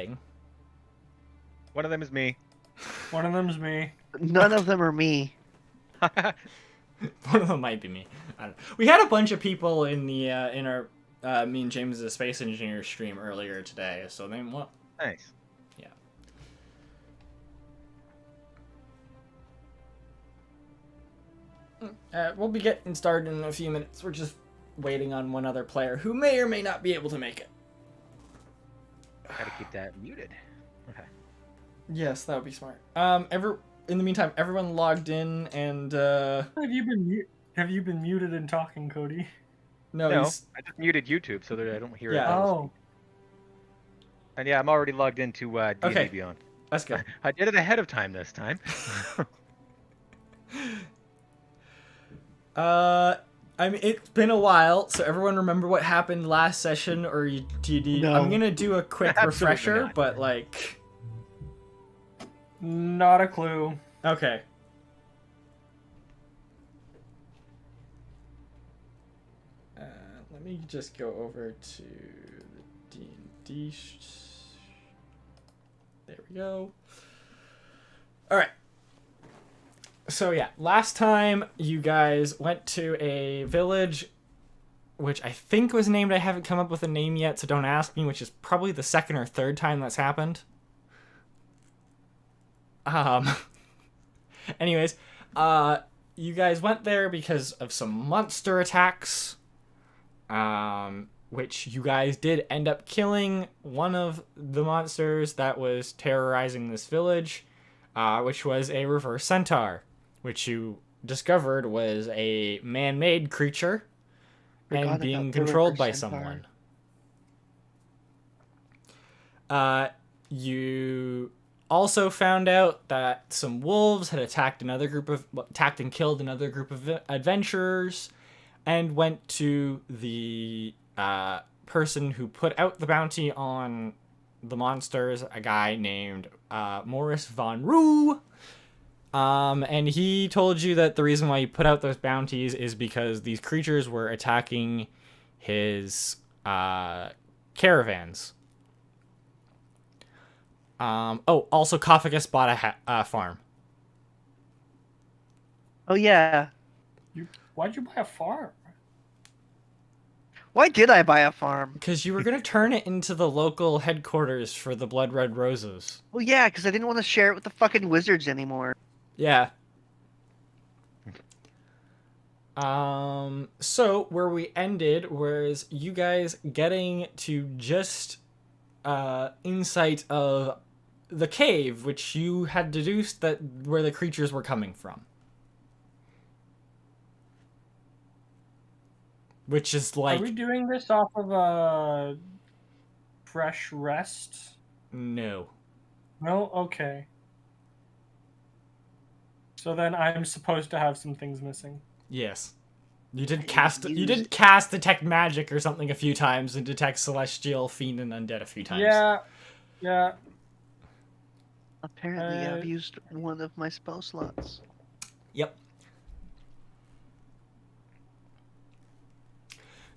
loading. One of them is me. One of them's me. None of them are me. One of them might be me. I don't know. We had a bunch of people in the in our me and James the Space Engineer stream earlier today, so they well. Nice. We'll be getting started in a few minutes. We're just waiting on one other player who may or may not be able to make it. Gotta keep that muted. Okay. Yes, that would be smart. In the meantime, everyone logged in and Have you been muted and talking, Cody? no, I just muted YouTube so that I don't hear it. Yeah. Oh. And yeah, I'm already logged into D&D Okay. Beyond. Let's go. I did it ahead of time this time. I mean, it's been a while, so everyone remember what happened last session, or do you need... No. I'm gonna do a quick Absolutely refresher, not. but like... Not a clue. Okay. Let me just go over to the D&D... There we go. Alright. So yeah, last time you guys went to a village, which I think was named, I haven't come up with a name yet, so don't ask me, which is probably the second or third time that's happened. Anyways, you guys went there because of some monster attacks, which you guys did end up killing one of the monsters that was terrorizing this village, which was a reverse centaur, which you discovered was a man-made creature and being controlled by someone. You also found out that some wolves had attacked and killed another group of adventurers, and went to the person who put out the bounty on the monsters, a guy named Morris Von Roo. And he told you that the reason why he put out those bounties is because these creatures were attacking his caravans. Also Koffigus bought a farm. Oh yeah. Why'd you buy a farm? Why did I buy a farm? Because you were going to turn it into the local headquarters for the Blood Red Roses. Well, yeah, because I didn't want to share it with the fucking wizards anymore. Yeah. So where we ended was you guys getting to just insight of the cave, which you had deduced that where the creatures were coming from. Which is like... Are we doing this off of a fresh rest? No. No? Okay. So then I'm supposed to have some things missing. Yes. You did cast detect magic or something a few times and detect celestial, fiend, and undead a few times. Yeah. Apparently, I've used one of my spell slots. Yep.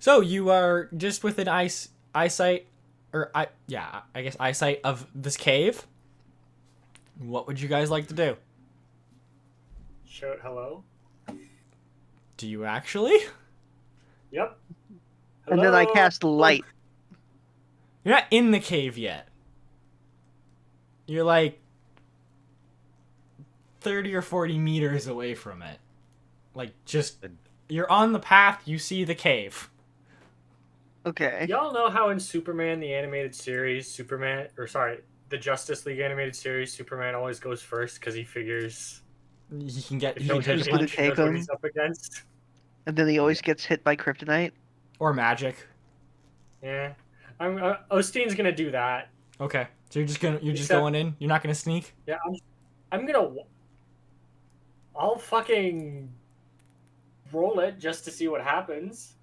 So you are just within eyesight of this cave. What would you guys like to do? Shout hello. Do you actually? Yep. And then I Hello? cast light. You're not in the cave yet. You're like 30 or 40 meters away from it. Like, just... You're on the path, you see the cave. Okay. Y'all know how in Superman, the animated series, the Justice League animated series, Superman always goes first because he figures He can take who's a gonna punch. take what him. he's up against. And then he always gets hit by kryptonite. Or magic. Yeah. Ostein's gonna do that. Okay. So you're just Except- going in? You're not gonna sneak? Yeah, I'll fucking roll it just to see what happens.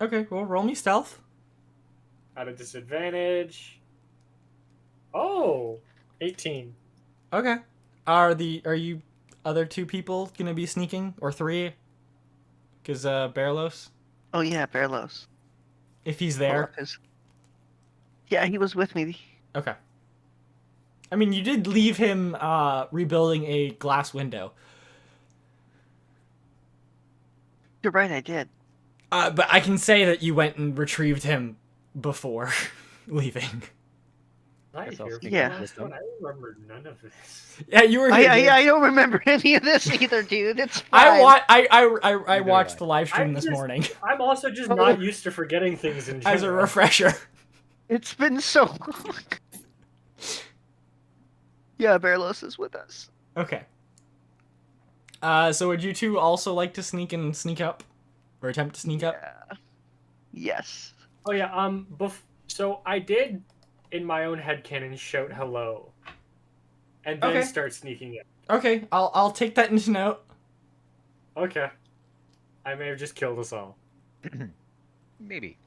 Okay, well, roll me stealth. At a disadvantage. Oh, 18. Okay. Are you other two people gonna be sneaking? Or three? Because, Berlos? Oh yeah, Berlos. If he's Pull there. up Yeah, he was with me. Okay. I mean, you did leave him rebuilding a glass window. You're right, I did. But I can say that you went and retrieved him before leaving. I Guess I'll hear sneak Yeah. up with them. I remember none of this. Yeah, you were here. dude. I don't remember any of this either, dude. It's fine. I Neither watched do the live stream I'm this just- morning I'm also just not used to forgetting things in general. as a refresher. It's been so long. Yeah, Barlos is with us. Okay. So would you two also like to sneak up? Or attempt to sneak up? Yeah. Yes. Oh yeah, so I did in my own headcanon shout hello. And then Okay. start sneaking in. Okay, I'll take that into note. Okay. I may have just killed us all. Maybe.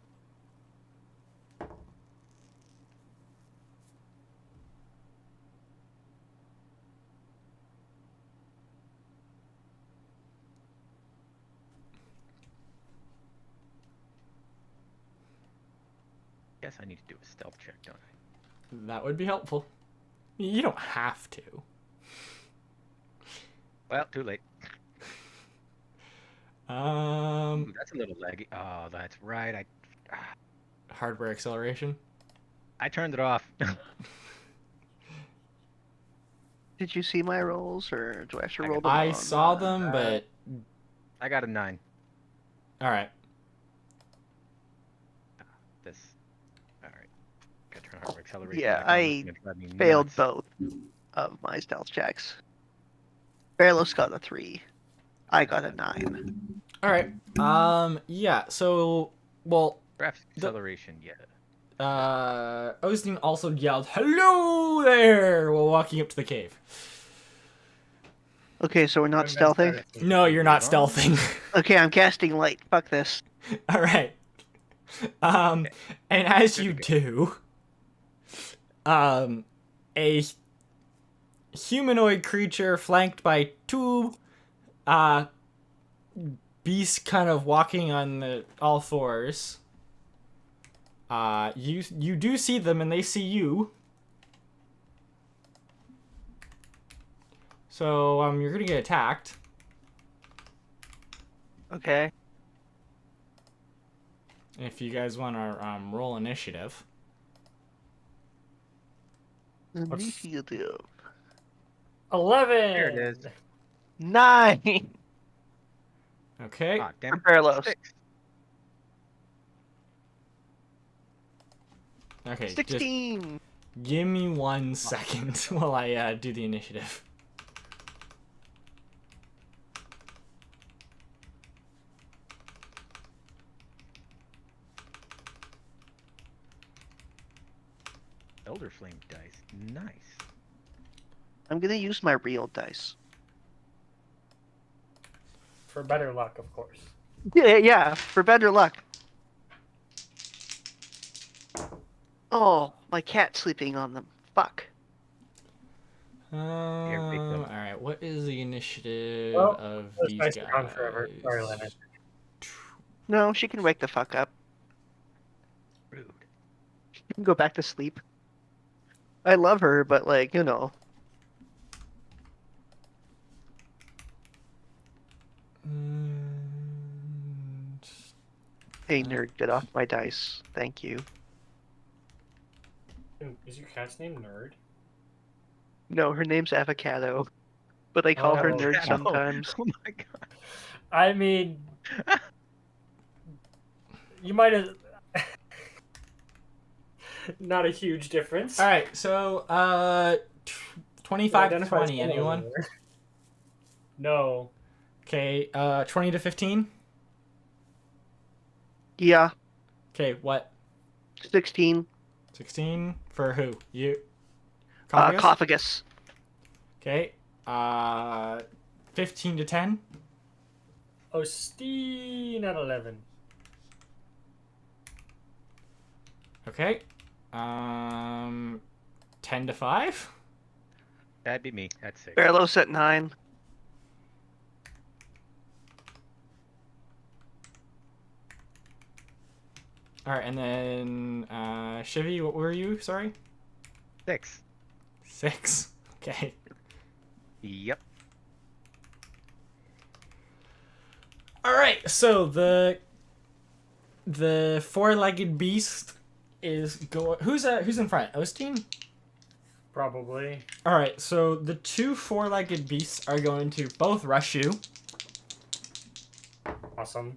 Guess I need to do a stealth check, don't I? That would be helpful. You don't have to. Well, too late. Ooh, that's a little laggy. Oh, that's right. Hardware acceleration. I turned it off. Did you see my rolls, or do I have to roll them? I on, saw them, but I got a 9. all right. This. All right. Gotta turn hardware acceleration. Yeah, back on. It's I gonna drive me failed nuts. both of my stealth checks. Barlos got a 3. I got a 9. All right. Yeah. So, well, Craft acceleration, yeah. Ostein also yelled, "Hello there!" while walking up to the cave. Okay, so we're not And then stealthing? started sneaking. No, you're not stealthing. Okay, I'm casting light. Fuck this. All right. And as you do, a humanoid creature flanked by two beasts kind of walking on all fours. You do see them and they see you. So you're gonna get attacked. Okay. If you guys want to roll initiative. Initiative. 11! There it is. 9 Okay. Ah, damn for it. Barlos. 6. Okay. Just 16. give me 1 second while I do the initiative. Elder Flame dice. Nice. I'm gonna use my real dice. For better luck, of course. Yeah, for better luck. Oh, my cat's sleeping on them. Fuck. big All right. What is the initiative Well, of those these dice guys? are gone forever. Sorry, Lenin. No, she can wake the fuck up. Rude. She can go back to sleep. I love her, but like, you know. Hey nerd, get off my dice. Thank you. Is your cat's name Nerd? No, her name's Avocado. But I call her Oh, nerd Avocado. sometimes. Oh my god. I mean, you might have. Not a huge difference. All right. So 25 to Identify 20. someone Anyone? over there. No. Okay. 20 to 15. Yeah, Okay. What? 16. 16 for who? You. Koffigus. Okay. 15 to 10. Ostein at 11. Okay. 10 to 5. That'd be me. That's 6. Barlos at 9. All right, and then Shivvy, what were you? Sorry. 6. 6. Okay. Yep. All right. So the four-legged beast is going. Who's in front? Ostein? Probably. All right. So the two four-legged beasts are going to both rush you. Awesome.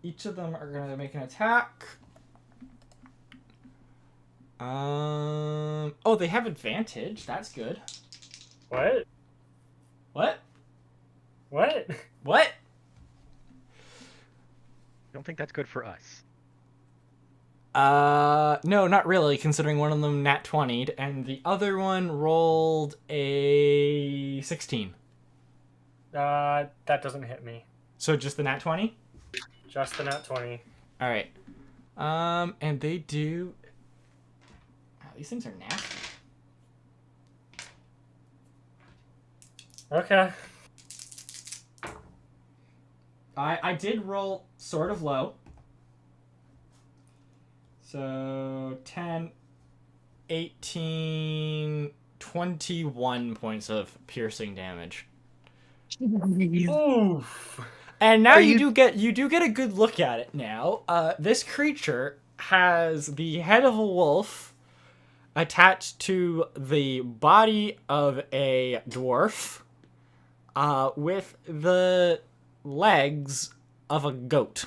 Each of them are gonna make an attack. Oh, they have advantage. That's good. What? What? What? What? Don't think that's good for us. No, not really, considering one of them nat 20'd, and the other one rolled a 16. That doesn't hit me. So just the nat 20? Just the nat 20. Alright. And they do... Oh, these things are nasty. Okay. I did roll sort of low. So 10, 18, 21 points of piercing damage. Oof. And now Are you you- do get a good look at it now. This creature has the head of a wolf attached to the body of a dwarf, with the legs of a goat.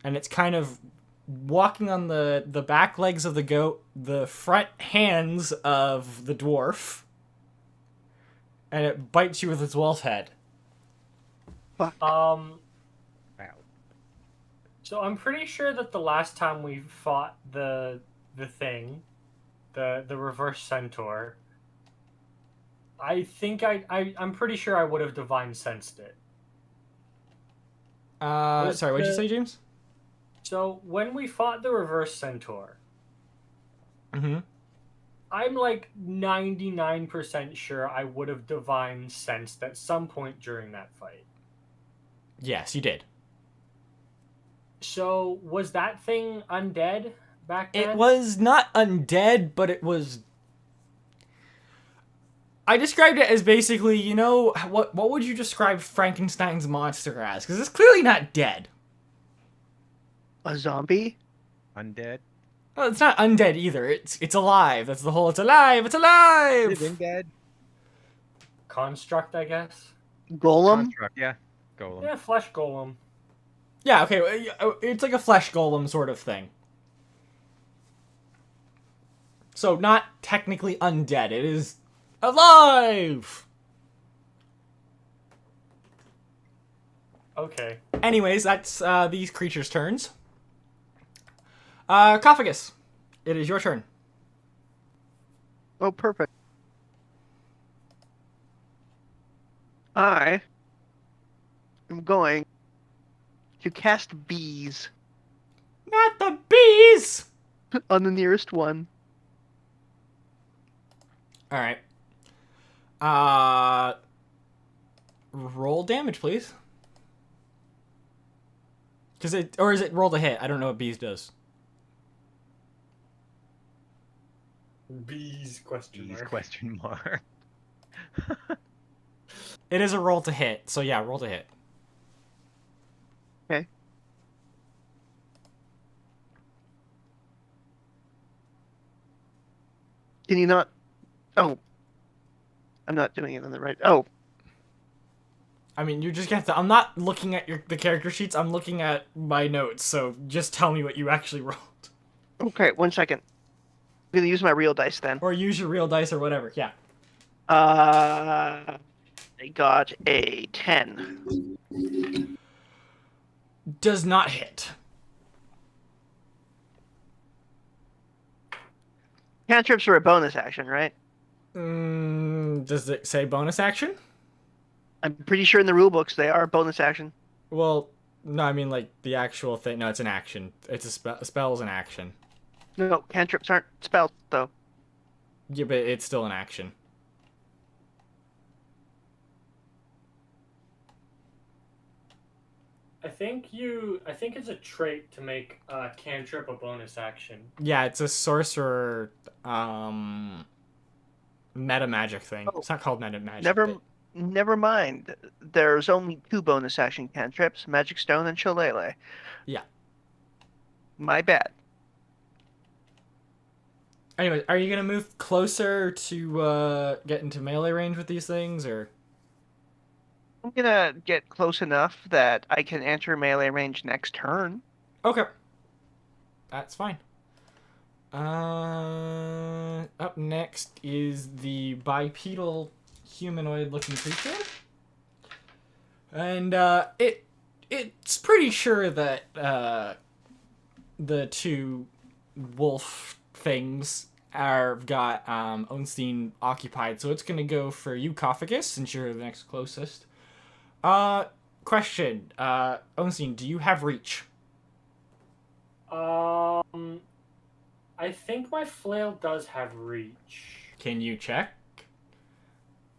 And it's kind of walking on the back legs of the goat, the front hands of the dwarf, and it bites you with its wolf head. Wow. So I'm pretty sure that the last time we fought the thing, the reverse centaur, I think I'm pretty sure I would have divine sensed it. Sorry, what'd you say, James? So when we fought the reverse centaur, Mm-hmm. I'm like 99% sure I would have divine sensed at some point during that fight. Yes, you did. So was that thing undead back then? It was not undead, but it was... I described it as basically, you know, what would you describe Frankenstein's monster as? Because it's clearly not dead. A zombie? Undead. Well, it's not undead either. It's alive. That's the whole. It's alive. It's alive. Living dead. Construct, I guess. Golem? Construct, yeah. Golem. Yeah, flesh golem. Yeah. Okay. It's like a flesh golem sort of thing. So not technically undead. It is alive. Okay. Anyways, that's these creatures' turns. Koffigus, it is your turn. Oh, perfect. I am going to cast bees Not the bees. on the nearest one. All right. Roll damage, please. Is it roll to hit? I don't know what bees does. Bees question Bees mark. question mark. It is a roll to hit, so yeah, roll to hit. Okay. Can you not? Oh. I'm not doing it on the right. Oh. I mean, you just have to. I'm not looking at the character sheets. I'm looking at my notes. So just tell me what you actually rolled, Okay, 1 second. I'm going to use my real dice then. or use your real dice or whatever. Yeah. I got a 10. Does not hit. Cantrips are a bonus action, right? Does it say bonus action? I'm pretty sure in the rule books they are a bonus action. Well, no, I mean like the actual thing. No, it's an action. It's a spell. A spell is an action. No, cantrips aren't spells, though. Yeah, but it's still an action. I think it's a trait to make cantrip a bonus action. Yeah, it's a sorcerer meta magic thing. Oh, It's not called meta magic. Never, but- never mind. There's only 2 bonus action cantrips: Magic Stone and Shillelagh. Yeah. My bad. Anyway, are you gonna move closer to get into melee range with these things, or? I'm gonna get close enough that I can enter melee range next turn. Okay. That's fine. Up next is the bipedal humanoid-looking creature, and it's pretty sure that the 2 wolf things have got Ostein occupied, so it's gonna go for you, Koffigus, since you're the next closest. Question, Ostein, do you have reach? I think my flail does have reach. Can you check?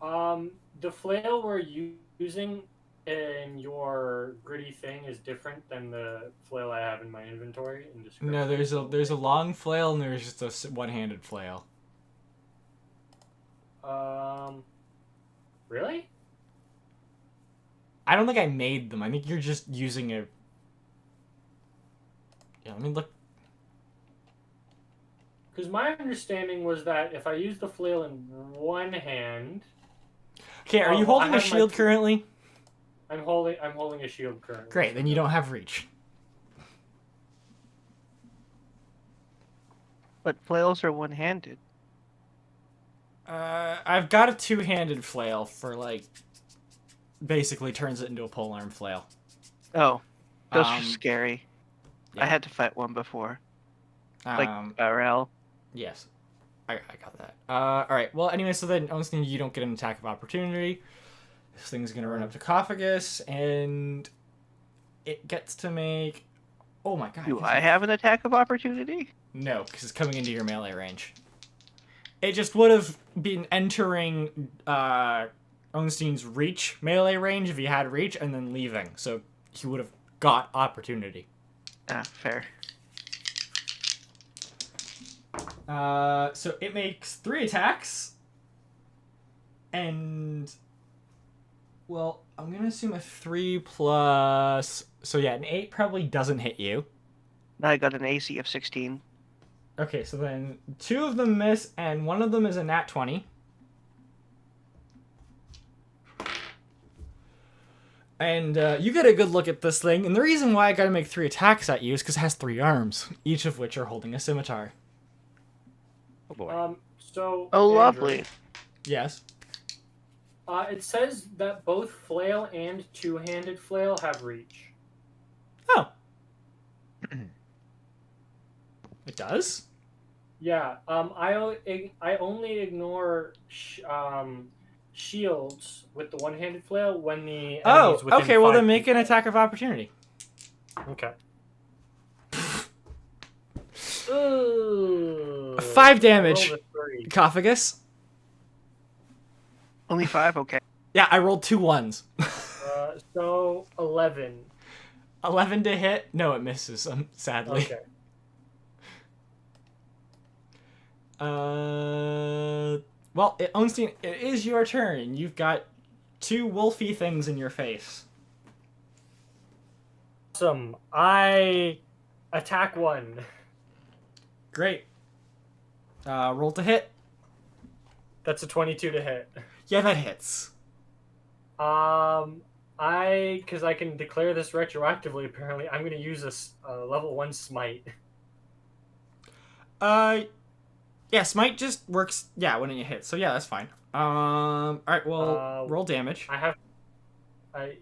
The flail we're using in your gritty thing is different than the flail I have in my inventory. In description. No, there's a long flail and there's just a one-handed flail. Really? I don't think I made them. I think you're just using a... Yeah, let me look. Because my understanding was that if I use the flail in one hand, Okay, are you I holding a have shield my- currently? I'm holding a shield currently. Great, then you don't have reach. But flails are one-handed. I've got a 2-handed flail for, like, basically turns it into a polearm flail. Oh, those are Um, scary. yeah. I had to fight one before, like Um, Barrel. yes. I got that. Alright, well, anyway, so then, honestly, you don't get an attack of opportunity. This thing's gonna run up to Koffigus, and it gets to make... Oh my god. Do I have an attack of opportunity? No, because it's coming into your melee range. It just would have been entering Onstein's reach melee range if he had reach, and then leaving. So he would have got opportunity. Ah, fair. So it makes 3 attacks. And... Well, I'm going to assume a 3 plus... So yeah, an 8 probably doesn't hit you. I got an AC of 16. Okay, so then 2 of them miss, and 1 of them is a nat 20. And you get a good look at this thing, and the reason why I gotta make 3 attacks at you is because it has 3 arms, each of which are holding a scimitar. Oh boy. So. Oh, Andrew, lovely. Yes. It says that both flail and 2-handed flail have reach. Oh. It does? Yeah. I only ignore shields with the one-handed flail when the Oh, enemy's within okay, well 5 then make feet. an attack of opportunity. Okay. Ooh, 5 damage. roll a 3. Koffigus. Only 5? Okay. Yeah, I rolled 2 1s. So 11. 11 to hit? No, it misses, sadly. Okay. Well, Onstein, it is your turn. You've got 2 wolfy things in your face. Awesome. I attack 1. Great. Roll to hit. That's a 22 to hit. Yeah, that hits. Because I can declare this retroactively, apparently, I'm going to use a level 1 smite. Yeah, smite just works, yeah, when it hits. So yeah, that's fine. Alright, well, roll damage.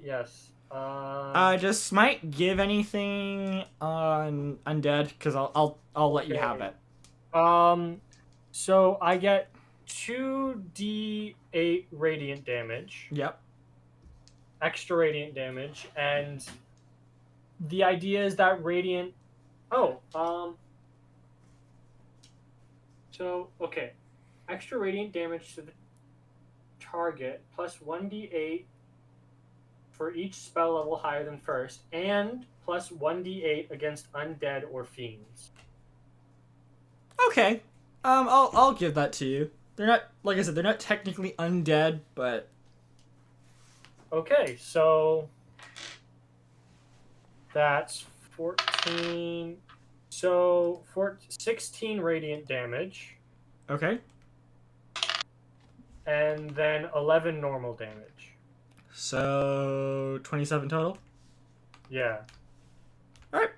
Yes. Does smite give anything on undead? Because I'll let you have it. So I get 2d8 radiant damage. Yep. Extra radiant damage, and the idea is that radiant... So, okay. Extra radiant damage to the target, plus 1d8 for each spell level higher than first, and plus 1d8 against undead or fiends. Okay. I'll give that to you. They're not, like I said, they're not technically undead, but Okay, so that's 14. So 16 radiant damage, okay. and then 11 normal damage. So 27 total. Yeah. All right.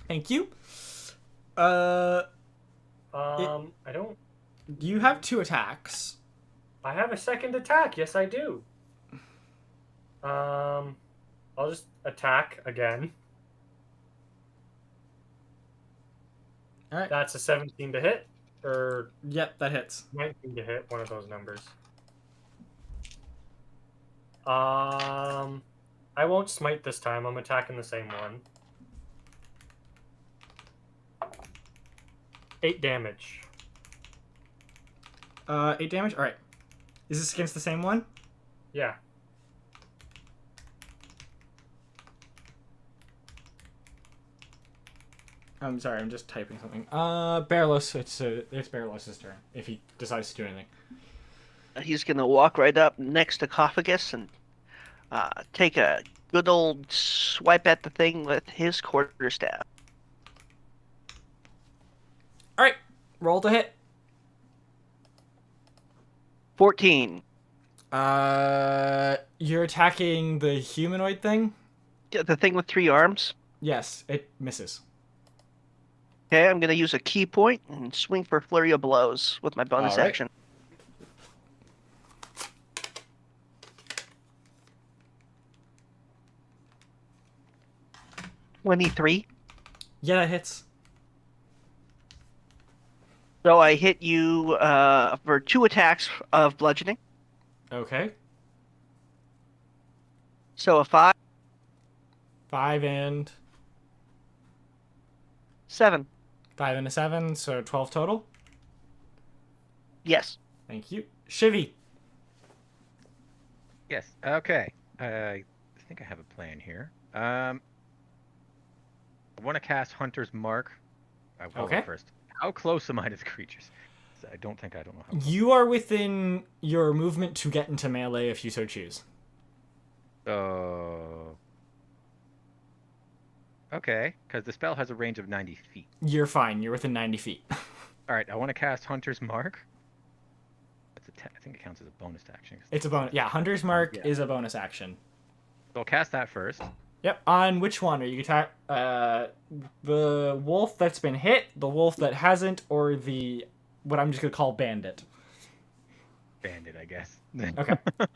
Thank you. I don't. You have 2 attacks. I have a second attack. Yes, I do. I'll just attack again. All right. That's a 17 to hit, or Yep, that hits. 19 to hit. One of those numbers. I won't smite this time. I'm attacking the same one. 8 damage. 8 damage. All right. Is this against the same one? Yeah. I'm sorry, I'm just typing something. Barlos, it's Barlos' turn, if he decides to do anything. He's gonna walk right up next to Koffigus and take a good old swipe at the thing with his quarterstaff. Alright, roll to hit. 14. You're attacking the humanoid thing? Yeah, the thing with 3 arms. Yes, it misses. Okay, I'm gonna use a key point and swing for flurry of blows with my bonus All right. action. $23. Yeah, that hits. So I hit you for 2 attacks of bludgeoning. Okay. So a 5, 5 and 7. 5 and a 7, so 12 total. Yes. Thank you. Shivvy. Yes. Okay. I think I have a plan here. I want to cast Hunter's Mark. I'll go Okay. first. How close am I to the creatures? I don't know how close. You are within your movement to get into melee if you so choose. Okay, because the spell has a range of 90 feet. You're fine. You're within 90 feet. All right, I want to cast Hunter's Mark. I think it counts as a bonus action. It's a bonus. Yeah, Hunter's Mark Yeah. is a bonus action. So I'll cast that first. Yep. On which one are you attack? The wolf that's been hit, the wolf that hasn't, or the what I'm just gonna call bandit. Bandit, I guess. Okay. All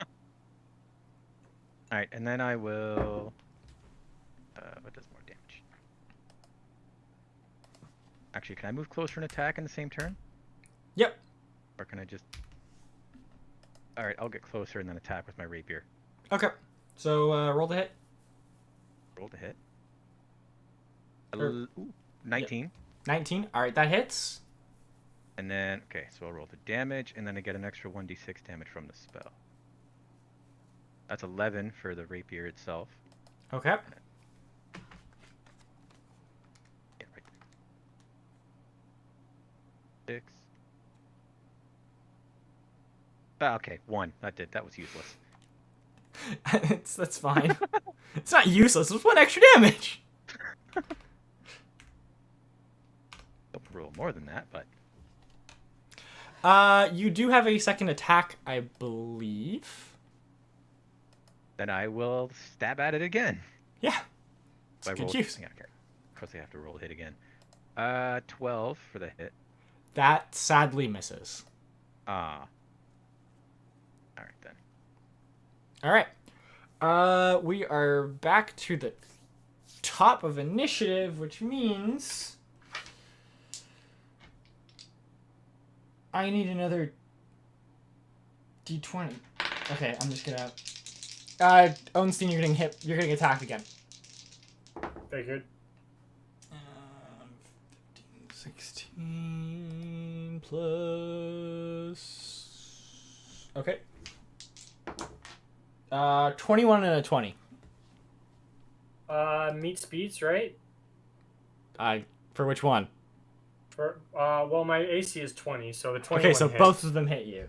right, and then I will. What does more damage? Actually, can I move closer and attack in the same turn? Yep. Or can I just? All right, I'll get closer and then attack with my rapier. Okay. So roll the hit. Roll to hit. Or- Ooh, 19. 19. All right, that hits. And then, okay, so I'll roll the damage, and then I get an extra 1d6 damage from the spell. That's 11 for the rapier itself. Okay. Yeah, right there. 6. Ah, okay, 1. That was useless. That's fine. It's not useless. It's 1 extra damage. Don't roll more than that, but You do have a second attack, I believe. then I will stab at it again. Yeah. It's If I a good roll- use. yeah, okay. Of course, I have to roll a hit again. 12 for the hit. That sadly misses. Ah. All right then. All right. We are back to the top of initiative, which means I need another D20. Okay, I'm just gonna. Ostein, you're getting hit. You're getting attacked again. Figured. 15, 16 plus. Okay. 21 and a 20. Meets beats, right? For which one? Well, my AC is 20, so the 21 Okay, so hits. both of them hit you.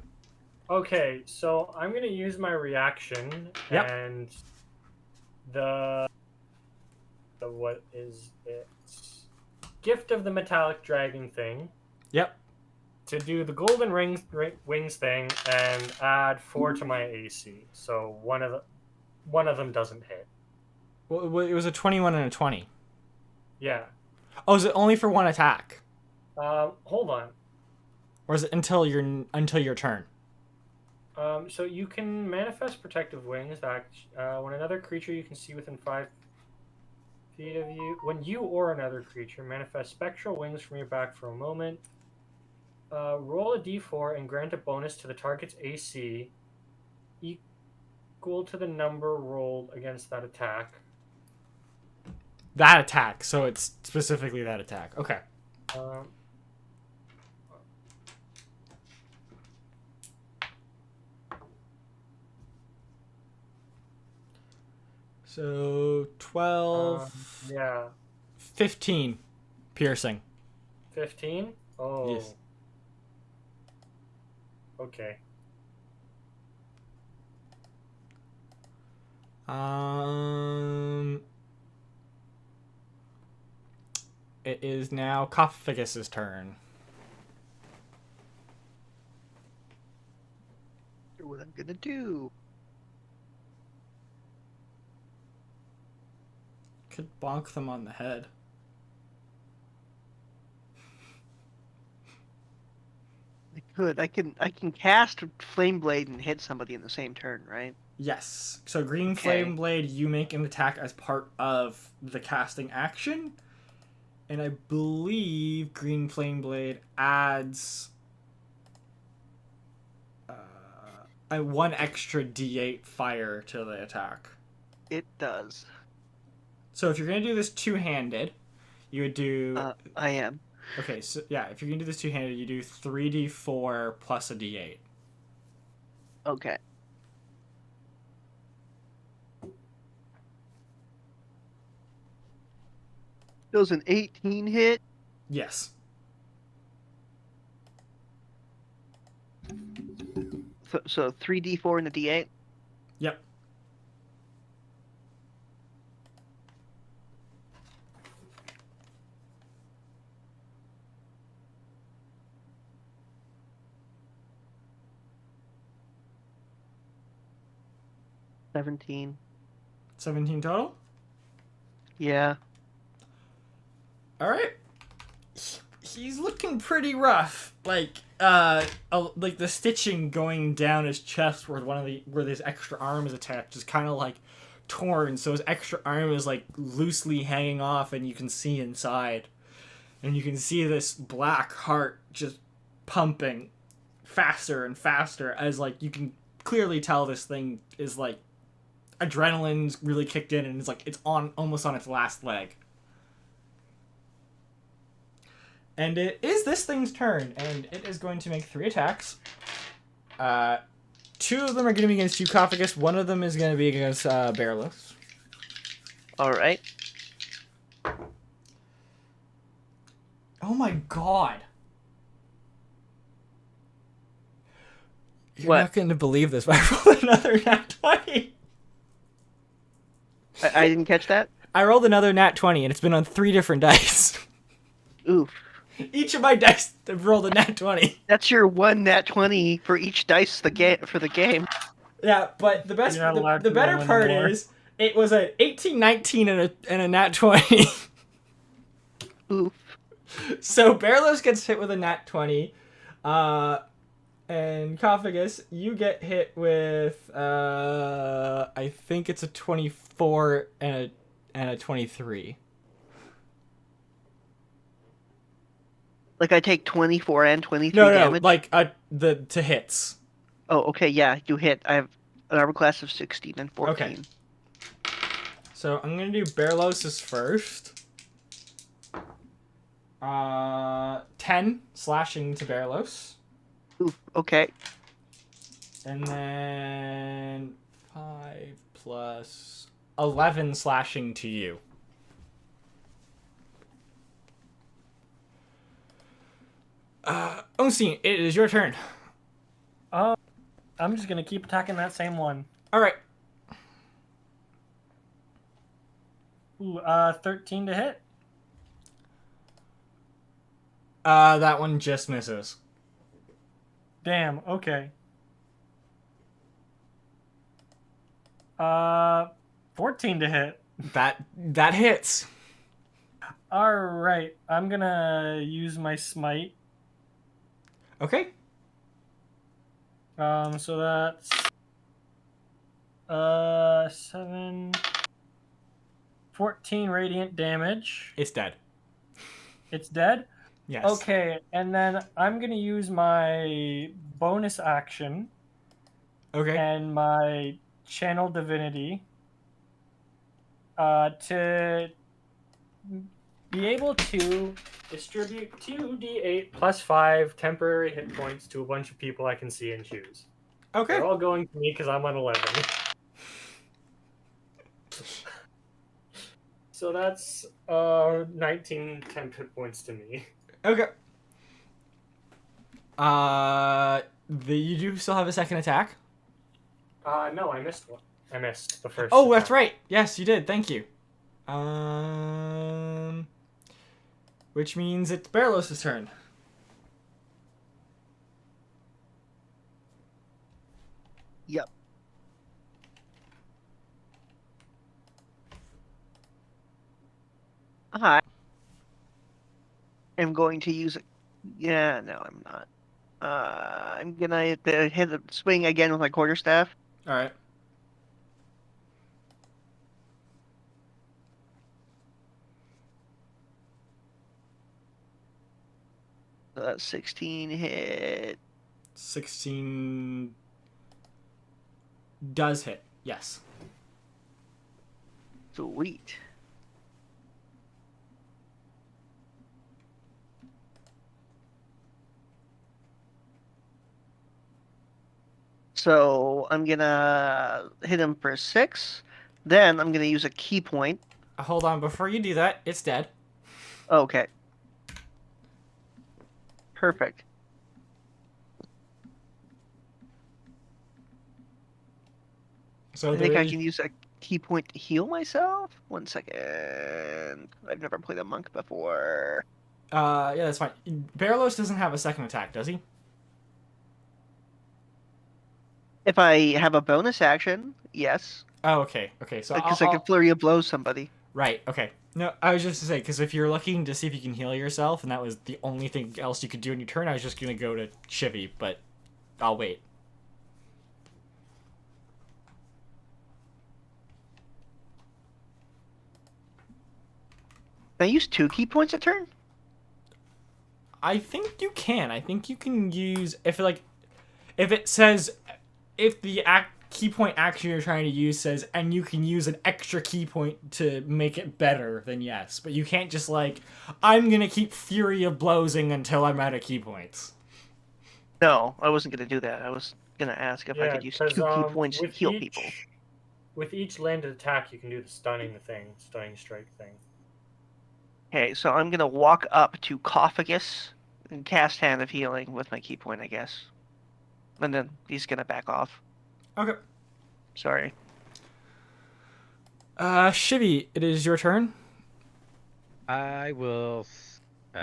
Okay, so I'm gonna use my reaction Yep. and the what is it? Gift of the metallic dragon thing Yep. to do the golden wings thing and add 4 to my AC. So one of them doesn't hit. Well, it was a 21 and a 20. Yeah. Oh, is it only for one attack? Hold on. Or is it until your turn? So you can manifest protective wings that when another creature you can see within 5 feet of you, when you or another creature manifest spectral wings from your back for a moment, roll a d4 and grant a bonus to the target's AC equal to the number rolled against that attack. That attack. So it's specifically that attack. Okay. So 12. Yeah. 15 piercing. 15? Oh. Yes. Okay. It is now Koffigus' turn. What I'm gonna do? Could bonk them on the head. I could. I can cast Flame Blade and hit somebody in the same turn, right? Yes. So Green Okay. Flame Blade, you make an attack as part of the casting action. And I believe Green Flame Blade adds a 1 extra d8 fire to the attack. It does. So if you're going to do this two-handed, you would do... I am. Okay, so yeah, if you're going to do this two-handed, you do 3d4 plus a d8. Okay. Does an 18 hit? Yes. So 3d4 and a d8? Yep. $17. 17 total? Yeah. All right. He's looking pretty rough. Like the stitching going down his chest where this extra arm is attached is kind of like torn, so his extra arm is like loosely hanging off, and you can see inside, and you can see this black heart just pumping faster and faster as like you can clearly tell this thing is like adrenaline's really kicked in and it's on almost on its last leg. And it is this thing's turn, and it is going to make 3 attacks. 2 of them are going to be against you, Koffigus. 1 of them is going to be against Bearless. All right. Oh my god. You're What? not going to believe this, but I rolled another nat 20. I didn't catch that? I rolled another nat 20, and it's been on 3 different dice. Oof. Each of my dice have rolled a nat 20. That's your 1 nat 20 for each dice for the game. Yeah, but the best, You're not allowed the to better roll part anymore. is it was a 18, 19, and a nat 20. Oof. So Bearless gets hit with a nat 20, and Koffigus, you get hit with I think it's a 24 and a 23. Like I take 24 and 23 No, damage? like the to hits. Oh, okay, yeah, you hit. I have an armor class of 16 and 14. Okay. So I'm gonna do Bearlos's first. 10 slashing to Bearlos. Oof, okay. And then 5 plus 11 slashing to you. Ostein, it is your turn. I'm just gonna keep attacking that same one. All right. Ooh, 13 to hit. That one just misses. Damn. Okay. 14 to hit. That hits. All right. I'm gonna use my smite. Okay. So that's 7, 14 radiant damage. It's dead. It's dead. Yes. Okay, and then I'm gonna use my bonus action Okay. and my channel divinity to be able to distribute 2d8 plus 5 temporary hit points to a bunch of people I can see and choose. Okay. They're all going to me because I'm on 11. So that's 19 temp hit points to me. Okay. You do still have a second attack? No, I missed one. I missed the first. Oh, that's attack. right. Yes, you did. Thank you. Which means it's Barlos' turn. Yep. I am going to use it. Yeah, no, I'm not. I'm gonna hit the swing again with my quarterstaff. All right. So that's 16 hit. 16 does hit. Yes. Sweet. So I'm gonna hit him for 6. Then I'm gonna use a key point. Hold on. Before you do that, it's dead. Okay. Perfect. So I think there I is- can use a key point to heal myself. 1 second. I've never played a monk before. Yeah, that's fine. Barlos doesn't have a second attack, does he? If I have a bonus action, yes. Oh, okay. Okay. So Because I can flurry of blows somebody. Right. Okay. No, I was just to say because if you're looking to see if you can heal yourself, and that was the only thing else you could do in your turn, I was just gonna go to Shivvy, but I'll wait. Can I use 2 key points a turn? I think you can. I think you can use if it says if the key point action you're trying to use says and you can use an extra key point to make it better, then yes. But you can't just I'm gonna keep Fury of Blowsing until I'm out of key points. No, I wasn't going to do that. I was going to ask if I could use 2 key points to heal people. With each landed attack, you can do the stunning strike thing. Okay, so I'm going to walk up to Koffigus and cast Hand of Healing with my key point, I guess. And then he's going to back off. Okay. Sorry. Shivvy, it is your turn. I will.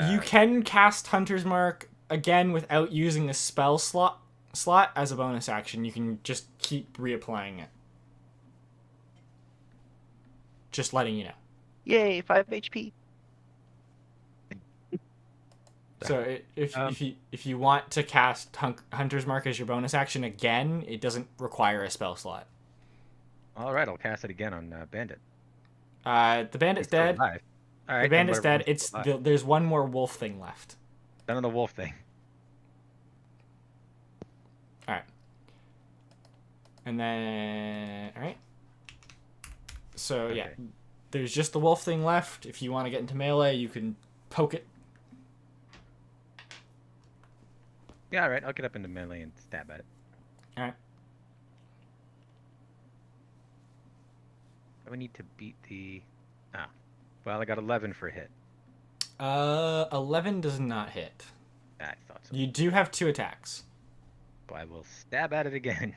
You can cast Hunter's Mark again without using a spell slot as a bonus action. You can just keep reapplying it. Just letting you know. Yay, 5 HP. So if you want to cast Hunter's Mark as your bonus action again, it doesn't require a spell slot. All right, I'll cast it again on Bandit. The bandit's He's still dead. alive. All right, The bandit's then dead. whatever, he's still alive. There's one more wolf thing left. Done on the wolf thing. All right. And then all right. So yeah, Okay. there's just the wolf thing left. If you want to get into melee, you can poke it. Yeah, all right. I'll get up into melee and stab at it. All right. We need to beat the. Well, I got 11 for a hit. 11 does not hit. I thought so. You do have 2 attacks. So I will stab at it again.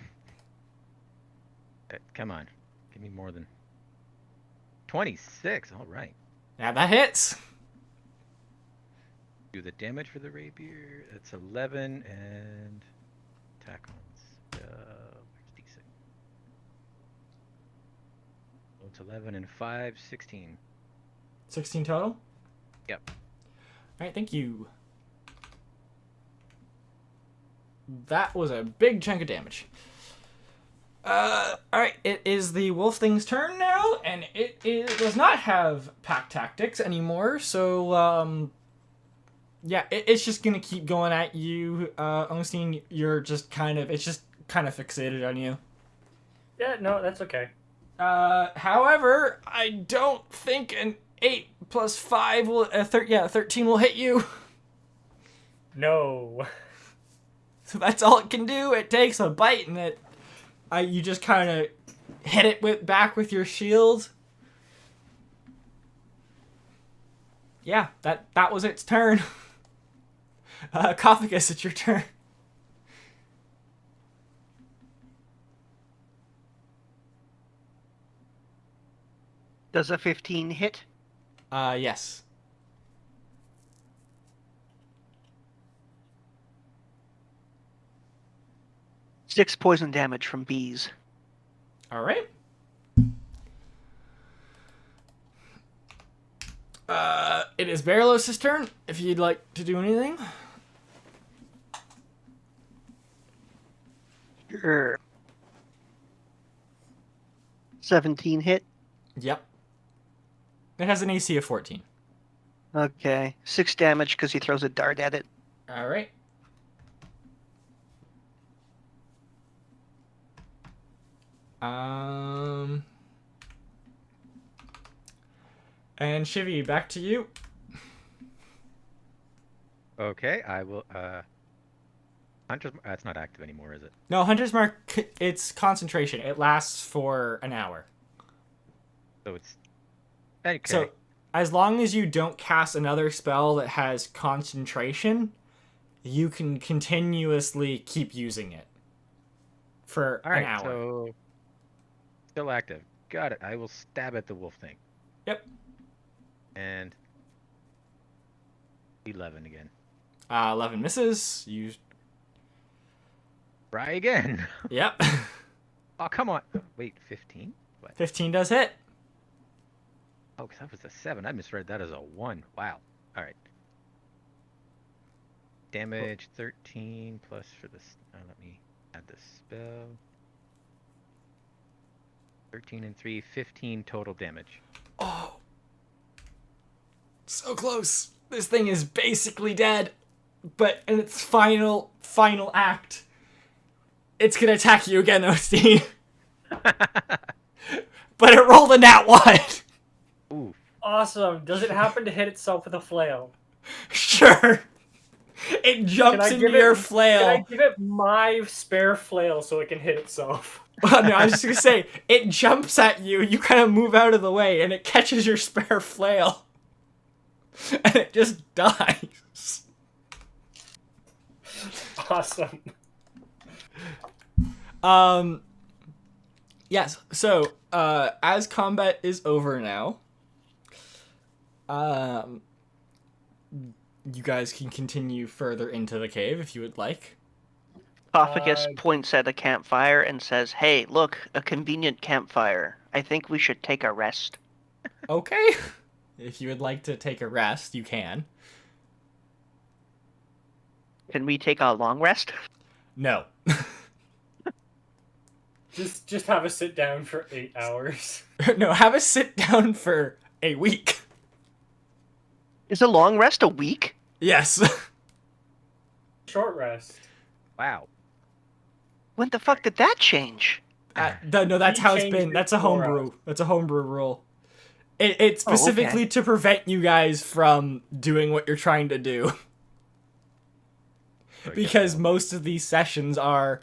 Come on. Give me more than 26. All right. Yeah, that hits. Do the damage for the rapier. That's 11 and attack on where's D6? So it's 11 and 5, 16. 16 total? Yep. Alright, thank you. That was a big chunk of damage. Alright, it is the wolf thing's turn now, and it does not have pack tactics anymore, so, yeah, it's just gonna keep going at you, Ostein. It's just kind of fixated on you. Yeah, no, that's okay. However, I don't think an 8 plus 5 will, 13 will hit you. No. So that's all it can do. It takes a bite, and you just kind of hit it back with your shield. Yeah, that was its turn. Koffigus, it's your turn. Does a 15 hit? Yes. Six poison damage from bees. All right. It is Barrelos's turn. If you'd like to do anything. Sure. 17 hit. Yep. It has an AC of 14. Okay. 6 damage because he throws a dart at it. All right. And Shivvy, back to you. Okay, I will. Hunter's. That's not active anymore, is it? No, Hunter's Mark, it's concentration. It lasts for an hour. So it's. Okay. So, as long as you don't cast another spell that has concentration, you can continuously keep using it for All right, an hour. so still active. Got it. I will stab at the wolf thing. Yep. And 11 again. 11 misses. You. Try again. Yep. Oh, come on. Wait, 15? What? 15 does hit. Oh, because that was a 7. I misread that as a 1. Wow. All right. Damage 13 plus for this. Let me add the spell. 13 and 3, 15 total damage. Oh. So close. This thing is basically dead. But in its final act, it's gonna attack you again, Ostein. But it rolled a nat 1. Ooh. Awesome. Does it happen to hit itself with a flail? Sure. It jumps into your flail. Can I give it my spare flail so it can hit itself? Well, no, I was just gonna say, it jumps at you, you kind of move out of the way, and it catches your spare flail. And it just dies. Awesome. Yes, so, as combat is over now, you guys can continue further into the cave if you would like. Koffigus points at a campfire and says, "Hey, look, a convenient campfire. I think we should take a rest." Okay. If you would like to take a rest, you can. Can we take a long rest? No. Just have a sit down for 8 hours. No, have a sit down for a week. Is a long rest a week? Yes. Short rest. Wow. When the fuck did that change? No, that's He how it's changed been. it That's a 4 homebrew. hours. That's a homebrew rule. It's Oh, okay. specifically to prevent you guys from doing what you're trying to do. Because most of these sessions are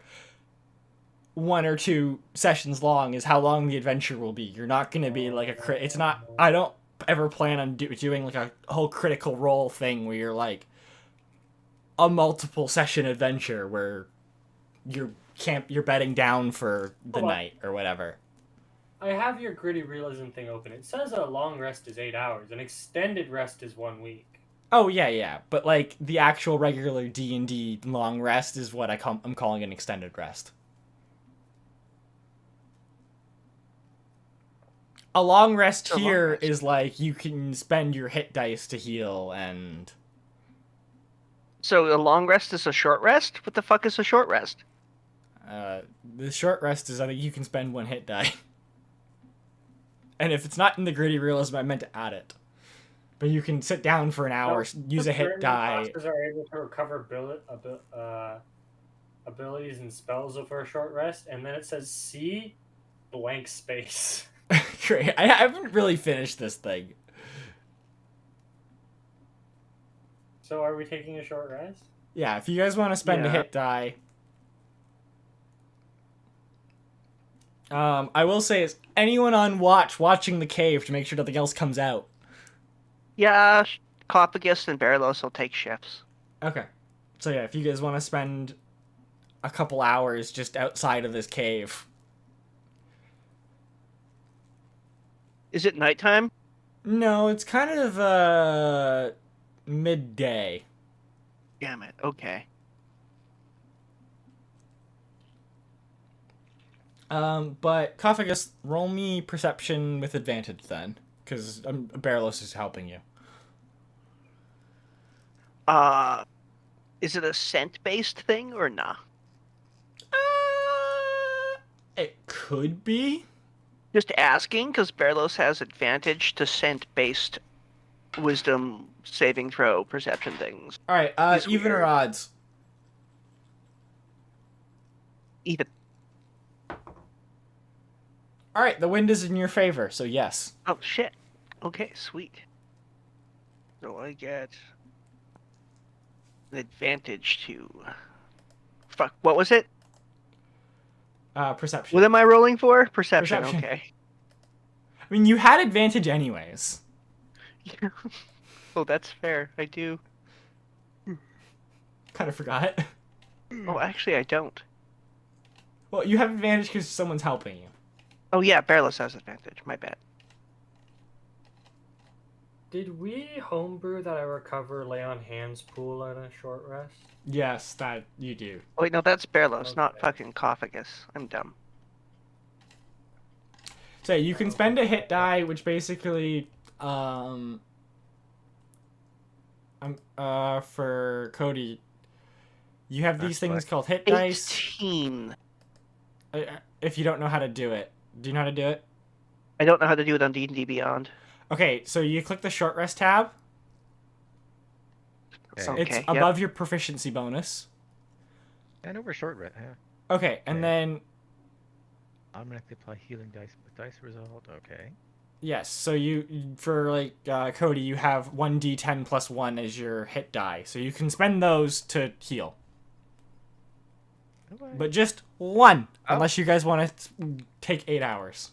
1 or 2 sessions long is how long the adventure will be. You're not going to be like it's not, I don't ever plan on doing like a whole critical role thing where you're like a multiple session adventure where you're bedding down for the Hold on. night or whatever. I have your gritty realism thing open. It says a long rest is 8 hours. An extended rest is 1 week. Oh yeah, but like the actual regular D&D long rest is what I'm calling an extended rest. A long rest A long here rest. is like you can spend your hit dice to heal and So a long rest is a short rest? What the fuck is a short rest? the short rest is I think you can spend 1 hit die. And if it's not in the gritty realism, I meant to add it. But you can sit down for an hour, use a hit Certain die. classes are able to recover abilities and spells over a short rest, and then it says C blank space. Great. I haven't really finished this thing. So are we taking a short rest? Yeah, if you guys want to spend a Yeah. hit die. I will say, is anyone on watching the cave to make sure nothing else comes out? Yeah, Koffigus and Barlos will take shifts. Okay. So yeah, if you guys want to spend a couple hours just outside of this cave. Is it nighttime? No, it's kind of midday. Damn it. Okay. But Koffigus, roll me perception with advantage then, because Barlos is helping you. Is it a scent-based thing or nah? It could be. Just asking, because Barlos has advantage to scent-based wisdom saving throw perception things. All right, He's even or weird. odds? Even. All right, the wind is in your favor, so yes. Oh, shit. Okay, sweet. So I get an advantage to... Fuck, what was it? Perception. What am I rolling for? Perception, Perception. okay. I mean, you had advantage anyways. Oh, that's fair. I do. Kind of forgot. Oh, actually, I don't. Well, you have advantage because someone's helping you. Oh, yeah, Barlos has advantage. My bad. Did we homebrew that I recover lay on hands pool at a short rest? Yes, that you do. Oh, wait, no, that's Barlos, not Okay. fucking Koffigus. I'm dumb. So you can spend a hit die, which basically, for Cody, you have these That's things what? called hit dice. 18. If you don't know how to do it, do you know how to do it? I don't know how to do it on D&D Beyond. Okay, so you click the short rest tab. Okay. It's yep. above your proficiency bonus. I know we're short rest. Yeah. Okay, and Okay. then Automatically apply healing dice with dice result. Okay. yes, so for like Cody, you have 1d10 plus 1 as your hit die, so you can spend those to heal, but just 1, Oh. unless you guys want to take 8 hours.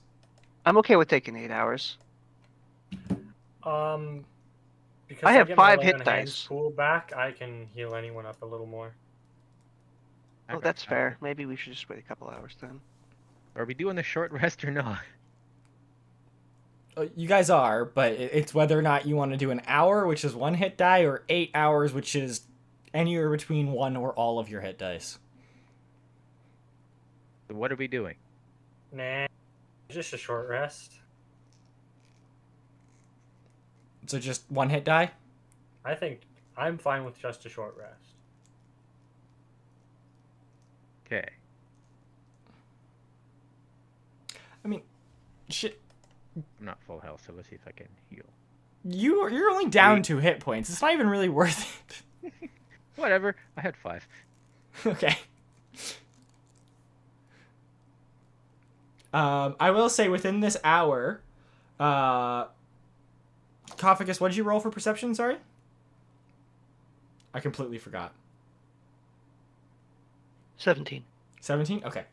I'm okay with taking 8 hours. Because I have get my 5 lay hit on hands dice. pool back, I can heal anyone up a little more. Oh, that's fair. Maybe we should just wait a couple hours then. Are we doing the short rest or not? You guys are, but it's whether or not you want to do an hour, which is 1 hit die, or 8 hours, which is anywhere between 1 or all of your hit dice. So what are we doing? Nah, just a short rest. So just 1 hit die? I think I'm fine with just a short rest. Okay. I mean, shit. I'm not full health, so let's see if I can heal. You're only down 2 hit points. It's not even really worth it. Whatever. I had 5. Okay. I will say within this hour, Koffigus, what did you roll for perception? Sorry, I completely forgot. 17. 17. Okay.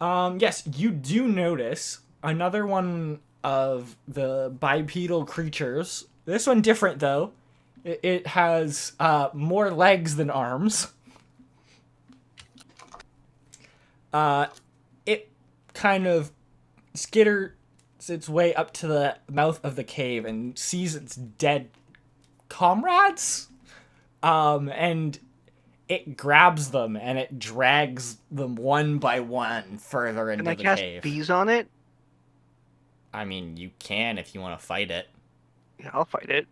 Yes, you do notice another one of the bipedal creatures. This one different though. It has more legs than arms. It kind of skitters its way up to the mouth of the cave and sees its dead comrades. And it grabs them and it drags them one by one further into Can I the cast cave. bees on it? I mean, you can if you want to fight it. Yeah, I'll fight it.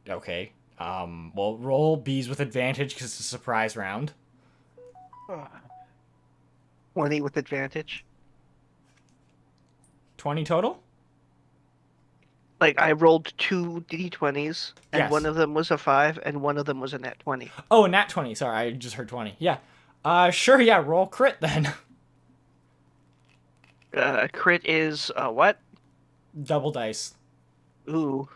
Okay. Well, roll bees with advantage because it's a surprise round. 20 with advantage. 20 total? Like, I rolled 2 d20s, and Yes. one of them was a 5, and one of them was a net 20. Oh, a nat 20. Sorry, I just heard 20. Yeah. Sure, yeah, roll crit then. Crit is, what? Double dice. Ooh.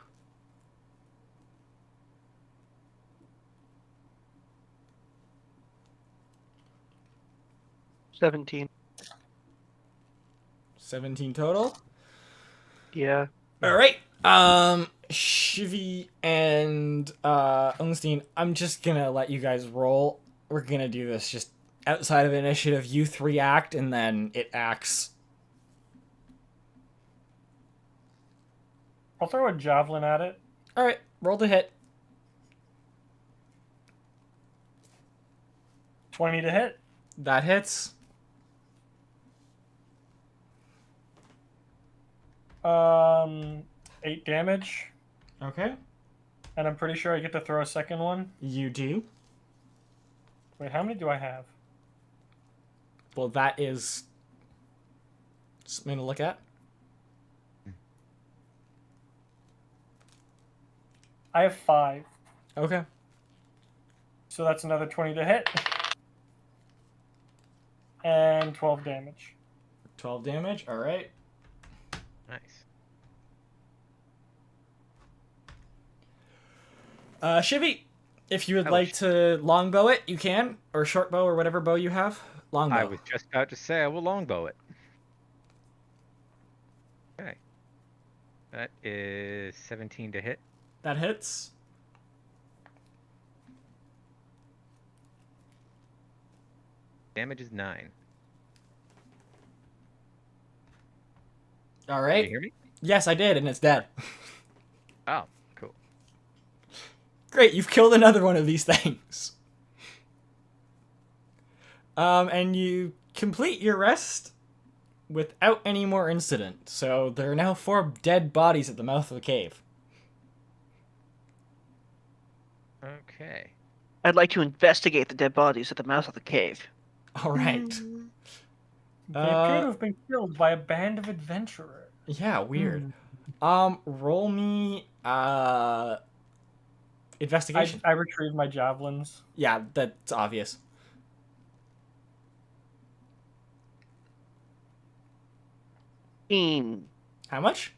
$17. 17 total. Yeah. All right. Shivvy and Ostein, I'm just gonna let you guys roll. We're gonna do this just outside of initiative. You 3 act, and then it acts. I'll throw a javelin at it. All right, roll to hit. 20 to hit. That hits. 8 damage. Okay. And I'm pretty sure I get to throw a second one. You do. Wait, how many do I have? Well, that is something to look at. I have 5. Okay. So that's another 20 to hit. And 12 damage. 12 damage. All right. Nice. Shivvy, if you would I like wish- to longbow it, you can, or short bow, or whatever bow you have. Longbow. I was just about to say I will longbow it. Okay. That is 17 to hit. That hits. Damage is 9. All Can right. you hear me? Yes, I did, and it's dead. Oh, cool. Great, you've killed another one of these things. And you complete your rest without any more incident. So there are now 4 dead bodies at the mouth of the cave. Okay. I'd like to investigate the dead bodies at the mouth of the cave. All right. They appear to have been killed by a band of adventurers. Yeah, weird. Roll me investigation. I retrieved my javelins. Yeah, that's obvious. How much?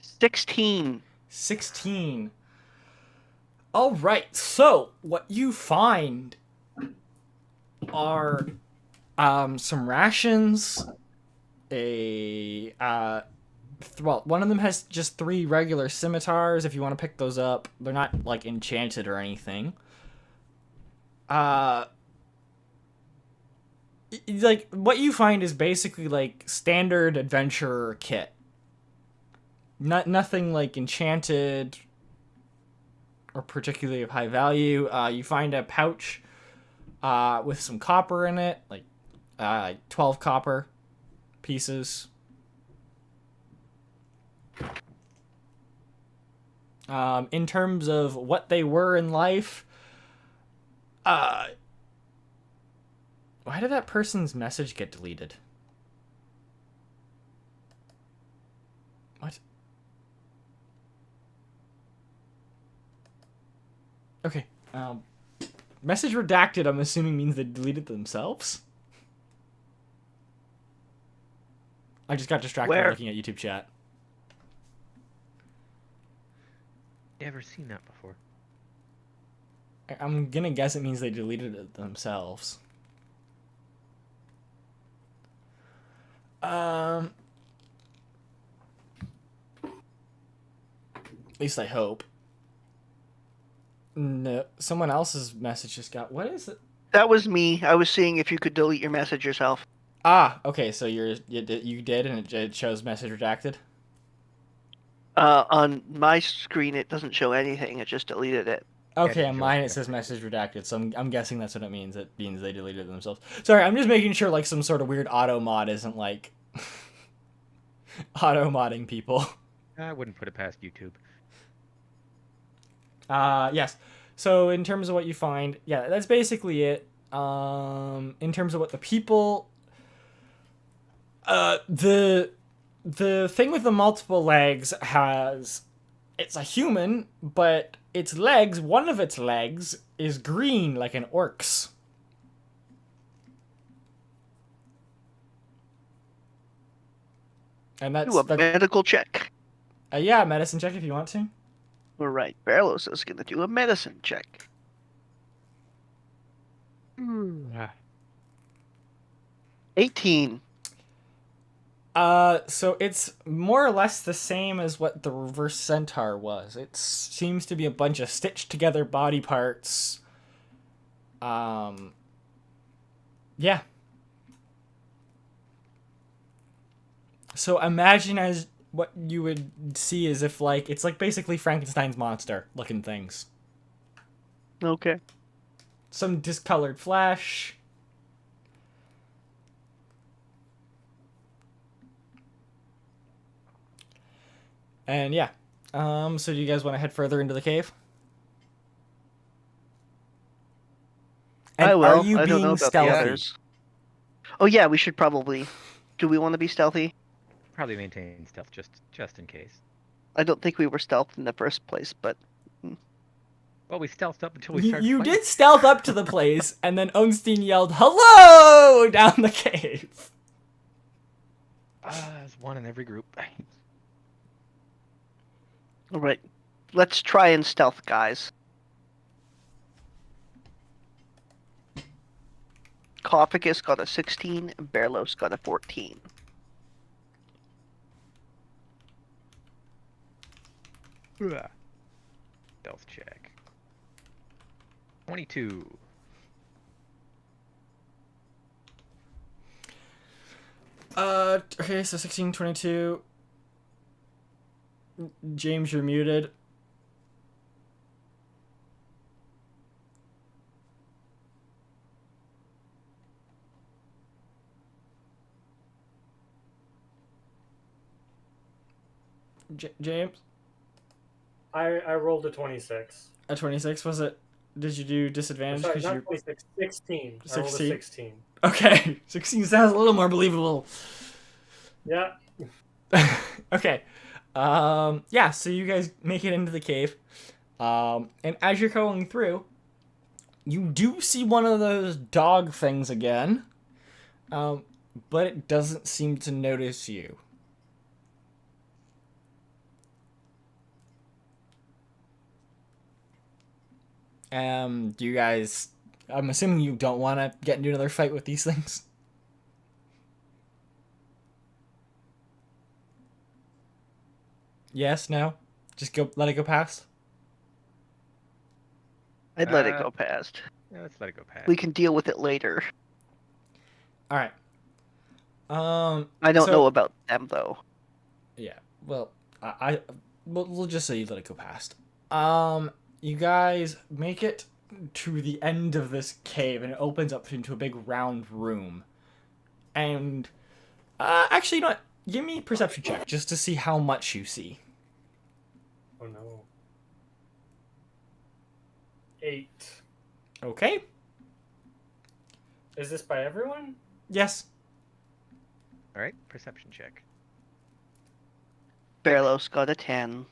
16. 16. All right. So, what you find are some rations, well, one of them has just 3 regular scimitars if you want to pick those up. They're not like enchanted or anything. Like what you find is basically like standard adventurer kit. Nothing like enchanted or particularly of high value. You find a pouch with some copper in it, like 12 copper pieces. In terms of what they were in life, why did that person's message get deleted? What? Okay. Message redacted, I'm assuming means they deleted themselves? I just got distracted by Where? looking at YouTube chat. Never seen that before. I'm gonna guess it means they deleted it themselves. At least I hope. No, someone else's message just got. What is it? That was me. I was seeing if you could delete your message yourself. Ah, okay. So you did, and it shows message redacted. On my screen, it doesn't show anything. It just deleted it. Okay, Yeah, on mine it says message redacted, so I'm guessing that's what it means. It means they deleted it themselves. Sorry, I'm just making sure like some sort of weird auto mod isn't like auto modding people. I wouldn't put it past YouTube. Yes. So in terms of what you find, yeah, that's basically it. In terms of what the people, the thing with the multiple legs it's a human, but its legs, one of its legs is green like an orc's. And that's Do a medical check. yeah, medicine check if you want to. All right, Barlos is going to do a medicine check. 18. So it's more or less the same as what the reverse centaur was. It seems to be a bunch of stitched together body parts. Yeah. So imagine as what you would see is if like it's like basically Frankenstein's monster looking things. Okay. Some discolored flesh. And yeah. So do you guys want to head further into the cave? And I will. are you I don't being know about stealthy? the others. Oh yeah, we should probably. Do we want to be stealthy? Probably maintain stealth just in case. I don't think we were stealth in the first place, but Well, we stealthed up until we You, started you fighting. did stealth up to the place, and then Ostein yelled, "Hello!" down the cave. There's one in every group. all right. Let's try and stealth, guys. Koffigus got a 16, and Barlos got a 14. Stealth check. 22. Okay, so 16, 22. James, you're muted. James? I rolled a 26. A 26, was it? Did you do disadvantage? Sorry, 'Cause not you're... 26, 16. I rolled a 16? 16. Okay, 16 sounds a little more believable. Yeah. Okay. Yeah, so you guys make it into the cave. And as you're going through, you do see one of those dog things again. But it doesn't seem to notice you. Do you guys... I'm assuming you don't want to get into another fight with these things? Yes, no? Just go, let it go past? I'd let it go past. Yeah, let's let it go past. We can deal with it later. Alright. I don't so- know about them though. Yeah, well, we'll just say you let it go past. You guys make it to the end of this cave, and it opens up into a big round room. And, actually, you know what? Give me a perception check, just to see how much you see. Oh no. 8. Okay? Is this by everyone? Yes. Alright, perception check. Barlos got a 10.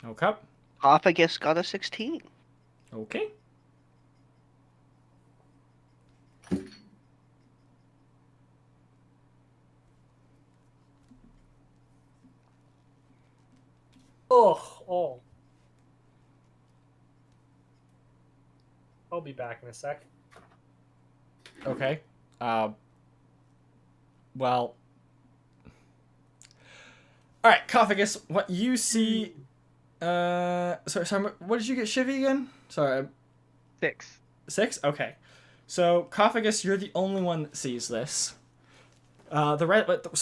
Okay. Koffigus got a 16. Okay. Oh. I'll be back in a sec. Okay. Well... Alright, Koffigus, what you see Sorry, what did you get, Shivvy, again? Sorry, 6. 6? Okay. So, Koffigus, you're the only one that sees this. So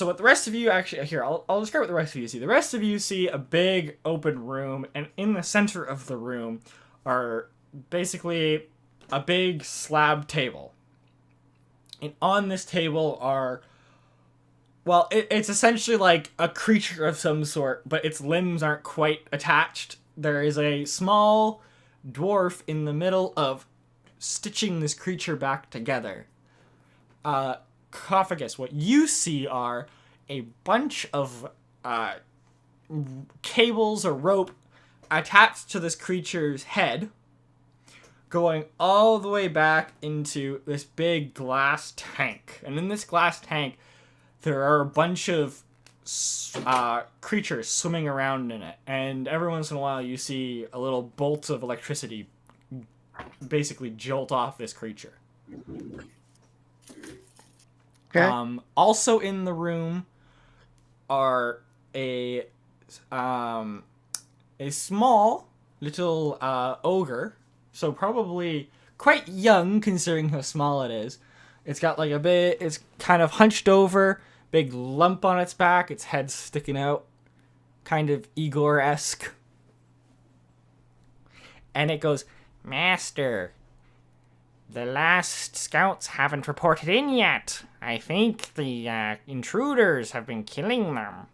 what the rest of you actually... Here, I'll describe what the rest of you see. The rest of you see a big open room, and in the center of the room are basically a big slab table. And on this table are... Well, it's essentially like a creature of some sort, but its limbs aren't quite attached. There is a small dwarf in the middle of stitching this creature back together. Koffigus, what you see are a bunch of cables or rope attached to this creature's head, going all the way back into this big glass tank. And in this glass tank, there are a bunch of creatures swimming around in it. And every once in a while, you see a little bolt of electricity basically jolt off this creature. Okay. Also in the room are a small little ogre, so probably quite young considering how small it is. It's got like it's kind of hunched over, big lump on its back, its head sticking out, kind of Igor-esque. And it goes, "Master, the last scouts haven't reported in yet. I think the intruders have been killing them."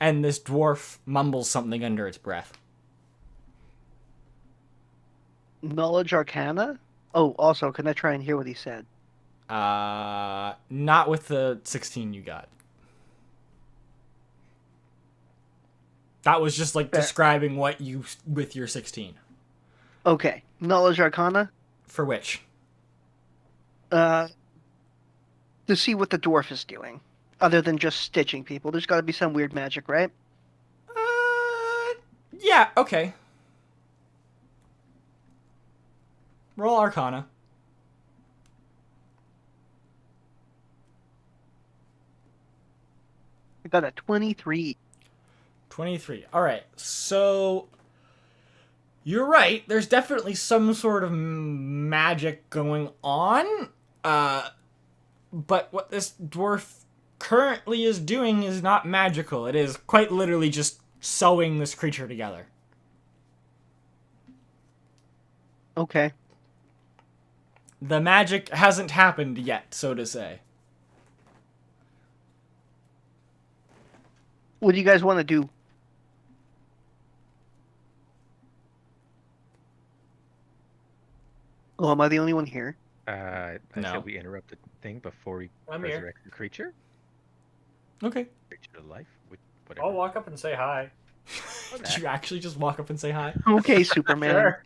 And this dwarf mumbles something under its breath. Knowledge Arcana? Oh, also, can I try and hear what he said? Not with the 16 you got. That was just like Fair. describing what you with your 16. Okay. Knowledge Arcana? For which? To see what the dwarf is doing. Other than just stitching people. There's got to be some weird magic, right? Yeah, okay. Roll Arcana. I got a 23. 23. Alright, so... You're right, there's definitely some sort of magic going on. But what this dwarf currently is doing is not magical. It is quite literally just sewing this creature together. Okay. The magic hasn't happened yet, so to say. What do you guys want to do? Oh, am I the only one here? I No. said we interrupt the thing before we I'm here. resurrect the creature. Okay. Creature to life. Whatever. I'll walk up and say hi. Did you actually just walk up and say hi? Okay, Superman. Sure.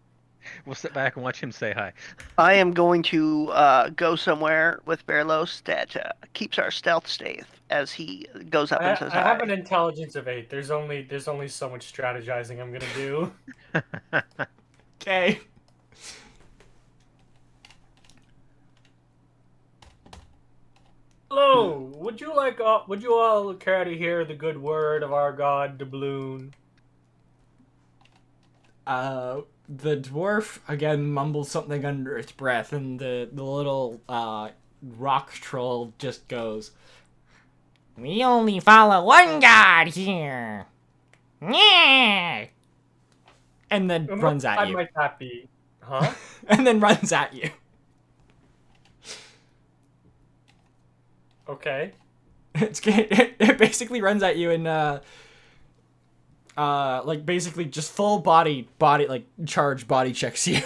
We'll sit back and watch him say hi. I am going to go somewhere with Berlos that keeps our stealth safe as he goes up and says I hi. have an intelligence of 8. There's only so much strategizing I'm gonna do. Okay. Hello. Would you all care to hear the good word of our god Doubloon? The dwarf again mumbles something under its breath, and the little rock troll just goes, "We only follow one god here." Yeah. And then runs at you. Might that be? Huh? And then runs at you. Okay. It basically runs at you and like basically just full body like charge body checks you.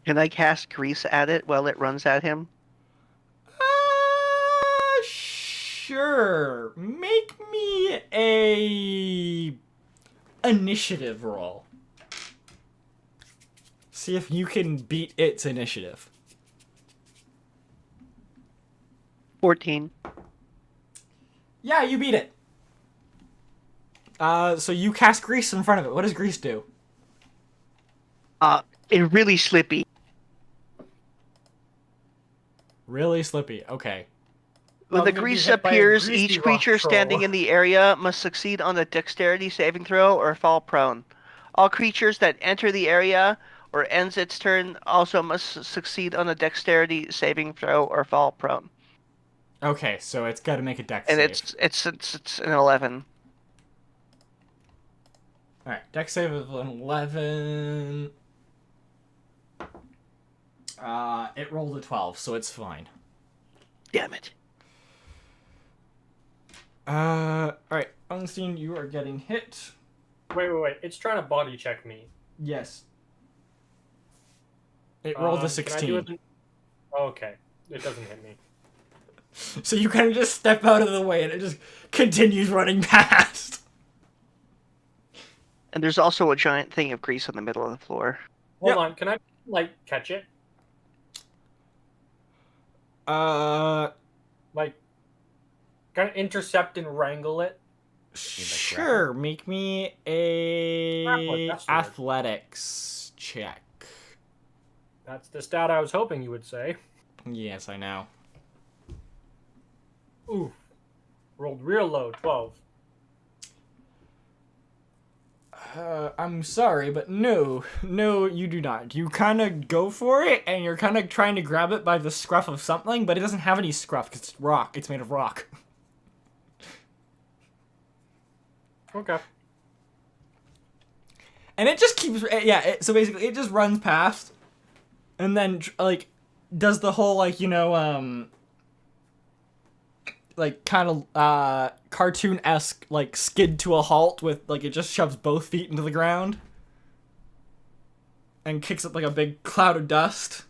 Can I cast grease at it while it runs at him? Sure. Make me a initiative roll. See if you can beat its initiative. 14. Yeah, you beat it. So you cast grease in front of it. What does grease do? It's really slippy. Really slippy. Okay. When the I'm gonna be grease hit by a appears, greasy each rock creature troll. standing in the area must succeed on a dexterity saving throw or fall prone. All creatures that enter the area or ends its turn also must succeed on a dexterity saving throw or fall prone. Okay, so it's got to make a dex And save. it's an 11. All right, dex save of an 11. It rolled a 12, so it's fine. Damn it. All right, Ostein, you are getting hit. Wait. It's trying to body check me. Yes. It rolled a Can I 16. do it? Okay. It doesn't hit me. So you kind of just step out of the way and it just continues running past. And there's also a giant thing of grease in the middle of the floor. Hold Yep. on. Can I, like, catch it? Like, kind of intercept and wrangle it? Sure. Make me a That's the word. athletics check. That's the stat I was hoping you would say. Yes, I know. Ooh. Rolled real low, 12. I'm sorry, but no, you do not. You kind of go for it, and you're kind of trying to grab it by the scruff of something, but it doesn't have any scruff because it's rock. It's made of rock. Okay. And it just keeps, so basically it just runs past, and then, like, does the whole, like, like, kind of, cartoon-esque, like, skid to a halt with, like, it just shoves both feet into the ground. And kicks up, like, a big cloud of dust.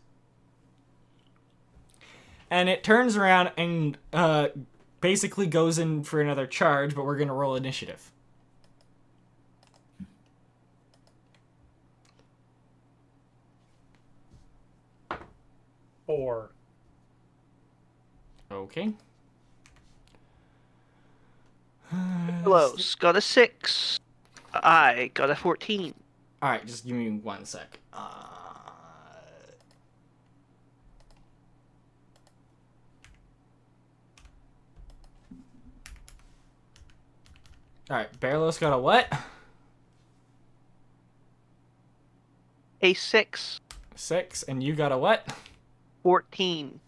And it turns around and, basically goes in for another charge, but we're gonna roll initiative. Four. Okay. Close. Got a 6. I got a 14. Alright, just give me 1 sec. Alright, Barlos got a what? A 6. 6, and you got a what? 14.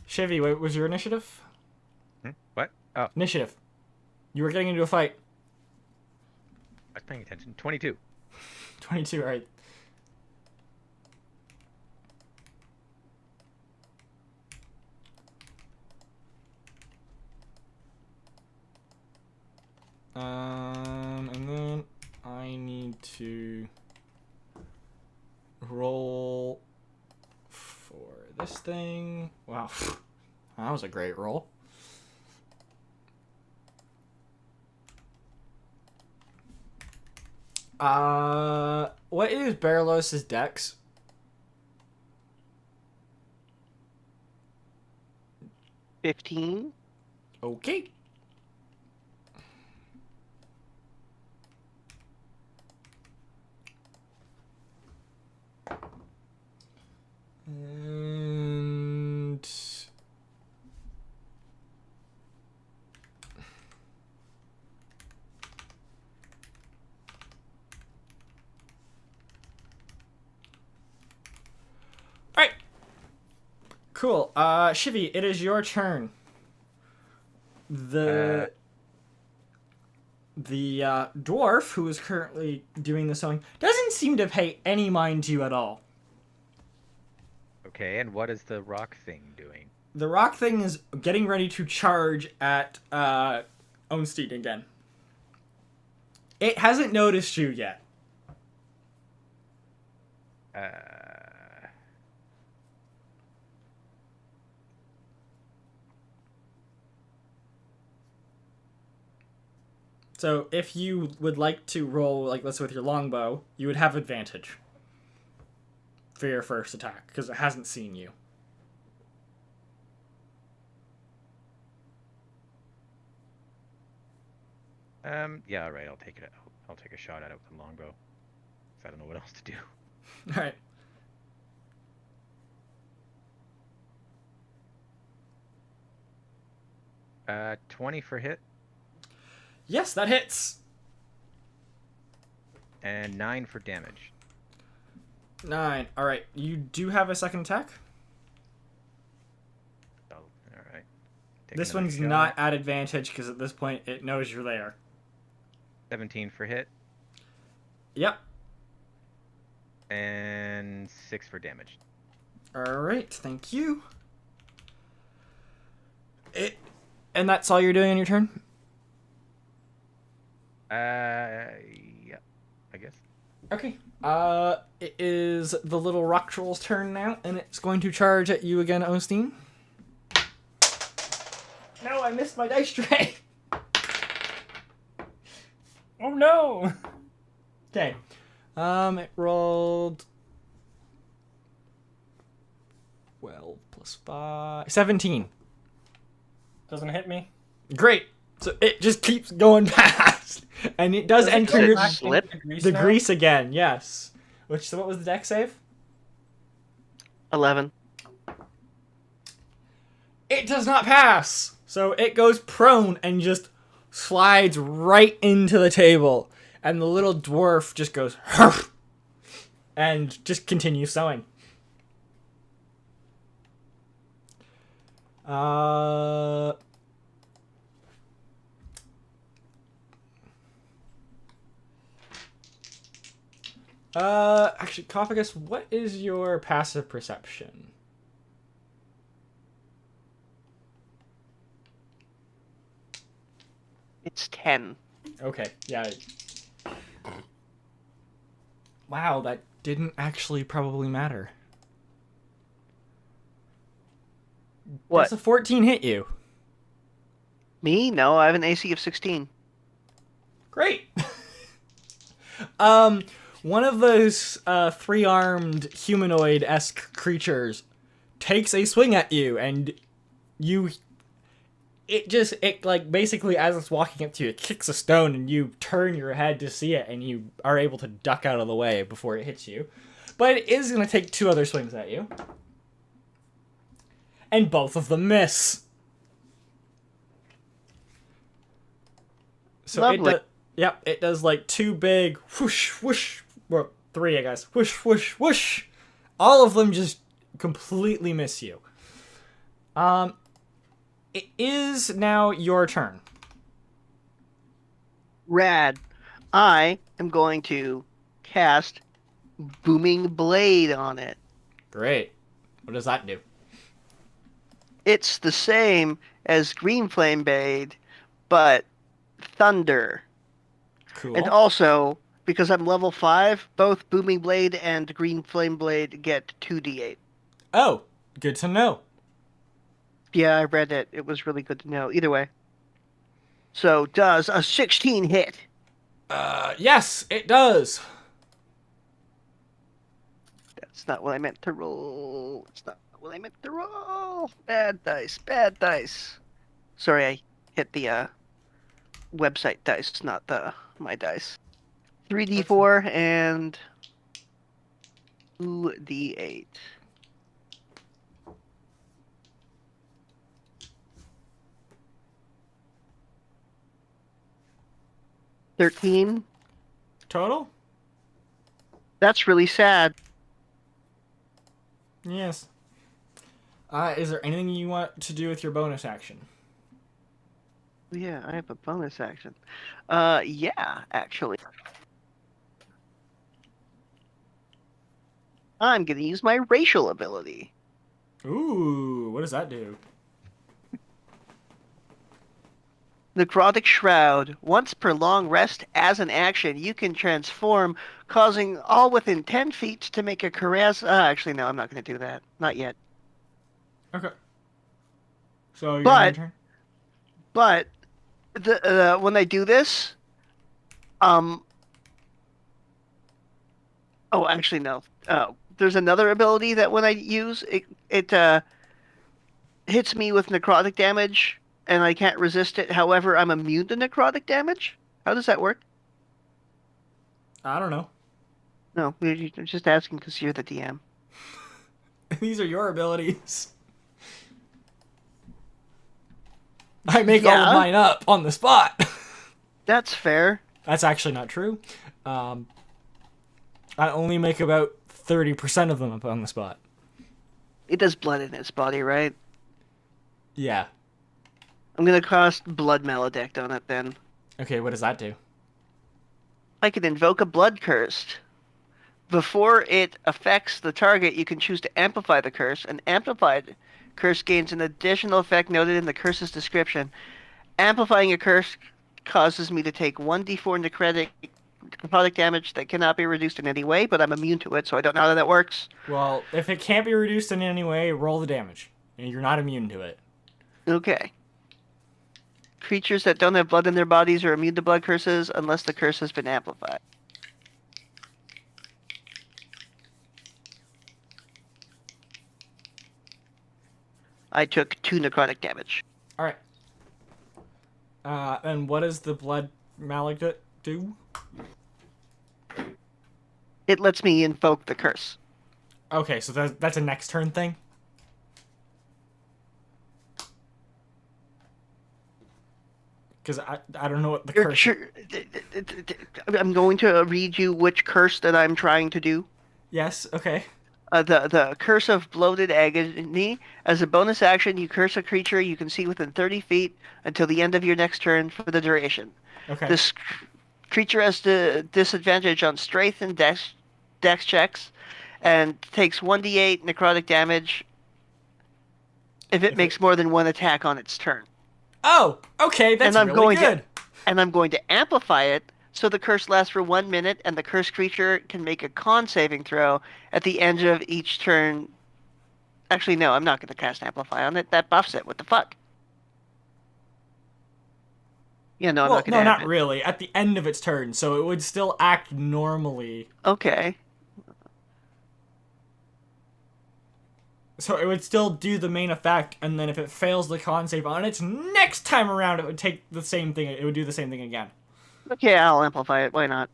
Shivvy, what was your initiative? What? Oh, Initiative. You were getting into a fight. I was paying attention. 22. 22, alright. And then I need to roll for this thing. Wow, that was a great roll. What is Barlos's dex? 15. Okay. And alright. Cool. Shivvy, it is your turn. The dwarf who is currently doing the sewing doesn't seem to pay any mind to you at all. Okay, and what is the rock thing doing? The rock thing is getting ready to charge at Ostein again. It hasn't noticed you yet. So if you would like to roll, like, let's say with your longbow, you would have advantage for your first attack, because it hasn't seen you. Yeah, all right, I'll take it. I'll take a shot at it with a longbow. 'Cause I don't know what else to do. Alright. 20 for hit Yes, that hits. and 9 for damage. 9. All right, you do have a second attack. Oh, all right. Take This another one's shot. not at advantage because at this point it knows you're there. 17 for hit Yep. and 6 for damage. All right, thank you. And that's all you're doing on your turn? Yeah, I guess. Okay. It is the little rock troll's turn now, and it's going to charge at you again, Ostein. No, I missed my dice tray. Oh no! Okay. It rolled 12 plus 5, 17. Doesn't hit me. Great. So it just keeps going past, and it does Does it enter go your back slip? into grease the now? grease again. Yes. So what was the deck save? 11. It does not pass. So it goes prone and just slides right into the table, and the little dwarf just goes "Huff," and just continues sewing. Actually, Koffigus, what is your passive perception? It's 10. Okay, yeah. Wow, that didn't actually probably matter. What? Does a 14 hit you? Me? No, I have an AC of 16. Great. One of those three-armed humanoid-esque creatures takes a swing at you, and it like basically as it's walking up to you, it kicks a stone, and you turn your head to see it, and you are able to duck out of the way before it hits you. But it is going to take 2 other swings at you. And both of them miss. So Lovely. it does like 2 big whoosh whoosh, well 3 I guess, whoosh whoosh whoosh. All of them just completely miss you. It is now your turn. Rad. I am going to cast Booming Blade on it. Great. What does that do? It's the same as Green Flame Blade, but thunder. Cool. And also, because I'm level 5, both Booming Blade and Green Flame Blade get 2d8. Oh, good to know. Yeah, I read it. It was really good to know. Either way. So, does a 16 hit? Yes, it does. That's not what I meant to roll. It's not what I meant to roll. Bad dice. Bad dice. Sorry, I hit the website dice, not my dice. 3d4 and 2d8. $13. Total? That's really sad. Yes. Is there anything you want to do with your bonus action? Yeah, I have a bonus action. Yeah, actually. I'm gonna use my racial ability. Ooh, what does that do? Necrotic Shroud. Once per long rest as an action, you can transform, causing all within 10 feet to make a charisma. Actually, no, I'm not going to do that. Not yet. Okay. So you're But- on your turn? But when I do this, oh, actually, no. There's another ability that when I use it hits me with necrotic damage, and I can't resist it. However, I'm immune to necrotic damage. How does that work? I don't know. No, I'm just asking because you're the DM. These are your abilities. I make all of Yeah. mine up on the spot. That's fair. That's actually not true. I only make about 30% of them up on the spot. It does blood in its body, right? Yeah. I'm gonna cast Blood Maledict on it then. Okay, what does that do? I can invoke a Blood Curse. Before it affects the target, you can choose to amplify the curse. An amplified curse gains an additional effect noted in the curse's description. Amplifying a curse causes me to take 1d4 necrotic damage that cannot be reduced in any way, but I'm immune to it, so I don't know how that works. Well, if it can't be reduced in any way, roll the damage. And you're not immune to it. Okay. Creatures that don't have blood in their bodies are immune to blood curses unless the curse has been amplified. I took 2 necrotic damage. Alright. And what does the blood maledict do? It lets me invoke the curse. Okay, so that's a next turn thing? Because I don't know what the You're curse... sure- I'm going to read you which curse that I'm trying to do. Yes, okay. The Curse of Bloated Agony. As a bonus action, you curse a creature you can see within 30 feet until the end of your next turn for the duration. Okay. This creature has the disadvantage on strength and dex checks and takes 1d8 necrotic damage if it makes more than one attack on its turn. Oh, okay, that's And I'm really going good. And I'm going to amplify it so the curse lasts for 1 minute and the cursed creature can make a con saving throw at the end of each turn. Actually, no, I'm not going to cast Amplify on it. That buffs it. What the fuck? Yeah, no, I'm Well, not going no, to not really. At the end of its turn, so it would still act normally. Okay. So it would still do the main effect, and then if it fails the con save on its next time around, it would take the same thing. It would do the same thing again. Okay, I'll amplify it. Why not?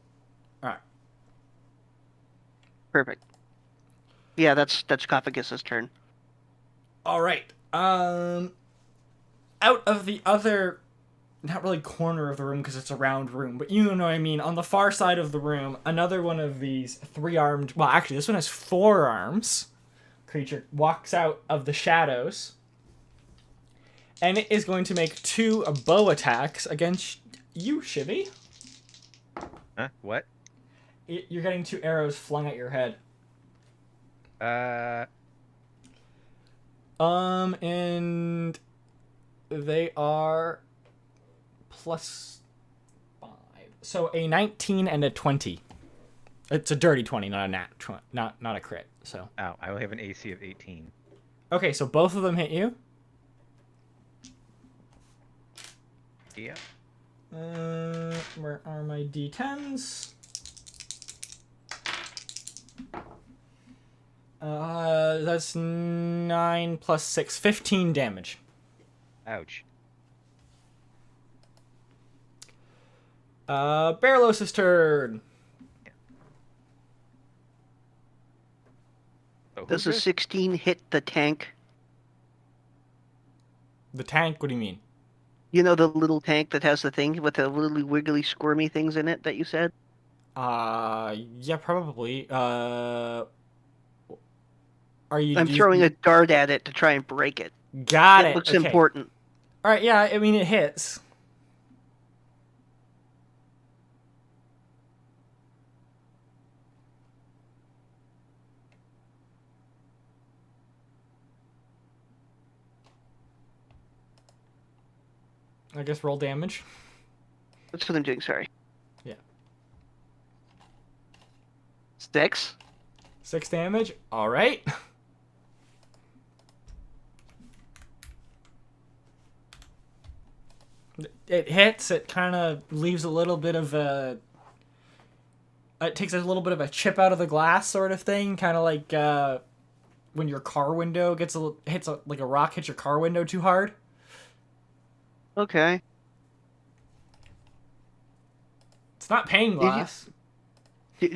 Alright. Perfect. Yeah, that's Koffigus' turn. Alright. Out of the other, not really corner of the room because it's a round room, but you know what I mean, on the far side of the room, another one of these 3-armed, well actually this one has 4 arms, creature walks out of the shadows, and it is going to make 2 bow attacks against you, Shivvy. Huh? What? You're getting 2 arrows flung at your head. And they are +5. So a 19 and a 20. It's a dirty 20, not a not a crit. So. Ow, I only have an AC of 18. Okay, so both of them hit you. Yeah. Where are my d10s? That's 9 plus 6, 15 damage. Ouch. Barlos' turn. So Does who's a this? 16 hit the tank? The tank, what do you mean? You know the little tank that has the thing with the little wiggly squirmy things in it that you said? Yeah, probably. Are you... I'm throwing a dart at it to try and break it. Got it. It looks Okay. important. Alright, yeah, I mean, it hits. I guess roll damage. That's what I'm doing, sorry. Yeah. 6? 6 damage. Alright. It hits. It kind of leaves a little bit of a... It takes a little bit of a chip out of the glass sort of thing. Kind of like when your car window like a rock hits your car window too hard. Okay. It's not pane glass. Do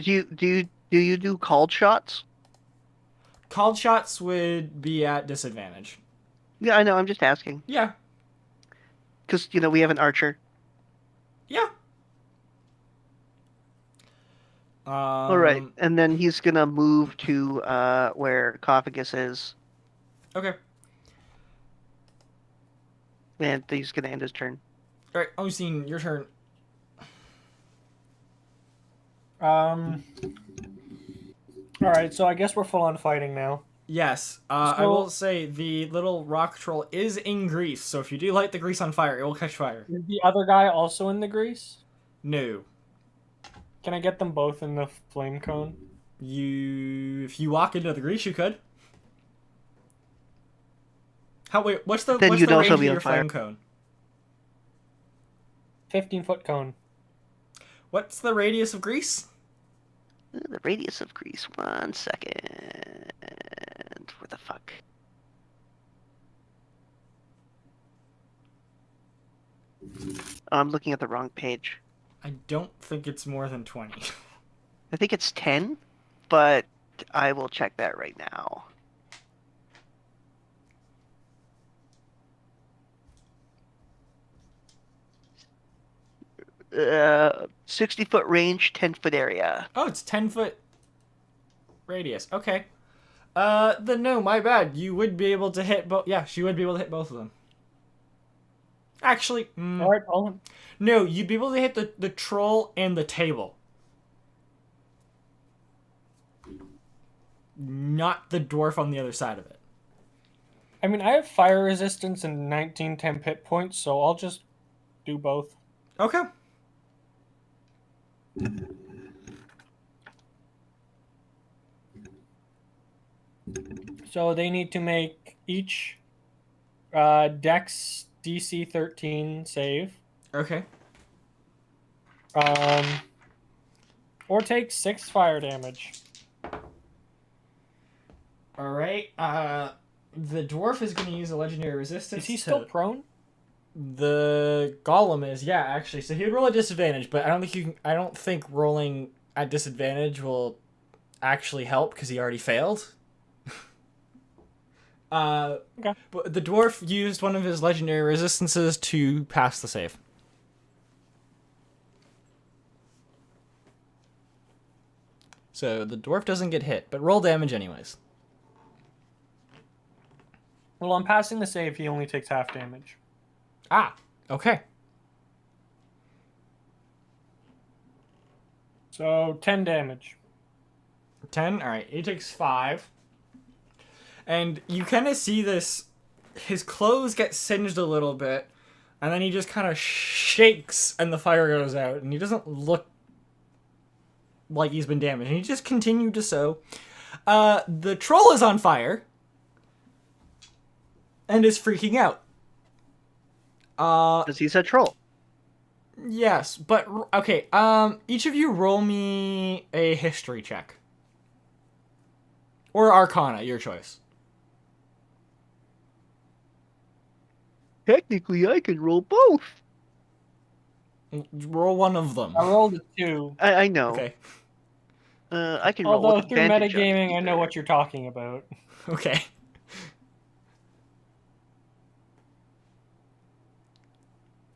you do called shots? Called shots would be at disadvantage. Yeah, I know, I'm just asking. Yeah. Because, we have an archer. Yeah. All right. And then he's going to move to where Koffigus is. Okay. And he's going to end his turn. All right, Ostein, your turn. All right, so I guess we're full on fighting now. Yes. I will say the little rock troll is in grease, so if you do light the grease on fire, it will catch fire. Is the other guy also in the grease? No. Can I get them both in the flame cone? If you walk into the grease, you could. What's the Then range you'd also of be your on fire. flame cone? 15-foot cone. What's the radius of grease? The radius of grease. 1 second. Where the fuck? I'm looking at the wrong page. I don't think it's more than 20. I think it's 10, but I will check that right now. Uh, 60-foot range, 10-foot area. Oh, it's 10-foot radius. Okay. Then no, my bad. You would be able to hit both. Yeah, she would be able to hit both of them. Actually, All right, no, you'd be able to hit the troll and the table. Not the dwarf on the other side of it. I mean, I have fire resistance and 19 temp hit points, so I'll just do both. Okay. So they need to make each Dex DC 13 save. Okay. Or take 6 fire damage. All right. The dwarf is going to use a legendary resistance. Is he still prone? The golem is, yeah, actually. So he would roll a disadvantage, but I don't think rolling at disadvantage will actually help because he already failed. Okay. But the dwarf used one of his legendary resistances to pass the save. So the dwarf doesn't get hit, but roll damage anyways. Well, on passing the save, he only takes half damage. Ah, okay. So 10 damage. 10? Alright, he takes 5. And you kind of see this, his clothes get singed a little bit, and then he just kind of shakes and the fire goes out, and he doesn't look like he's been damaged, and he just continued to sew. The troll is on fire, and is freaking out. Because he's a troll. Yes, but, okay, each of you roll me a history check. Or Arcana, your choice. Technically, I can roll both. Roll one of them. I rolled a 2. I know. Okay. I can roll Although with through advantage on metagaming, I either. know what you're talking about. Okay.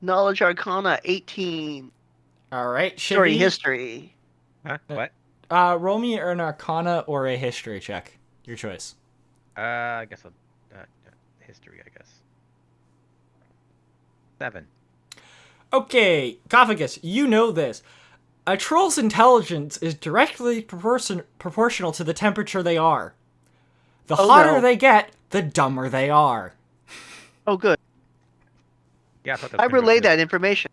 Knowledge Arcana, 18. Alright, Shivvy. Sorry, history. Huh? What? Roll me an Arcana or a history check. Your choice. I guess I'll history. I guess 7. Okay, Koffigus, you know this. A troll's intelligence is directly proportional to the temperature they are. The Oh, hotter no. they get, the dumber they are. Oh, good. Yeah, I thought that I was gonna be relayed good. that information.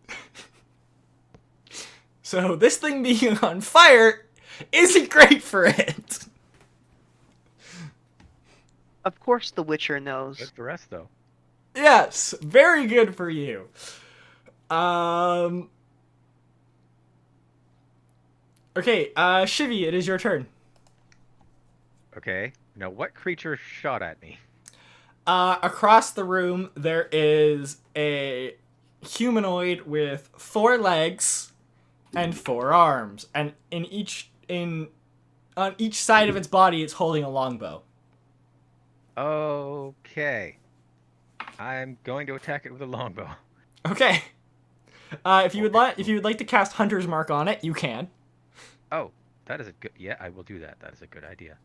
So this thing being on fire isn't great for it. Of course the Witcher knows. What's the rest though? Yes, very good for you. Okay, Shivvy, it is your turn. Okay. Now, what creature shot at me? Across the room, there is a humanoid with 4 legs and 4 arms, and on each side of its body, it's holding a longbow. Okay. I'm going to attack it with a longbow. Okay. If you would like to cast Hunter's Mark on it, you can. Oh, that is a good. Yeah, I will do that. That is a good idea.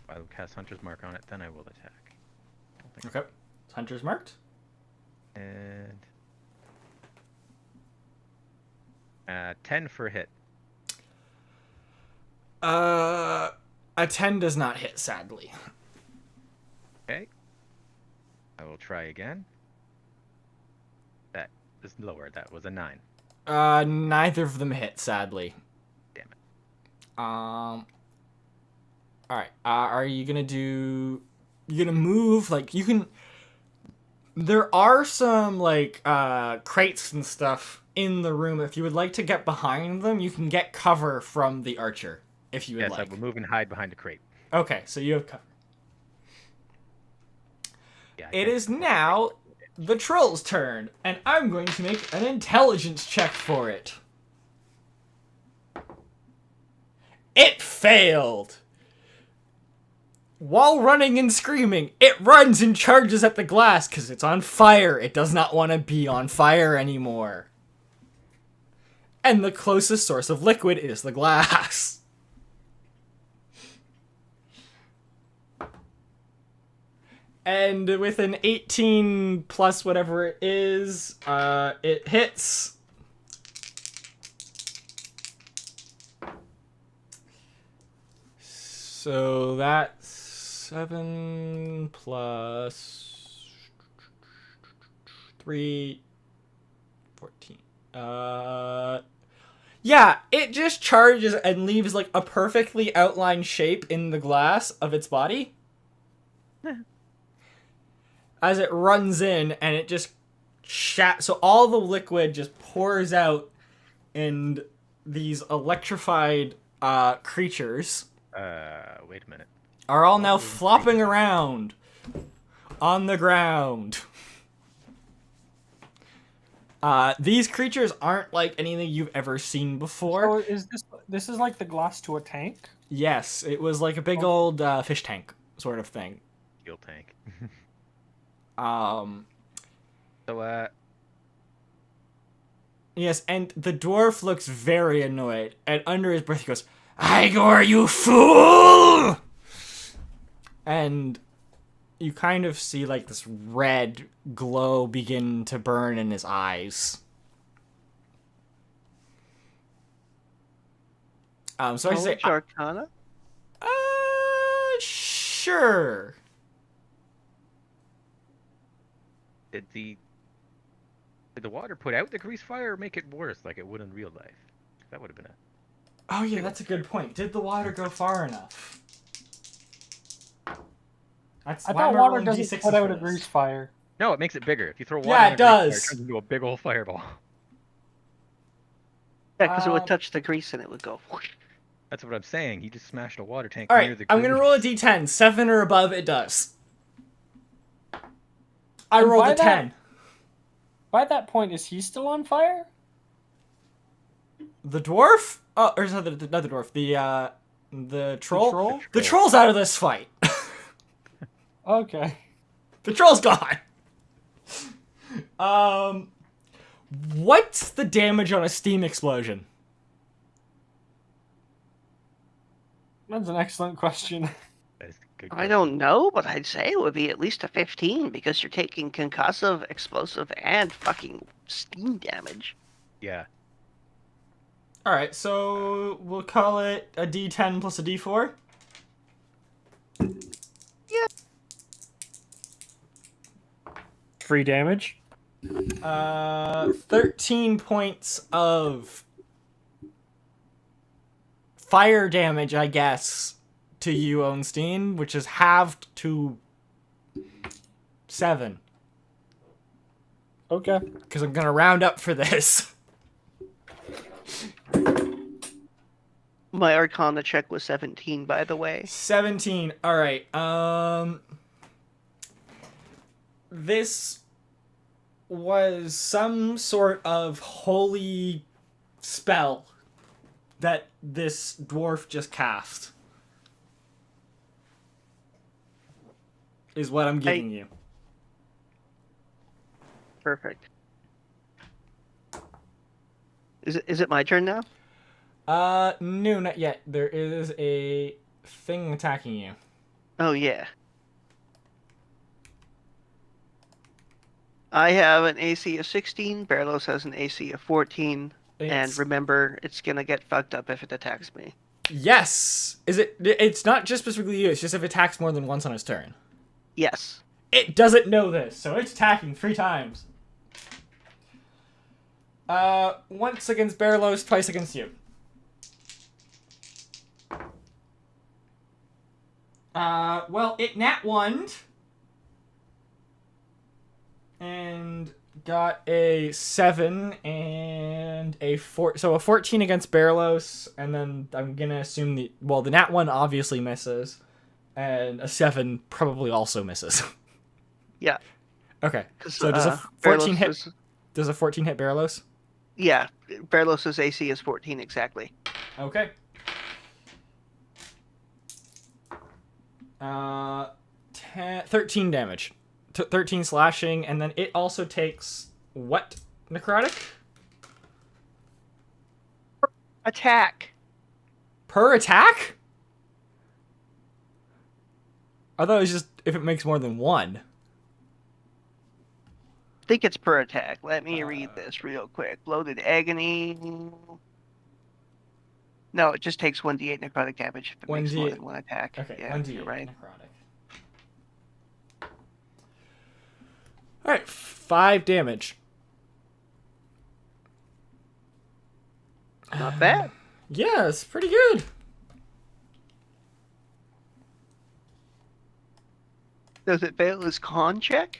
I will cast Hunter's Mark on it, then I will attack. I don't think Okay. Hunter's marked. And 10 for a hit. A 10 does not hit, sadly. Okay. I will try again. That is lower. That was a 9. Neither of them hit, sadly. Damn it. All right. Are you gonna do? You gonna move? Like you can. There are some like crates and stuff in the room. If you would like to get behind them, you can get cover from the archer. If you would Yes, like. I will move and hide behind the crate. Okay, so you have cover. Yeah. It is now the troll's turn, and I'm going to make an intelligence check for it. It failed! While running and screaming, it runs and charges at the glass because it's on fire. It does not want to be on fire anymore. And the closest source of liquid is the glass. And with an 18 plus whatever it is, it hits. So that's 7 plus 3, 14. Yeah, it just charges and leaves like a perfectly outlined shape in the glass of its body. As it runs in, and it just so all the liquid just pours out, and these electrified creatures Wait a minute. are all now flopping around on the ground. These creatures aren't like anything you've ever seen before. So is this is like the glass to a tank? Yes, it was like a big old fish tank sort of thing. Fuel tank. So, Yes, and the dwarf looks very annoyed, and under his breath he goes, "Igor, you fool!" And you kind of see like this red glow begin to burn in his eyes. So I say, Knowledge Arcana? sure. did the water put out the grease fire or make it worse like it would in real life? That would have been a... Oh yeah, that's a good point. Did the water go far enough? That's I why thought we're water rolling doesn't D6s put out for a this. grease fire. No, it makes it bigger. If you throw water Yeah, in a it grease fire, does. it turns into a big old fireball. Yeah, because it would Um, touch the grease and it would go whoosh. That's what I'm saying. He just smashed a water tank All near right, the I'm gonna grease. roll a D10. 7 or above, it does. I And rolled by a 10. By that point, is he still on fire? The dwarf? Oh, or not the dwarf. The troll. troll? The troll's out of this fight. Okay. The troll's gone. What's the damage on a steam explosion? That's an excellent question. That is a good I question. don't know, but I'd say it would be at least a 15 because you're taking concussive, explosive, and fucking steam damage. Yeah. All right, so we'll call it a D10 plus a D4. Yeah. 3 damage. 13 points of fire damage, I guess, to you, Ostein, which is halved to 7. Okay. Because I'm gonna round up for this. My Arcana check was 17, by the way. 17. All right. This was some sort of holy spell that this dwarf just cast. Is what I'm giving you. Perfect. Is it my turn now? No, not yet. There is a thing attacking you. Oh yeah. I have an AC of 16. Barlos has an AC of 14. And It's- remember, it's gonna get fucked up if it attacks me. Yes. Is it? It's not just specifically you. It's just if it attacks more than once on its turn. Yes. It doesn't know this, so it's attacking 3 times. Once against Barlos, twice against you. Well, it nat 1'd. And got a 7 and a 4. So a 14 against Barlos, and then I'm gonna assume the nat 1 obviously misses, and a 7 probably also misses. Yeah. Okay. 'Cause, So does a 14 Barlos hit? is- Does a 14 hit Barlos? Yeah. Barlos's AC is 14 exactly. Okay. 13 damage. 13 slashing, and then it also takes what necrotic? Attack. Per attack? I thought it was just if it makes more than 1. I think it's per attack. Let me read this real quick. Bloated agony. No, it just takes 1d8 necrotic damage if it makes more 1d8. than 1 attack. Okay, Yeah, 1d8 you're right. necrotic. Alright, 5 damage. Not bad. Yeah, it's pretty good. Does it fail his con check?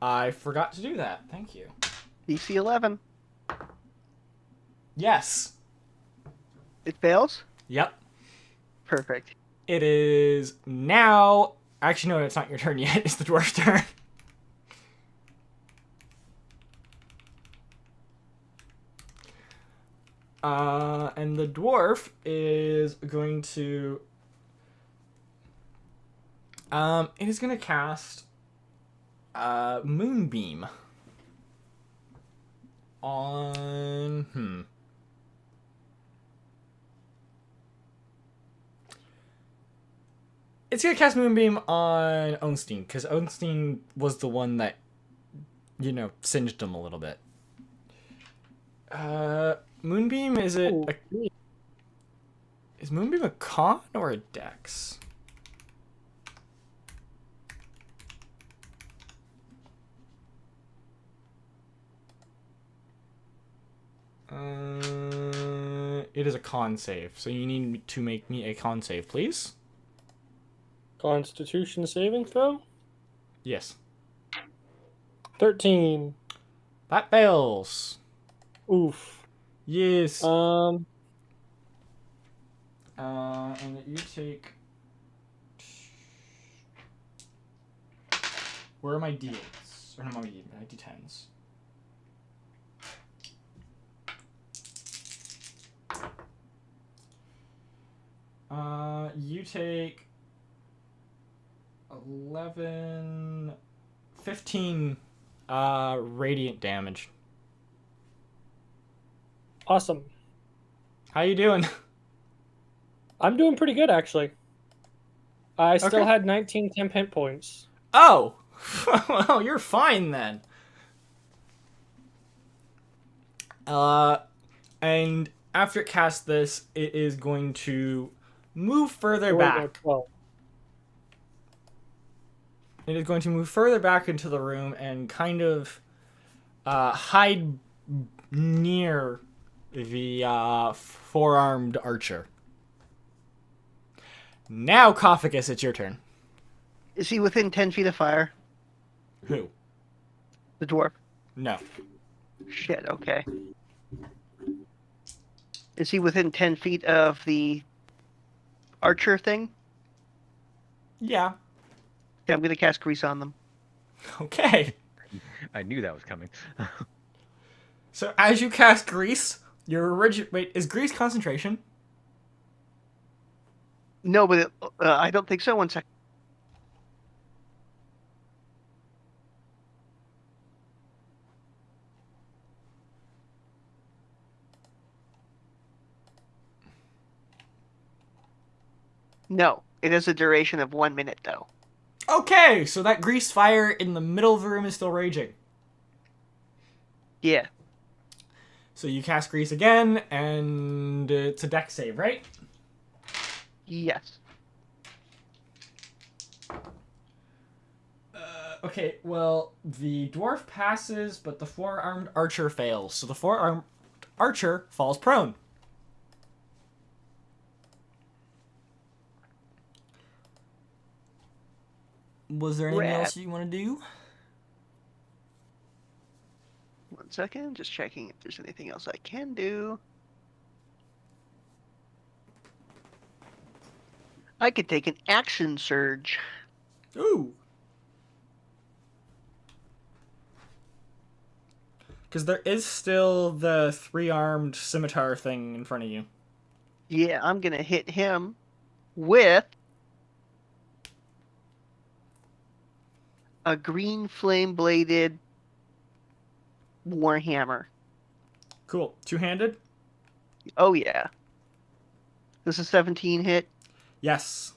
I forgot to do that. Thank you. DC 11. Yes. It fails? Yep. Perfect. It is now... Actually, no, it's not your turn yet. It's the dwarf's turn. And the dwarf is going to... it is going to cast... Moonbeam. On... It's going to cast Moonbeam on Ostein, because Ostein was the one that, singed him a little bit. Moonbeam, is it... Is Moonbeam a con or a dex? It is a con save, so you need to make me a con save, please. Constitution saving throw? Yes. 13. That fails. Oof. Yes. Um, And you take... Where are my d8s? Or not my d10s? You take 11, 15 radiant damage. awesome. How you doing? I'm doing pretty good, actually. I still Okay. had 19 temp hit points. Oh! Well, you're fine then. And after it casts this, it is going to move further back. 12. It is going to move further back into the room and kind of hide near the four-armed archer. Now, Koffigus, it's your turn. Is he within 10 feet of fire? Who? The dwarf. No. Shit, okay. Is he within 10 feet of the archer thing? Yeah. Okay, I'm going to cast grease on them. Okay. I knew that was coming. So as you cast grease, your original... Wait, is grease concentration? No, but I don't think so. 1 second. No, it has a duration of 1 minute though. Okay, so that grease fire in the middle of the room is still raging. Yeah. So you cast grease again, and it's a dex save, right? Yes. Okay, well, the dwarf passes, but the 4-armed archer fails. So the 4-armed archer falls prone. Was there anything Rad. else you want to do? 1 second, just checking if there's anything else I can do. I could take an action surge. Ooh. Because there is still the 3-armed scimitar thing in front of you. Yeah, I'm gonna hit him with a green flame-bladed warhammer. Cool. 2-handed? Oh yeah. This is 17 hit. Yes.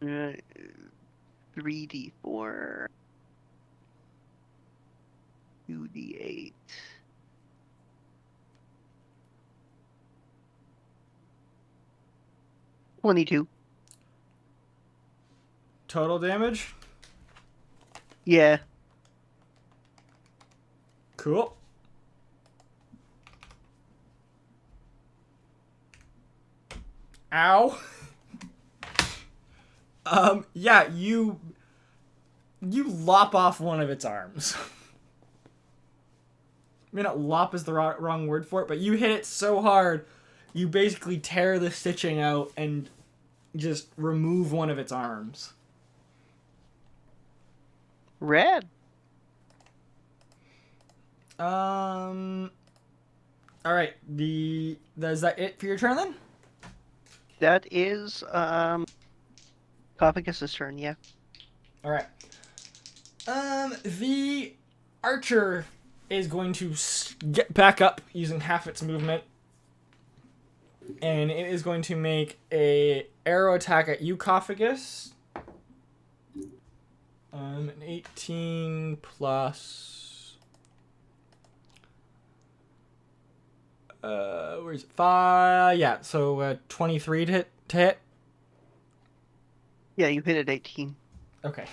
3d4. 2d8. $22. Total damage? Yeah. Cool. Ow. Yeah, you lop off one of its arms. I mean, not lop is the wrong word for it, but you hit it so hard, you basically tear the stitching out and just remove one of its arms. Red. All right. Is that it for your turn then? That is Koffigus' turn, yeah. All right. The archer is going to get back up using half its movement, and it is going to make a arrow attack at you, Koffigus. An 18 plus. Where's it? 5? Yeah, so 23 to hit. Yeah, you hit at 18. Okay.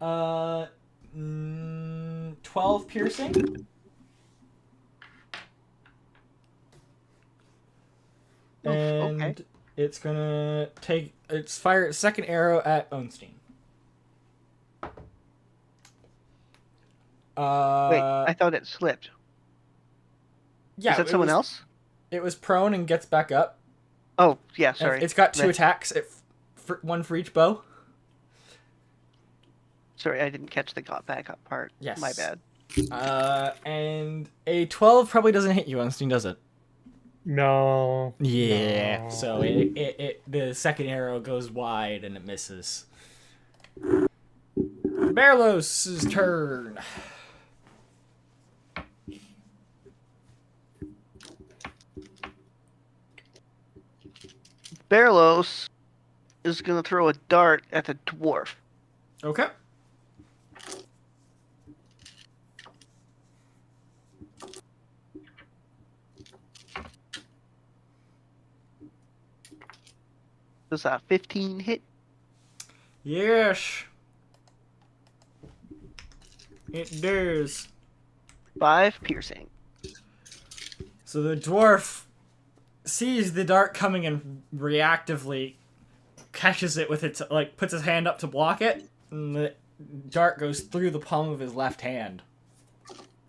12 piercing. And okay. it's gonna fire its second arrow at Ostein. Wait, I thought it slipped. Yeah, Is that someone else? It was prone and gets back up. Oh, yeah, sorry. It's got 2 attacks, one for each bow. Sorry, I didn't catch the got back up part. Yes. My bad. And a 12 probably doesn't hit you, Ostein, does it? No. Yeah. No. So the second arrow goes wide and it misses. Berlos' turn. Berlos is going to throw a dart at the dwarf. Okay. Does a 15 hit? Yes. It does. 5 piercing. So the dwarf sees the dart coming and reactively catches it with its, puts his hand up to block it, and the dart goes through the palm of his left hand.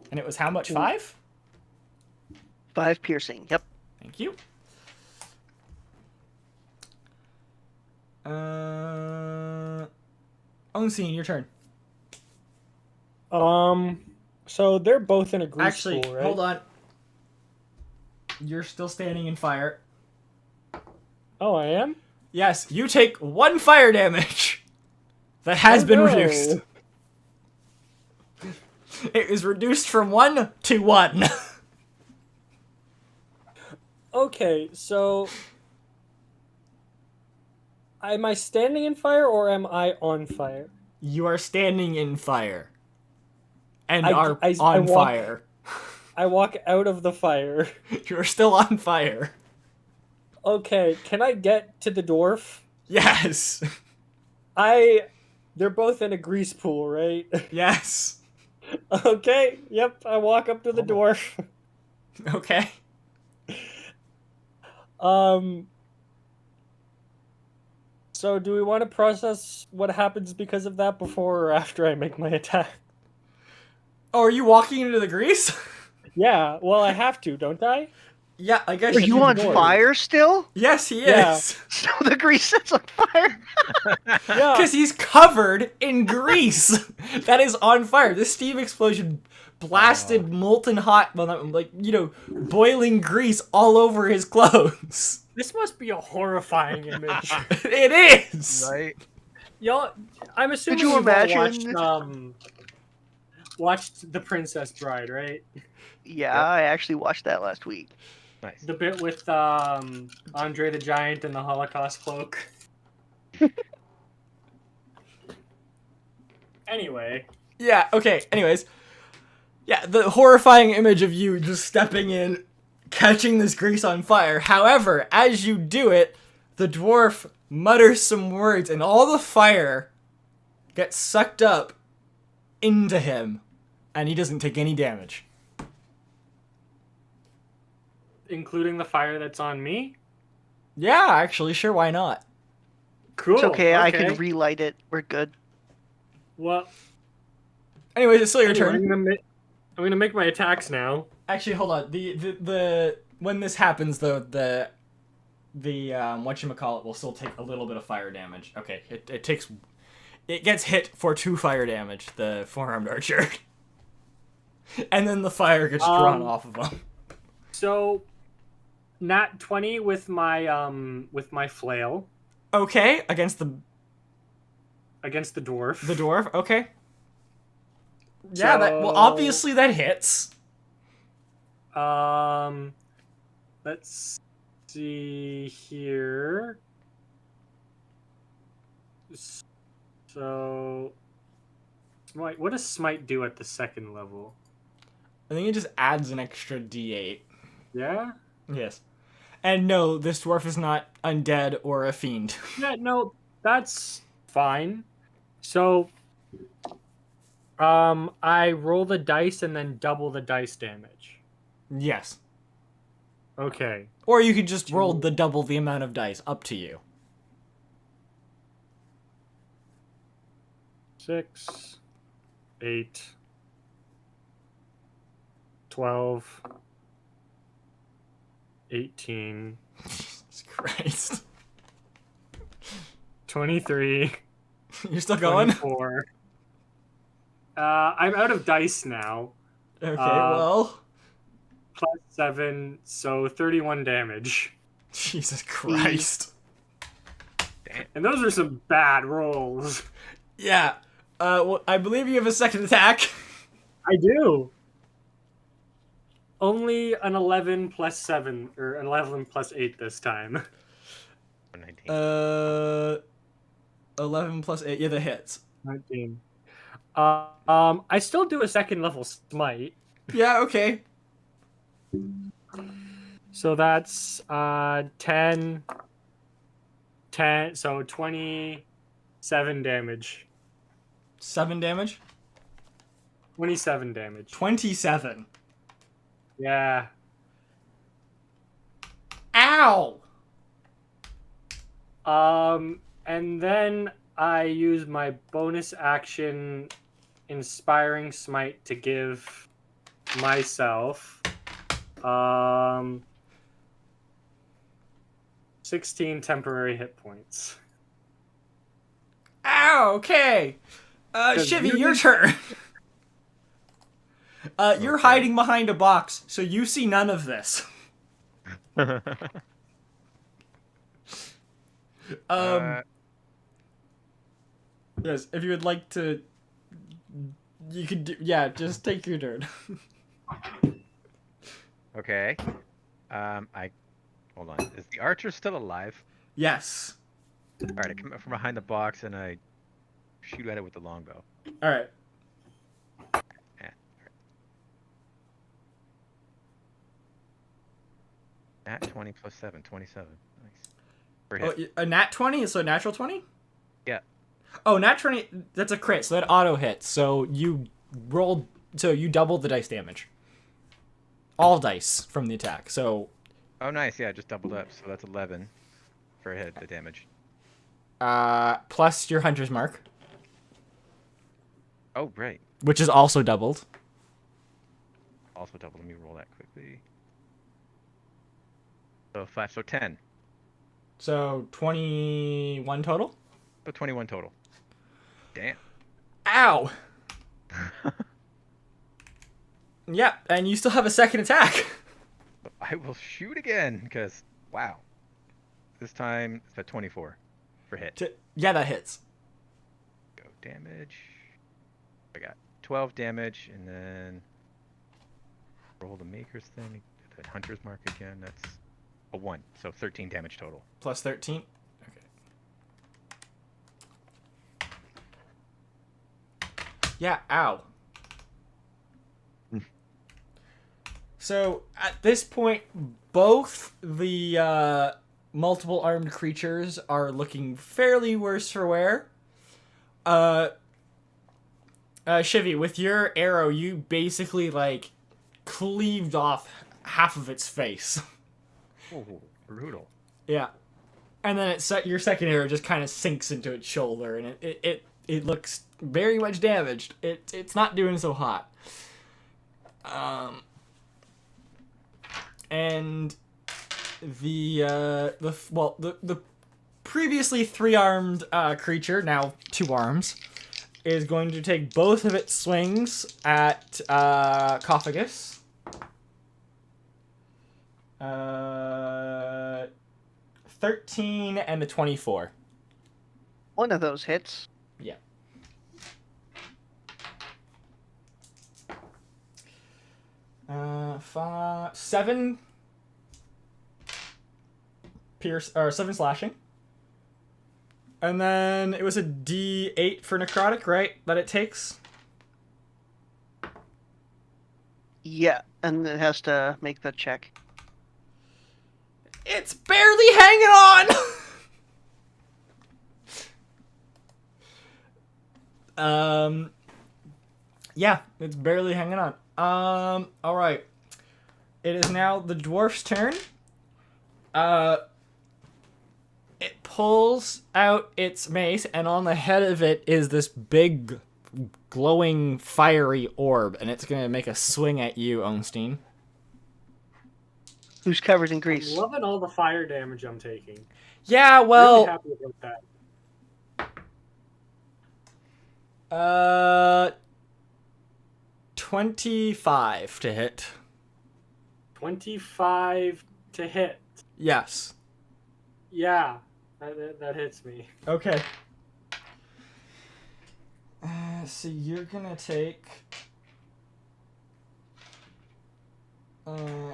And it was how much? 5? 5 piercing, yep. Thank you. Ostein, your turn. So they're both in a grease Actually, pool, right? hold on. You're still standing in fire. Oh, I am? Yes, you take 1 fire damage. That has been no. reduced. It is reduced from 1 to 1. Okay, so am I standing in fire or am I on fire? You are standing in fire. And I- are I on walk- fire. I walk out of the fire. You're still on fire. Okay, can I get to the dwarf? Yes. They're both in a grease pool, right? Yes. Okay, yep, I walk up to the dwarf. Okay. So do we want to process what happens because of that before or after I make my attack? Oh, are you walking into the grease? Yeah, well, I have to, don't I? Yeah, I guess Are you on do. fire still? Yes, he Yeah. is. So the grease sets on fire? Yeah. Because he's covered in grease that is on fire. This steam explosion blasted molten hot, well, not, like, boiling grease all over his clothes. This must be a horrifying image. It is. Right? Y'all, I'm assuming you you've all imagine- watched The Princess Bride, right? Yeah, I actually watched that last week. Nice. The bit with Andre the Giant and the Holocaust cloak. Anyway, Yeah, okay, anyways. Yeah, the horrifying image of you just stepping in, catching this grease on fire. However, as you do it, the dwarf mutters some words and all the fire gets sucked up into him, and he doesn't take any damage. including the fire that's on me. Yeah, actually, sure, why not? Cool. It's okay, I can relight it. We're good. Well, Anyways, it's still your anyway, turn. I'm gonna make my attacks now. Actually, hold on. The when this happens, though, the whatchamacallit will still take a little bit of fire damage. Okay, it gets hit for 2 fire damage, the four-armed archer. And then the fire gets drawn off of him. So, nat 20 with my flail Okay, against the dwarf. dwarf. Okay. Yeah, So- obviously that hits. Let's see here. So, smite. What does smite do at the second level? I think it just adds an extra D8. Yeah. Yes. And no, this dwarf is not undead or a fiend. Yeah. No, that's fine. So, I roll the dice and then double the dice damage. Yes. Okay. Or you could just roll double the amount of dice. Up to you. 6, 8, 12, 18, Jesus Christ. 23, You're still going? 24. I'm out of dice now. Okay, well. Plus 7, so 31 damage. Jesus Christ. And those are some bad rolls. Yeah. Well, I believe you have a second attack. I do. Only an 11 plus 7, or an 11 plus 8 this time. 19. 11 plus 8. Yeah, that hits. 19. I still do a second level smite. Yeah, okay. So that's 10, so 27 damage. 7 damage? 27 damage. 27. Yeah. Ow! And then I use my bonus action Inspiring Smite to give myself 16 temporary hit points. Ow, okay. Shivvy, your turn. You're hiding behind a box, so you see none of this. Yes, if you would like to, you could do, yeah, just take your turn. Okay. I Hold on. Is the archer still alive? Yes. All right, I come up from behind the box and I shoot at it with the longbow. All right. Yeah. Nat 20 plus 7, 27. Nice. For hit. Oh, a nat 20? So a natural 20? Yeah. Oh, nat 20, that's a crit, so that auto hits. So you rolled, so you doubled the dice damage. All dice from the attack. So Oh, nice. Yeah, just doubled up. So that's 11 for a hit, the damage. plus your hunter's mark, Oh, right. which is also doubled. Also double. Let me roll that quickly. So 5, so 10. So 21 total. So 21 total. Damn. Ow! Yeah, and you still have a second attack. I will shoot again, because, wow. This time, it's at 24 for hit. Yeah, that hits. Go damage. I got 12 damage, and then roll the maker's thing. The hunter's mark again. That's a 1, so 13 damage total. Plus 13. Okay. Yeah, ow. So, at this point, both the multiple armed creatures are looking fairly worse for wear. Shivvy, with your arrow, you basically, like, cleaved off half of its face. Oh, brutal. Yeah. And then your second arrow just kind of sinks into its shoulder, and it looks very much damaged. It's not doing so hot. And the previously 3-armed creature, now 2 arms, is going to take both of its swings at Koffigus. 13 and a 24. One of those hits. Yeah. Seven pierce or 7 slashing. And then it was a D8 for necrotic, right? That it takes. Yeah, and it has to make the check. It's barely hanging on. Yeah, it's barely hanging on. All right. It is now the dwarf's turn. It pulls out its mace, and on the head of it is this big, glowing, fiery orb, and it's gonna make a swing at you, Ostein. Who's covered in grease? I'm loving all the fire damage I'm taking. Yeah, well, Really happy about that. 25 to hit. 25 to hit. Yes. Yeah, that hits me. Okay. So you're gonna take.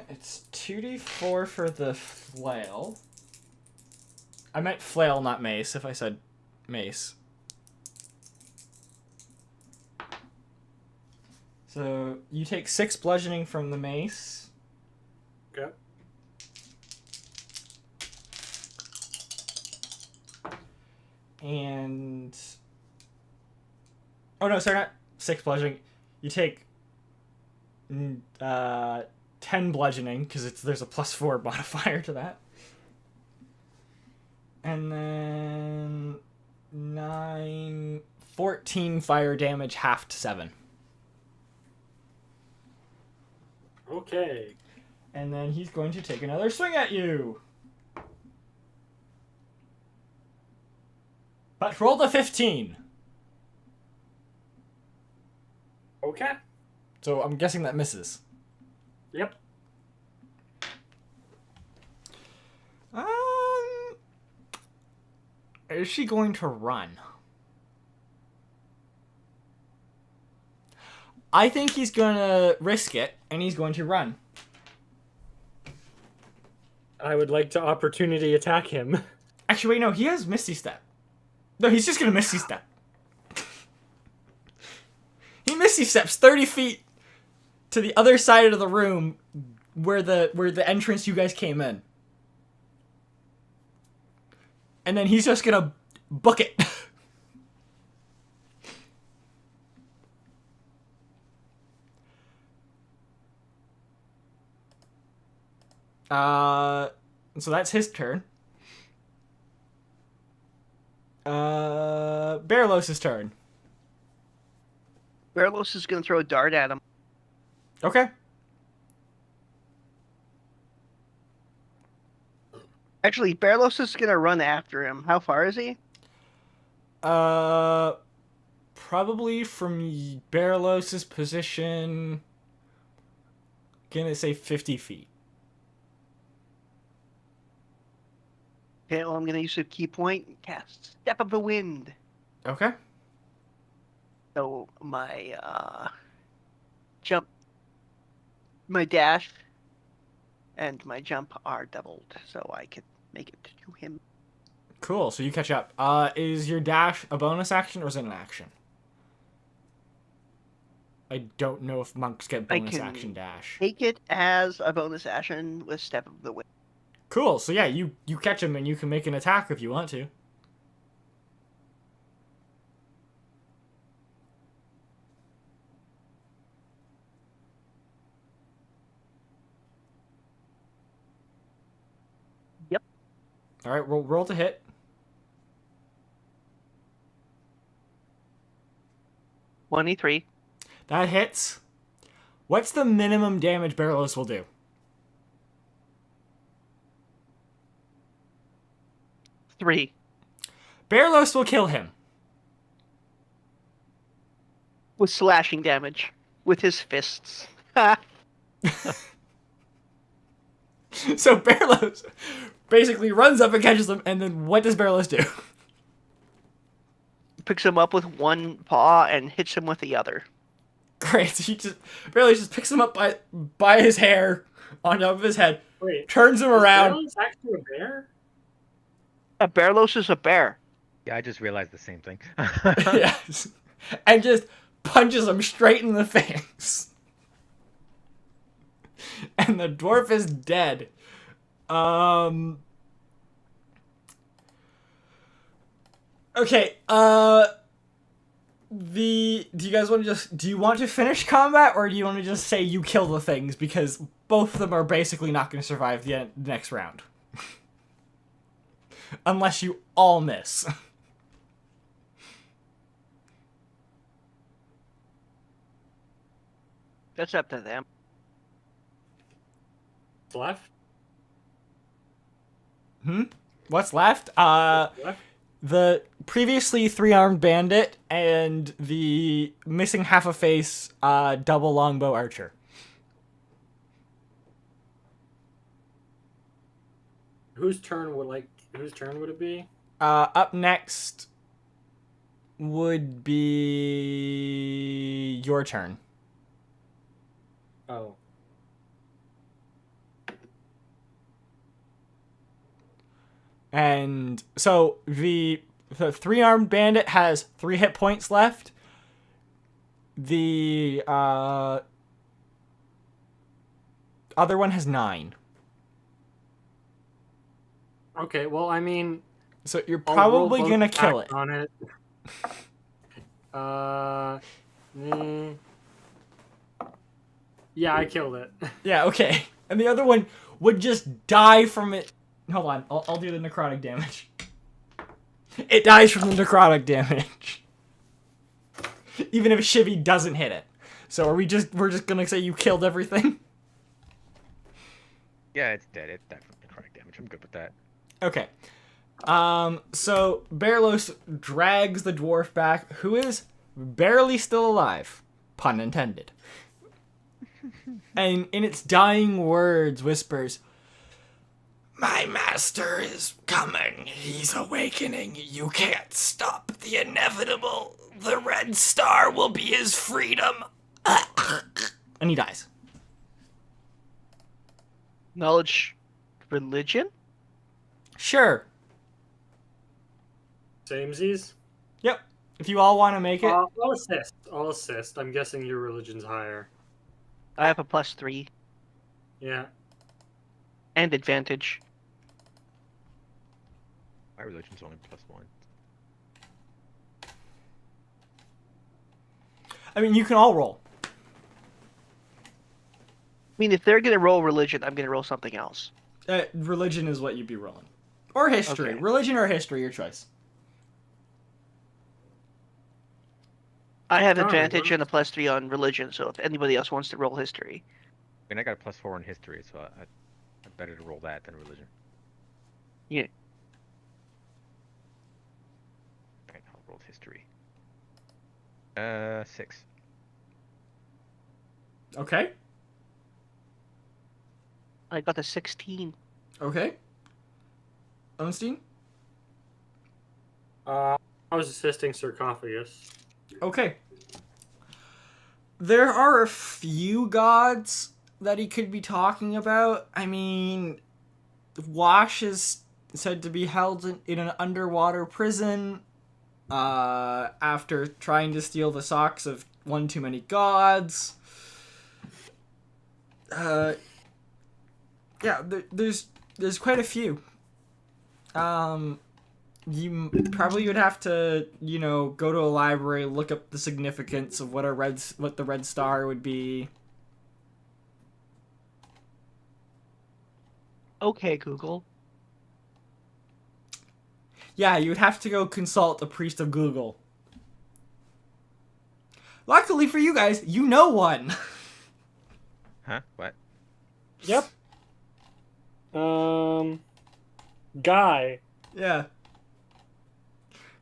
It's 2d4 for the flail. I meant flail, not mace, if I said mace. So you take 6 bludgeoning from the mace. Okay. And... Oh no, sorry, not 6 bludgeoning. You take 10 bludgeoning, because there's a +4 modifier to that. And then 14 fire damage, half to 7. Okay. And then he's going to take another swing at you. But roll the 15. Okay. So I'm guessing that misses. Yep. Is she going to run? I think he's gonna risk it, and he's going to run. I would like to opportunity attack him. Actually, wait, no, he has Misty Step. No, he's just gonna Misty Step. He Misty Steps 30 feet to the other side of the room where the entrance you guys came in. And then he's just gonna book it. So that's his turn. Berlos' turn. Berlos is going to throw a dart at him. Okay. Actually, Berlos is going to run after him. How far is he? Probably from Berlos' position, gonna say 50 feet. Okay, well, I'm going to use a key point and cast Step of the Wind. Okay. So my jump, my dash, and my jump are doubled, so I can make it to him. Cool, so you catch up. Is your dash a bonus action or is it an action? I don't know if monks get bonus action dash. Take it as a bonus action with Step of the Wind. Cool, so yeah, you catch him and you can make an attack if you want to. Yep. All right, roll to hit. $23. That hits. What's the minimum damage Berlos will do? 3. Berlos will kill him. With slashing damage. With his fists. So Berlos basically runs up and catches him, and then what does Berlos do? Picks him up with one paw and hits him with the other. Great. So Berlos just picks him up by his hair on top of his head, Wait, turns him around. Is actually a bear? Berlos is a bear. Yeah, I just realized the same thing. Yes. And just punches him straight in the face. And the dwarf is dead. Okay, do you want to finish combat, or do you want to just say you kill the things, because both of them are basically not going to survive the next round. Unless you all miss. That's up to them. Left? What's left? Left? The previously 3-armed bandit and the missing half a face double longbow archer. Whose turn would it be? Up next would be your turn. Oh. And so the 3-armed bandit has 3 hit points left. The other one has 9. Okay, well, I mean, So you're I'll roll probably both gonna kill attacks it. on it. Yeah, I killed it. Yeah, okay. And the other one would just die from it. Hold on, I'll do the necrotic damage. It dies from the necrotic damage. Even if Shivvy doesn't hit it. So we're just gonna say you killed everything? Yeah, it's dead. It died from necrotic damage. I'm good with that. Okay. So Berlos drags the dwarf back, who is barely still alive. Pun intended. And in its dying words whispers, "My master is coming. He's awakening. You can't stop the inevitable. The red star will be his freedom." And he dies. Knowledge Religion? Sure. Samesies? Yep. If you all want to make it. I'll assist. I'll assist. I'm guessing your religion's higher. I have a +3 Yeah. and advantage. My religion's only +1. I mean, you can all roll. I mean, if they're gonna roll religion, I'm gonna roll something else. Religion is what you'd be rolling. Or history. Okay. Religion or history, your choice. I have Oh, advantage well. and a +3 on religion, so if anybody else wants to roll history. I mean, I got a +4 in history, so I'm better to roll that than religion. Yeah. Alright, I'll roll history. 6. Okay. I got a 16. Okay. Ostein? I was assisting Sir Koffigus. Okay. There are a few gods that he could be talking about. I mean, Wash is said to be held in an underwater prison after trying to steal the socks of one too many gods. Yeah, there's quite a few. You probably would have to, go to a library, look up the significance of what the red star would be. Okay, Google. Yeah, you would have to go consult a priest of Google. Luckily for you guys, you know one. Huh? What? Yep. Guy. Yeah.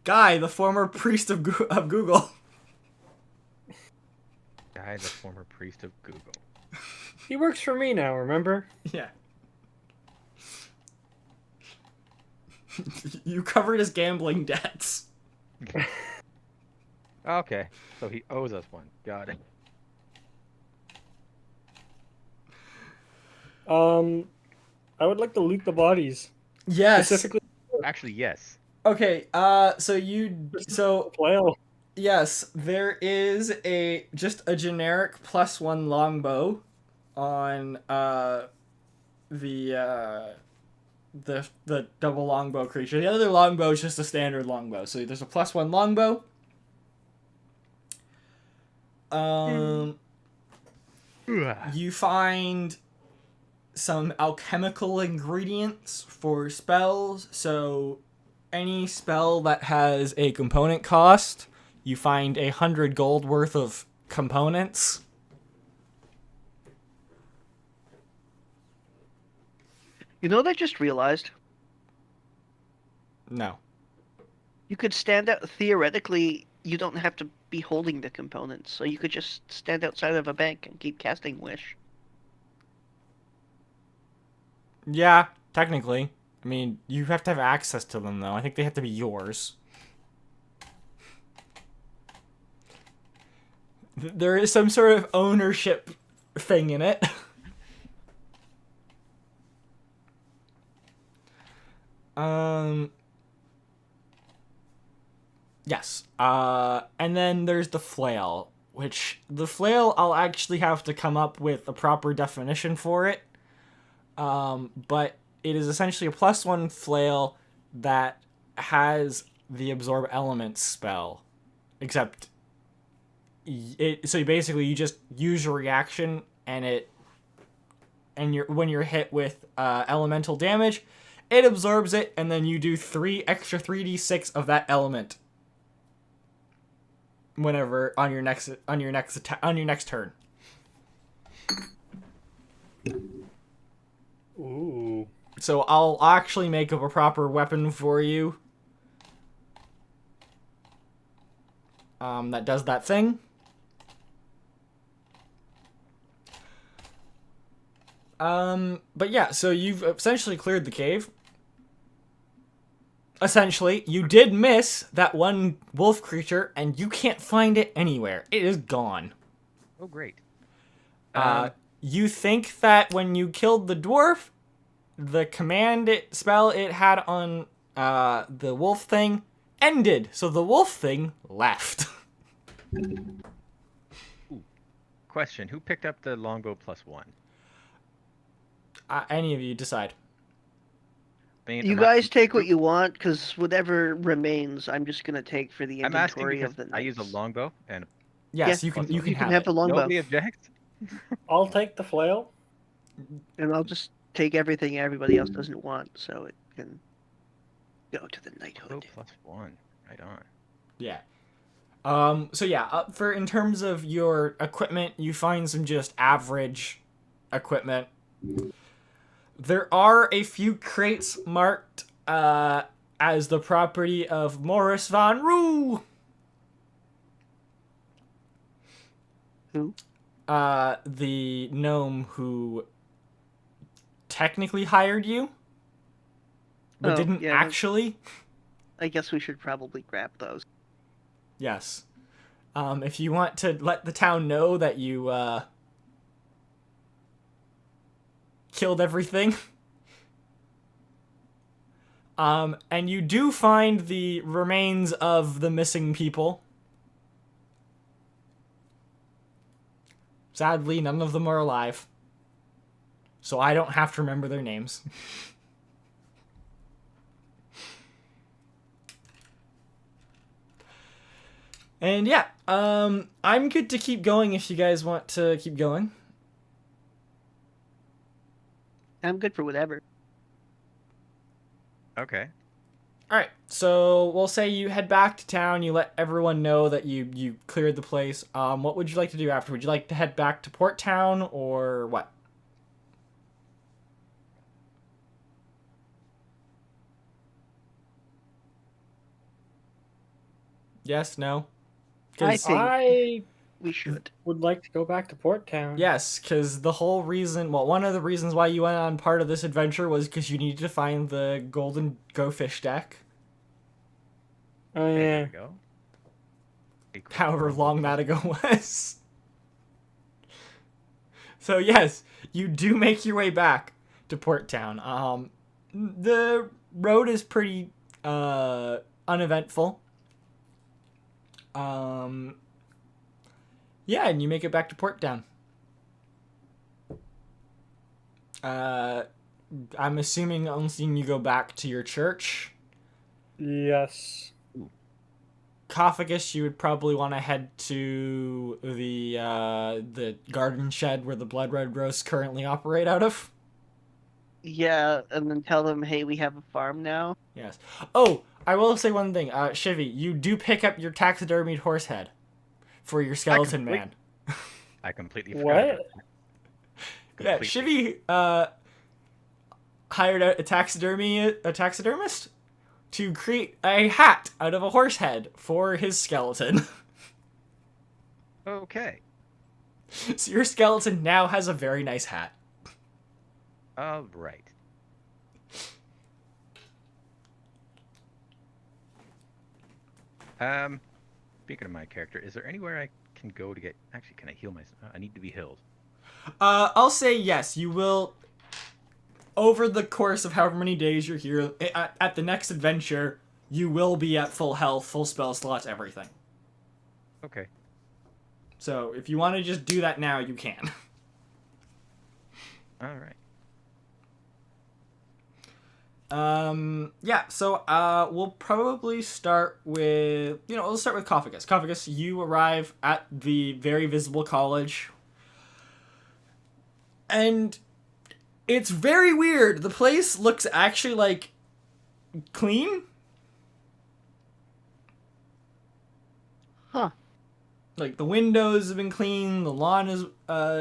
Guy, the former priest of Google. Guy, the former priest of Google. He works for me now, remember? Yeah. You covered his gambling debts. Okay, so he owes us one. Got it. I would like to loot the bodies. Yes. Specifically, Actually, yes. Okay, so flail. yes, there is just a generic +1 longbow on the double longbow creature. The other longbow is just a standard longbow. So there's a +1 longbow. You find some alchemical ingredients for spells. So any spell that has a component cost, you find 100 gold worth of components. You know what I just realized? No. You could stand out, theoretically, you don't have to be holding the components, so you could just stand outside of a bank and keep casting Wish. Yeah, technically. I mean, you have to have access to them, though. I think they have to be yours. There is some sort of ownership thing in it. Yes. And then there's the flail, which the flail I'll actually have to come up with a proper definition for it. But it is essentially a +1 flail that has the absorb elements spell, except so basically you just use your reaction and when you're hit with elemental damage, it absorbs it, and then you do 3 extra 3d6 of that element whenever on your next turn. Ooh. So I'll actually make up a proper weapon for you that does that thing. But yeah, so you've essentially cleared the cave. Essentially, you did miss that one wolf creature, and you can't find it anywhere. It is gone. Oh, great. You think that when you killed the dwarf, the spell it had on the wolf thing ended, so the wolf thing left. Question: who picked up the longbow +1? Any of you decide. I mean, You guys take what you want, because whatever remains, I'm just gonna take for the I'm asking inventory because of the I use a knights. longbow and Yes, Yeah, you can also you can You can have have it. the longbow, nobody objects. I'll take the flail. and I'll just take everything everybody else doesn't want, so it can go to the Longbow knighthood. +1. Right on. Yeah. So yeah, for in terms of your equipment, you find some just average equipment. There are a few crates marked as the property of Morris Van Roo. Who? The gnome who technically hired you, but Oh, didn't yeah. actually. I guess we should probably grab those. Yes. If you want to let the town know that you killed everything. And you do find the remains of the missing people. Sadly, none of them are alive. So I don't have to remember their names. And yeah, I'm good to keep going if you guys want to keep going. I'm good for whatever. Okay. All right, so we'll say you head back to town. You let everyone know that you cleared the place. What would you like to do after? Would you like to head back to Port Town or what? Yes, no. I think I we should. would like to go back to Port Town. Yes, because the whole reason, well, one of the reasons why you went on part of this adventure was because you needed to find the golden go fish deck. Oh Okay, yeah. there we go. However long that ago was. So yes, you do make your way back to Port Town. The road is pretty uneventful. Yeah, and you make it back to Port Town. I'm assuming you go back to your church. Yes. Koffigus, you would probably want to head to the garden shed where the Blood Red Roasts currently operate out of. Yeah, and then tell them, hey, we have a farm now. Yes. Oh, I will say one thing. Shivvy, you do pick up your taxidermied horse head for your skeleton man. I completely forgot. What? about that. Yeah, Completely. Shivvy hired out a taxidermist to create a hat out of a horse head for his skeleton. Okay. So your skeleton now has a very nice hat. All right. Speaking of my character, is there anywhere I can go to get? Actually, can I heal myself? I need to be healed. I'll say yes. You will. Over the course of however many days you're here, at the next adventure, you will be at full health, full spell slots, everything. Okay. So if you want to just do that now, you can. All right. Yeah, so, we'll probably start with, we'll start with Koffigus. Koffigus, you arrive at the very visible college. And it's very weird. The place looks actually, like, clean. Huh. Like, the windows have been cleaned, the lawn has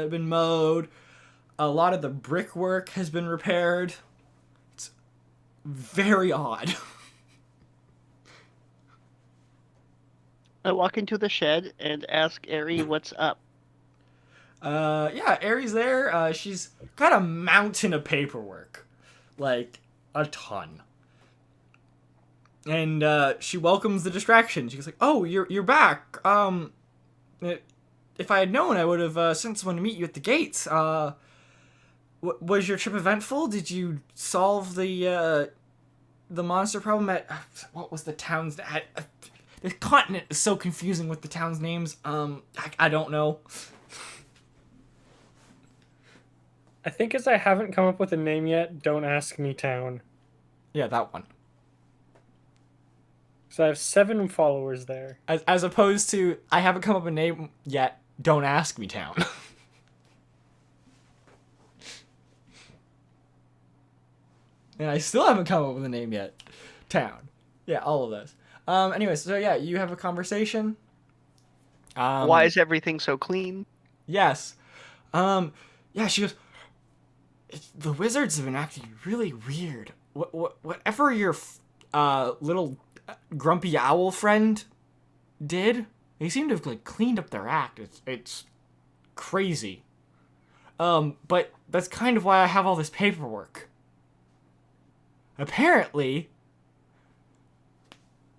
been mowed, a lot of the brickwork has been repaired. It's very odd. I walk into the shed and ask Ari what's up. Yeah, Ari's there. She's got a mountain of paperwork. Like, a ton. And, she welcomes the distraction. She's like, oh, you're back. If I had known, I would have, sent someone to meet you at the gates. Was your trip eventful? Did you solve the monster problem at what was the town's the continent is so confusing with the town's names. I don't know. I think as I haven't come up with a name yet, don't ask me town. Yeah, that one. So I have 7 followers there. As opposed to I haven't come up with a name yet. Don't ask me town. And I still haven't come up with a name yet. Town. Yeah, all of those. Anyways, so yeah, you have a conversation. Why is everything so clean? Yes. Yeah, she goes, the wizards have been acting really weird. Whatever your little grumpy owl friend did, they seem to have like cleaned up their act. It's crazy. But that's kind of why I have all this paperwork. Apparently,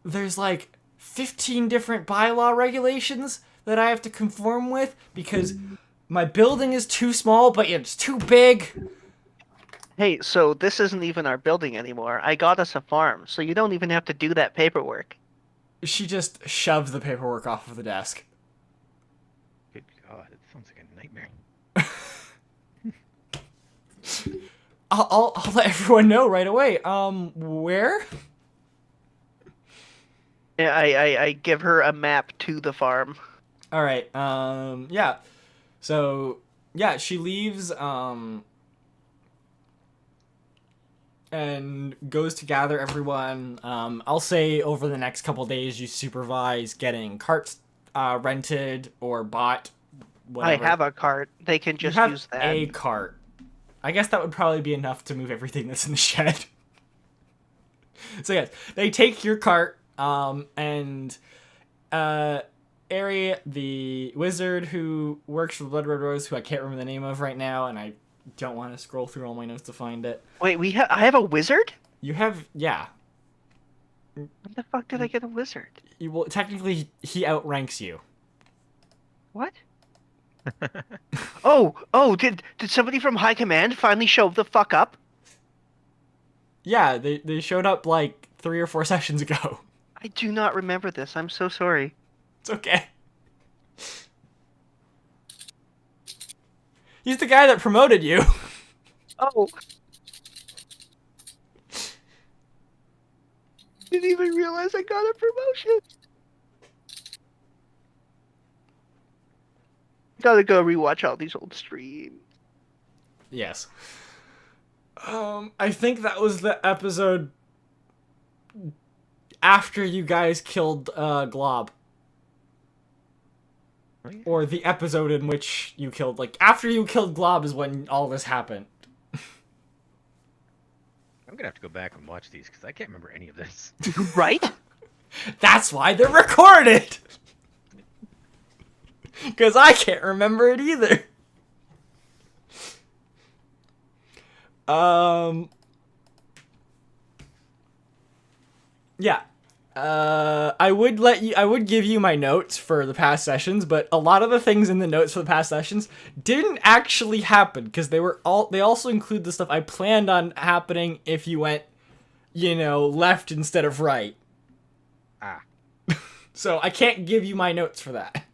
there's like 15 different bylaw regulations that I have to conform with because my building is too small, but it's too big. Hey, so this isn't even our building anymore. I got us a farm, so you don't even have to do that paperwork. She just shoved the paperwork off of the desk. Good God, it sounds like a nightmare. I'll let everyone know right away. Where? Yeah, I give her a map to the farm. All right. Yeah. So, yeah, she leaves, and goes to gather everyone. I'll say over the next couple days you supervise getting carts rented or bought. Whatever. I have a cart. They can just use that. A cart. I guess that would probably be enough to move everything that's in the shed. So yes, they take your cart, and Ari, the wizard who works for Blood Red Rose, who I can't remember the name of right now, and I don't want to scroll through all my notes to find it. Wait, I have a wizard? You have, yeah. When the fuck did I get a wizard? Well, technically, he outranks you. What? Did somebody from High Command finally show the fuck up? Yeah, they showed up like 3 or 4 sessions ago. I do not remember this. I'm so sorry. It's okay. He's the guy that promoted you. Oh. Didn't even realize I got a promotion. Gotta go rewatch all these old streams. Yes. I think that was the episode after you guys killed Glob. Oh, yeah. Or the episode in which you killed, like, after you killed Glob is when all this happened. I'm gonna have to go back and watch these because I can't remember any of this. Right? That's why they're recorded! Because I can't remember it either. Yeah. I would give you my notes for the past sessions, but a lot of the things in the notes for the past sessions didn't actually happen because they also include the stuff I planned on happening if you went, left instead of right. Ah. So I can't give you my notes for that.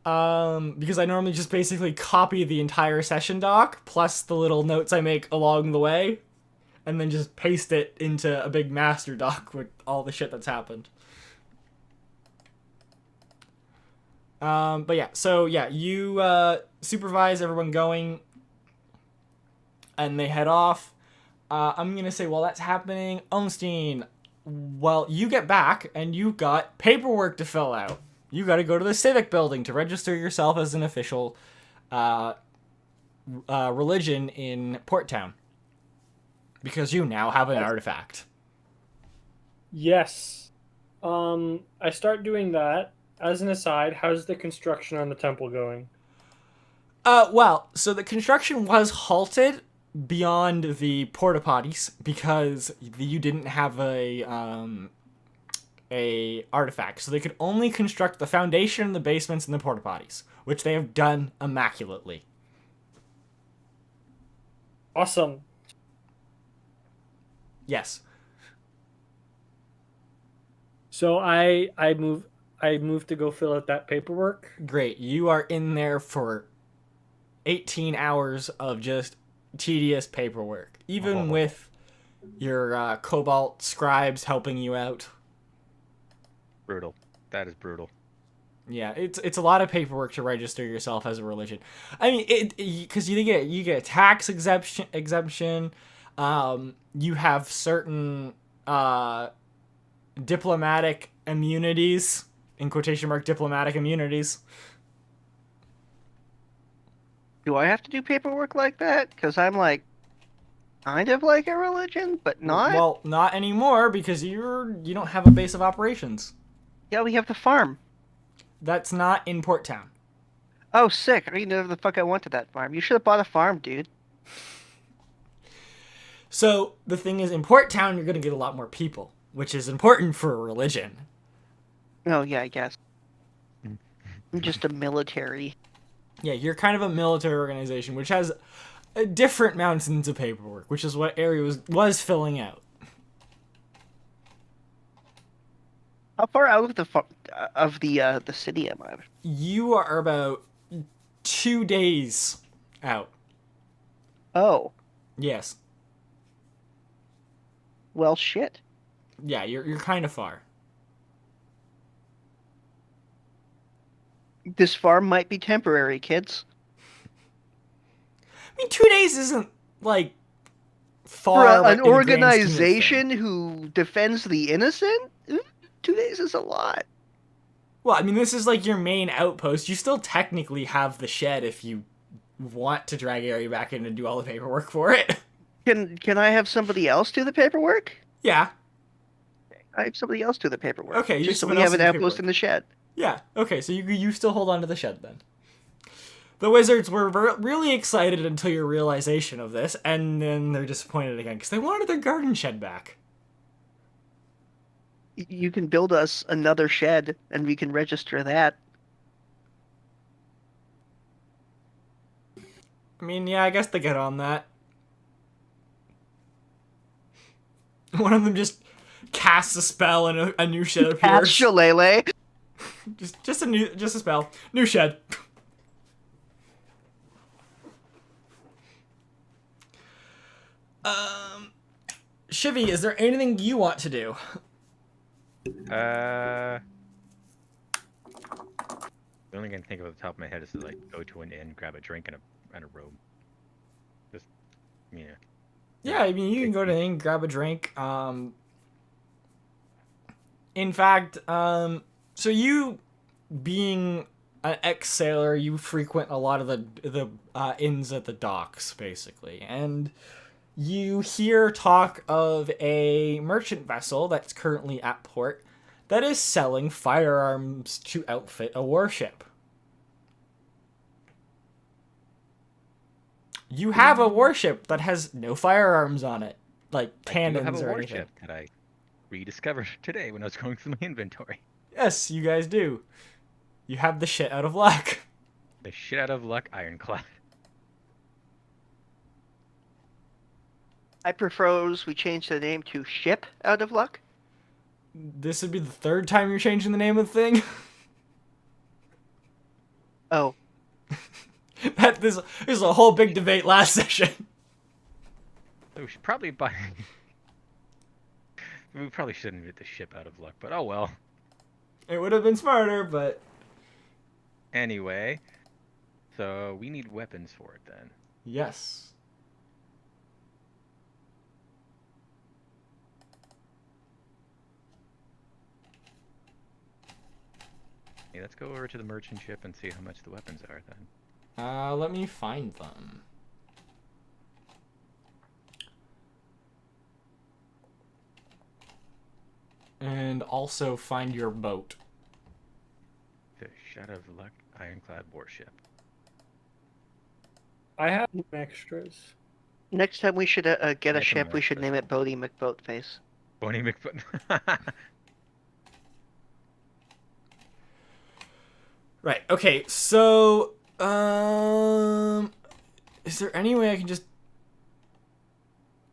Because I normally just basically copy the entire session doc, plus the little notes I make along the way, and then just paste it into a big master doc with all the shit that's happened. But yeah, so yeah, you, supervise everyone going, and they head off. I'm gonna say while that's happening, Ostein, well, you get back, and you've got paperwork to fill out. You got to go to the civic building to register yourself as an official religion in Port Town. Because you now have an artifact. Yes. I start doing that. As an aside, how's the construction on the temple going? Well, so the construction was halted beyond the porta potties because you didn't have a a artifact, so they could only construct the foundation, the basements, and the porta potties, which they have done immaculately. Awesome. Yes. So I move to go fill out that paperwork. Great. You are in there for 18 hours of just tedious paperwork, even with your cobalt scribes helping you out. Brutal. That is brutal. Yeah, it's a lot of paperwork to register yourself as a religion. I mean, because you get a tax exemption. You have certain diplomatic immunities, in quotation mark diplomatic immunities. Do I have to do paperwork like that? Because I'm like, kind of like a religion, but not. Well, not anymore because you don't have a base of operations. Yeah, we have the farm. That's not in Port Town. Oh, sick! I didn't know the fuck I wanted that farm. You should have bought a farm, dude. So the thing is, in Port Town, you're gonna get a lot more people, which is important for a religion. Oh yeah, I guess. I'm just a military. Yeah, you're kind of a military organization, which has different mountains of paperwork, which is what Ari was filling out. How far out of the city am I? You are about 2 days out. Oh, Yes. well, shit. Yeah, you're kind of far. This farm might be temporary, kids. I mean, 2 days isn't like For far. an in the grand scheme of organization things. who defends the innocent, 2 days is a lot. Well, I mean, this is like your main outpost. You still technically have the shed if you want to drag Ari back in and do all the paperwork for it. Can I have somebody else do the paperwork? Yeah. I have somebody else do the paperwork. Okay, you just so someone we else have do an the outpost paperwork. in the shed. Yeah. Okay, so you still hold on to the shed then. The wizards were really excited until your realization of this, and then they're disappointed again because they wanted their garden shed back. You can build us another shed, and we can register that. I mean, yeah, I guess they get on that. One of them just casts a spell and a new shed Cat appears. Shillelagh. Just a spell. New shed. Shivvy, is there anything you want to do? The only thing I can think of at the top of my head is to like go to an inn, grab a drink and a robe. Just yeah. Yeah, I mean, you can go to the inn, grab a drink. In fact, so you, being an ex-sailor, you frequent a lot of the inns at the docks, basically, and you hear talk of a merchant vessel that's currently at port that is selling firearms to outfit a warship. You have a warship that has no firearms on it, like cannons I do have a or warship anything. that I rediscovered today when I was going through my inventory. Yes, you guys do. You have the shit out of luck. The shit out of luck ironclad. I propose we change the name to Ship Out of Luck. This would be the third time you're changing the name of the thing. Oh, This is a whole big debate last session. So we should probably buy. We probably shouldn't get the ship out of luck, but oh well. It would have been smarter, but Anyway, so we need weapons for it then. yes. Hey, let's go over to the merchant ship and see how much the weapons are then. Let me find them. And also find your boat. Fish out of luck ironclad warship. I have extras. next time we should get a Make 'em ship. We should extras. name it Bodie McBoatface. Boney McFoot. Right. Okay. So, is there any way I can just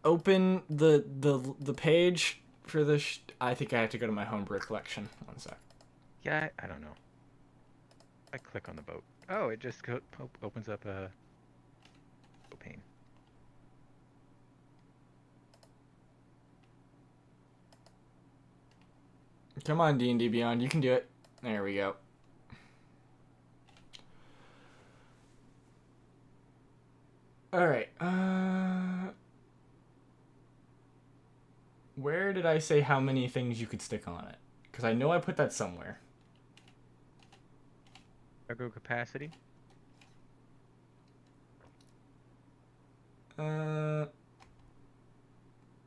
open the page for this? I think I have to go to my homebrew collection. One sec. Yeah, I don't know. I click on the boat. Oh, it just opens up a pane. Come on, D&D Beyond. You can do it. There we go. All right. Where did I say how many things you could stick on it? Because I know I put that somewhere. Cargo capacity.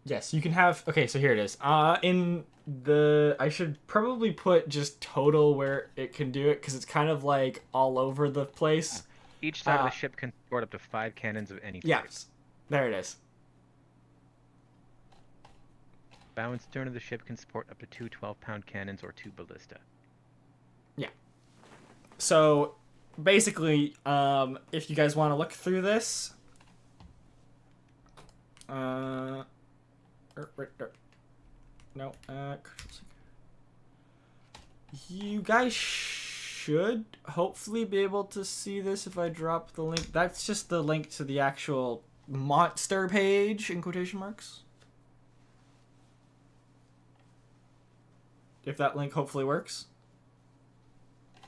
Yes, you can have. Okay, so here it is. I should probably put just total where it can do it because it's kind of like all over the place. Each side of the ship can support up to 5 cannons of any type. Yes, there it is. Bow and stern of the ship can support up to 2 12-pound cannons or 2 ballista. Yeah. So basically, if you guys want to look through this, no, you guys should hopefully be able to see this if I drop the link. That's just the link to the actual monster page in quotation marks. If that link hopefully works.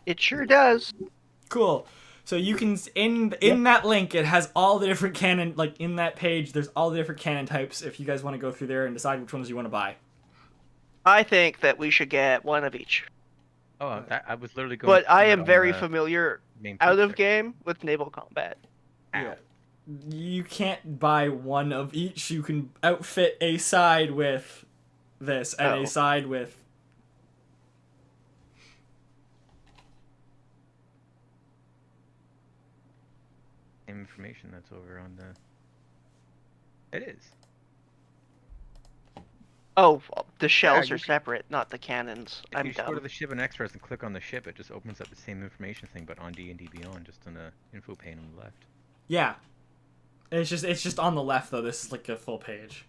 It sure does. Cool. So you can in that link it has all the different cannon, like in that page there's all the different cannon types if you guys want to go through there and decide which ones you want to buy. I think that we should get one of each. Oh, I was literally going. But I through it am on very the familiar main out of page game with naval combat. there. Yeah. Ow. You can't buy one of each. You can outfit a side with this and a side with Same information that's over on the. It is. Oh, the shells you are can- separate, not the cannons. If I'm you just go to dumb. the ship and extras and click on the ship, it just opens up the same information thing, but on D&D Beyond, just on the info pane on the left. yeah. It's just on the left though. This is like a full page.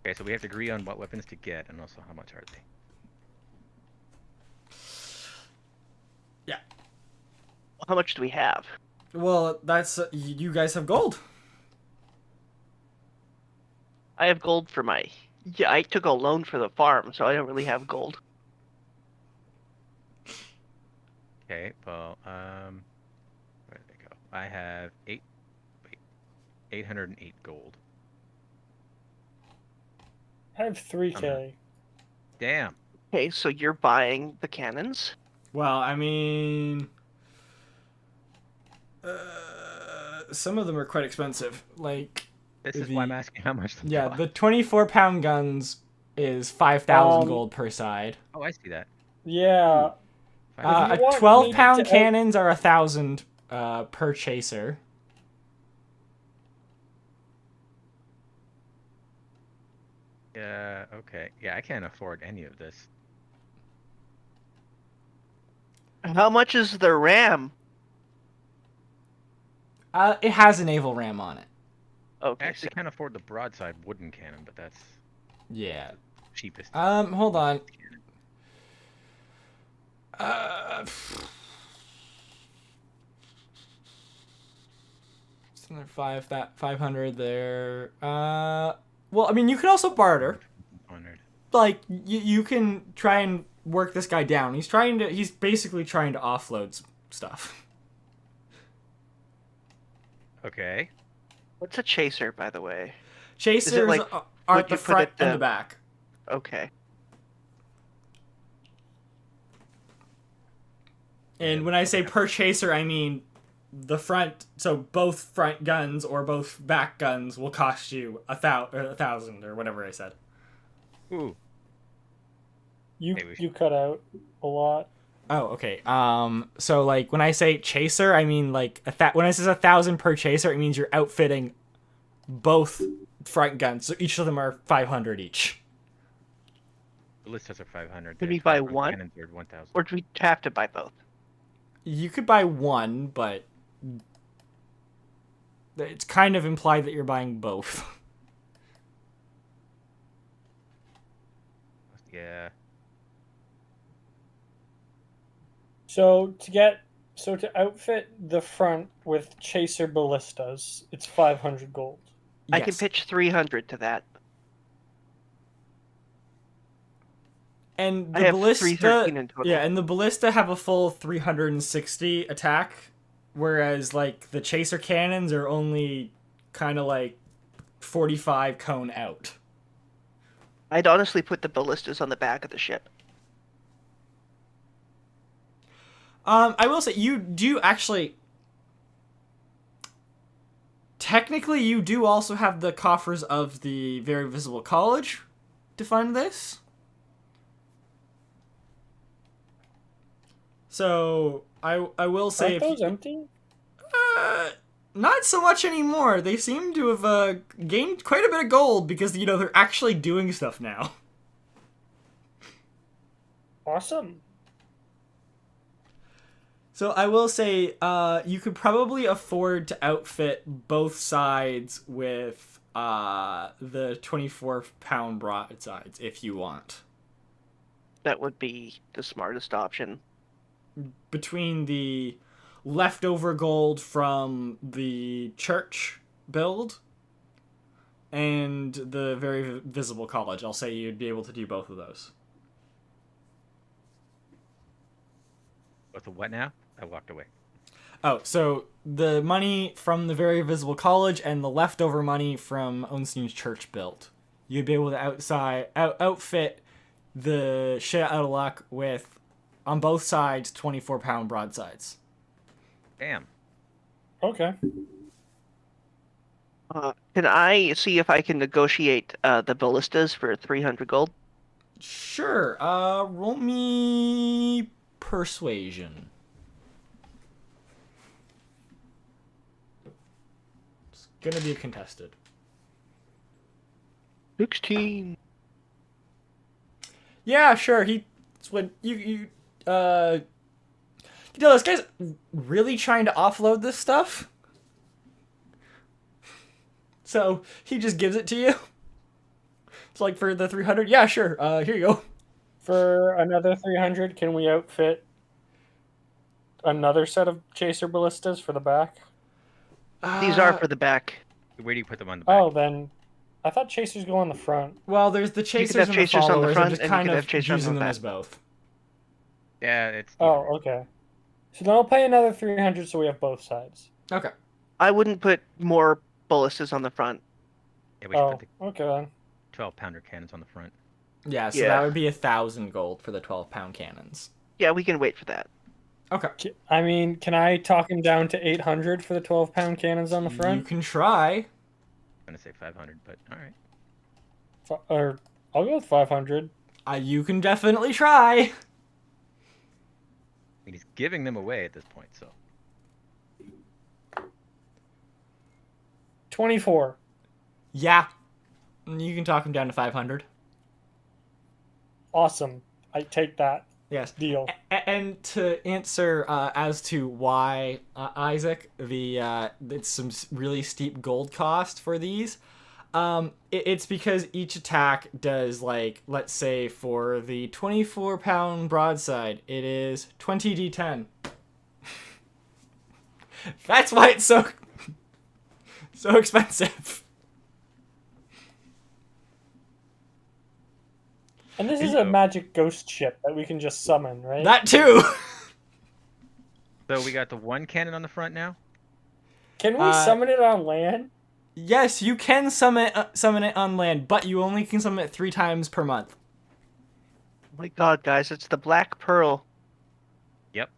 Okay, so we have to agree on what weapons to get, and also how much are they. Yeah. How much do we have? Well, that's you guys have gold. I have gold for my. Yeah, I took a loan for the farm, so I don't really have gold. Okay, well, where did they go? I have 808 gold. I have 3K. Damn. Okay, so you're buying the cannons? Well, I mean, some of them are quite expensive. Like, This is why I'm asking how much. They yeah, cost. the 24-pound guns is 5,000 Um, gold per side. Oh, I see that. Yeah. If you want me 12-pound to- cannons are 1,000 per chaser. Yeah, okay. Yeah, I can't afford any of this. How much is the RAM? It has a naval ram on it. I Okay, actually can't afford the broadside wooden cannon, but that's Yeah. cheapest. Hold on. 500 there. Well, I mean, you can also barter. Honored. Like, you can try and work this guy down. He's basically trying to offload stuff. Okay. what's a chaser, by the way? Chasers like are what the you put front at and the- the back. Okay. And when I say per chaser, I mean the front. So both front guns or both back guns will cost you 1,000 or whatever I said. Ooh. You Maybe we you cut out a lot. Oh, okay. So like when I say chaser, I mean like when it says 1,000 per chaser, it means you're outfitting both front guns, so each of them are 500 each. Ballistas are 500. Did the we buy front one? Cannons are 1,000. Or do we have to buy both? You could buy one, but it's kind of implied that you're buying both. Yeah. So to outfit the front with chaser ballistas, it's 500 gold. I can Yes. pitch 300 to that. And I the have ballista, 313 in total. yeah, and the ballista have a full 360 attack, whereas like the chaser cannons are only kind of like 45 cone out. I'd honestly put the ballistas on the back of the ship. I will say you do actually. Technically, you do also have the coffers of the Very Visible College to fund this. So I will say Aren't those empty? not so much anymore. They seem to have gained quite a bit of gold because they're actually doing stuff now. Awesome. So I will say you could probably afford to outfit both sides with the 24-pound broadsides if you want. That would be the smartest option. Between the leftover gold from the church build and the Very Visible College, I'll say you'd be able to do both of those. With the what now? I walked away. Oh, so the money from the Very Visible College and the leftover money from Onstein's church build. You'd be able to outfit the shit out of luck with, on both sides, 24-pound broadsides. Damn. Okay. Can I see if I can negotiate the ballistas for 300 gold? Sure. Roll me persuasion. It's gonna be contested. 16. Yeah, sure. It's when this guy's really trying to offload this stuff. So he just gives it to you. It's like, for the 300, yeah, sure. Here you go. For another 300, can we outfit another set of chaser ballistas for the back? These are for the back. Where do you put them on the back? Oh, then I thought chasers go on the front. Well, there's the chasers have and chasers the on the followers. front, I'm just and you kind could of have chasers on using the them back. as both. Yeah, it's. Oh, okay. So then I'll pay another 300 so we have both sides. Okay. I wouldn't put more ballistas on the front. Yeah, we should Oh, put the okay then. 12-pounder cannons on the front. Yeah, so Yeah. that would be 1,000 gold for the 12-pound cannons. Yeah, we can wait for that. Okay. I mean, can I talk him down to 800 for the 12-pound cannons on the You front? can try. I'm gonna say 500, but all right. Or I'll go with 500. You can definitely try. I mean, he's giving them away at this point, so. 24. Yeah. You can talk him down to 500. Awesome. I take that Yes. deal. And to answer as to why, Isaac, it's some really steep gold cost for these. It's because each attack does, like, let's say for the 24-pound broadside, it is 20d10. That's why it's so expensive. And this is Yeah. a magic ghost ship that we can just summon, right? That too. So we got the one cannon on the front now. Can we summon it on land? Yes, you can summon it on land, but you only can summon it 3 times per month. Oh my God, guys, it's the Black Pearl. Yep.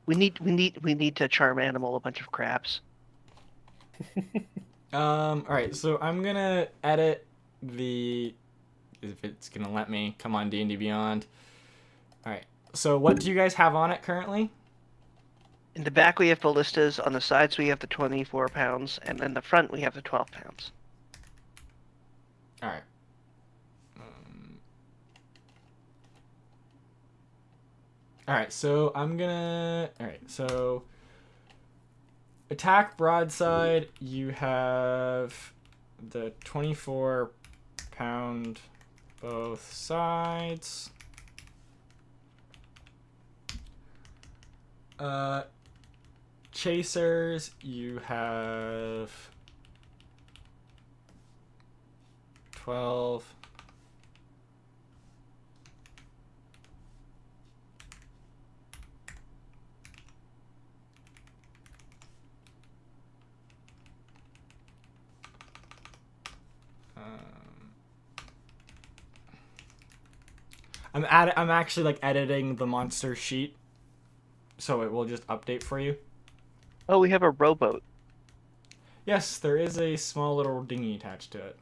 We need to charm animal a bunch of crabs. All right, so I'm gonna edit the, if it's gonna let me. Come on, D&D Beyond. All right. So what do you guys have on it currently? In the back we have ballistas, on the sides we have the 24 pounds, and in the front we have the 12 pounds. All right. All right, so I'm gonna. All right, so attack broadside. You have the 24-pound both sides. Chasers. You have 12. I'm actually like editing the monster sheet, so it will just update for you. Oh, we have a rowboat. Yes, there is a small little dinghy attached to it.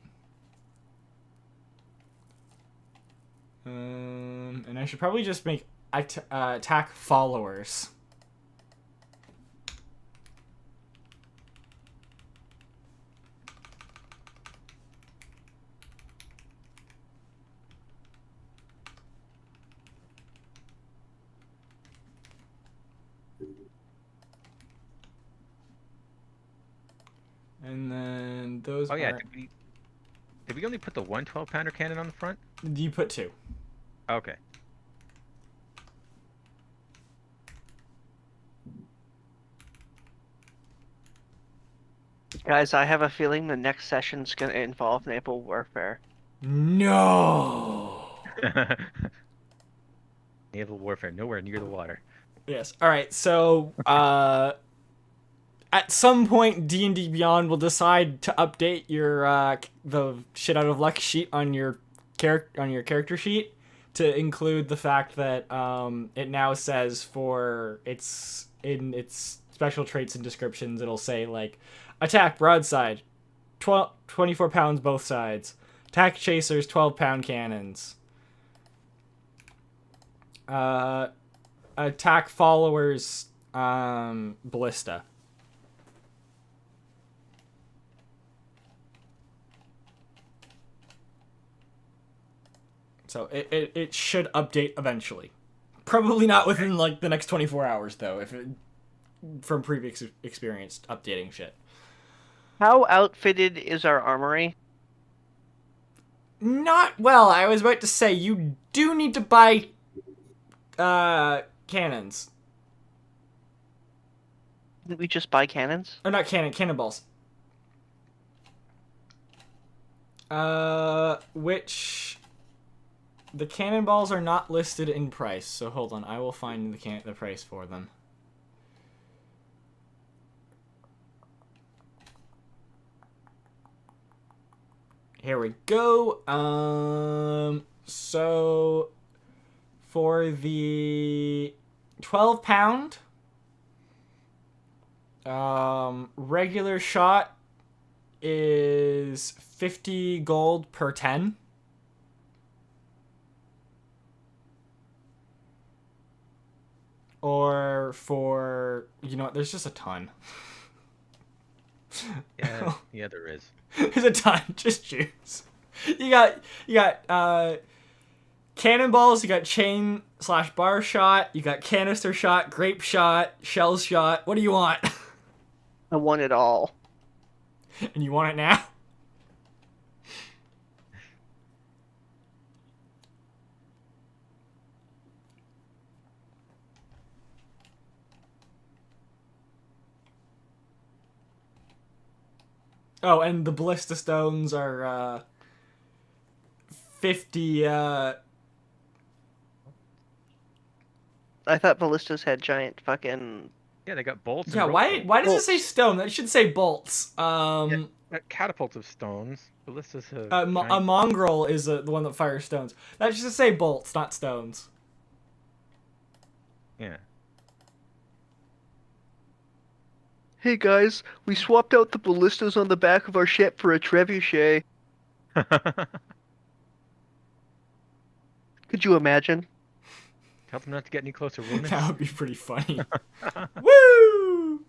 And I should probably just make attack followers. And then those. Oh yeah, are... did we only put the 112-pounder cannon on the front? You put 2. Okay. Guys, I have a feeling the next session's gonna involve naval warfare. No. Naval warfare, nowhere near the water. Yes. All right. So, at some point, D&D Beyond will decide to update your the shit out of luck sheet on your character sheet to include the fact that it now says for its special traits and descriptions, it'll say like attack broadside, 24 pounds both sides, attack chasers, 12-pound cannons, attack followers, ballista. So it should update eventually. Probably not within like the next 24 hours though, if it, from previous experience updating shit. How outfitted is our armory? Not well. I was about to say you do need to buy cannons. Did we just buy cannons? Or not cannonballs. Which the cannonballs are not listed in price, so hold on, I will find the price for them. Here we go. So for the 12-pound regular shot is 50 gold per 10. Or for, you know what, there's just a ton. Yeah, there is. There's a ton. Just choose. You got cannonballs, you got chain/bar shot, you got canister shot, grape shot, shell shot. What do you want? I want it all. And you want it now? Oh, and the ballista stones are 50 I thought ballistas had giant fucking... Yeah, they got bolts. Yeah, and why does it say stone? That should say bolts. Catapults of stones. Ballistas have A giant... mongrel is the one that fires stones. That should say bolts, not stones. Yeah. Hey guys, we swapped out the ballistas on the back of our ship for a trebuchet. Could you imagine? Tell them not to get any closer, wouldn't it? That would be pretty funny. Woo!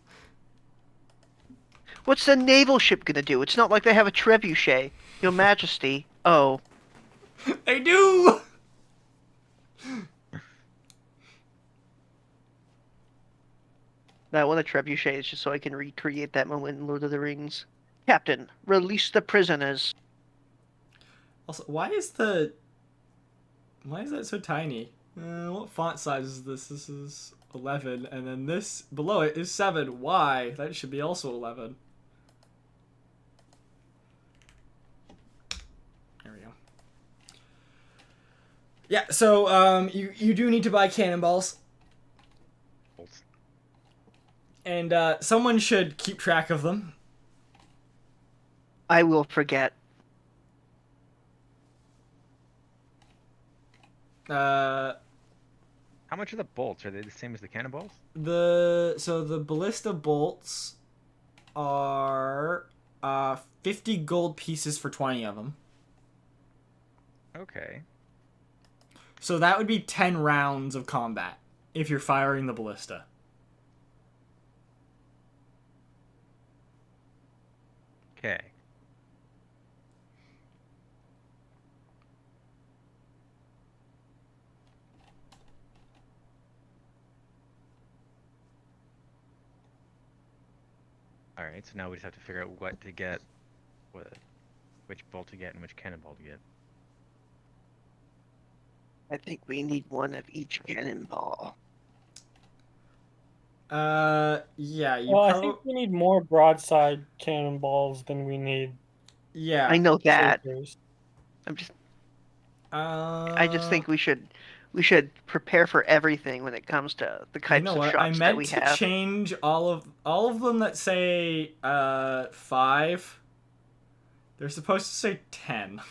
What's the naval ship gonna do? It's not like they have a trebuchet, Your Majesty. Oh, They do! that one a trebuchet is just so I can recreate that moment in Lord of the Rings. Captain, release the prisoners. Also, why is that so tiny? What font size is this? This is 11, and then this below it is 7. Why? That should be also 11. There we go. Yeah, so you do need to buy cannonballs, Bolts. and someone should keep track of them. I will forget. Uh, How much are the bolts? Are they the same as the cannonballs? the ballista bolts are 50 gold pieces for 20 of them. Okay. So that would be 10 rounds of combat if you're firing the ballista. Okay. All right. So now we just have to figure out what to get, which bolt to get, and which cannonball to get. I think we need one of each cannonball. Yeah, I think we need more broadside cannonballs than we need yeah. I know that. shakers. I just think we should prepare for everything when it comes to the You types know of what? I shots that meant we to have. change all of them that say 5. They're supposed to say 10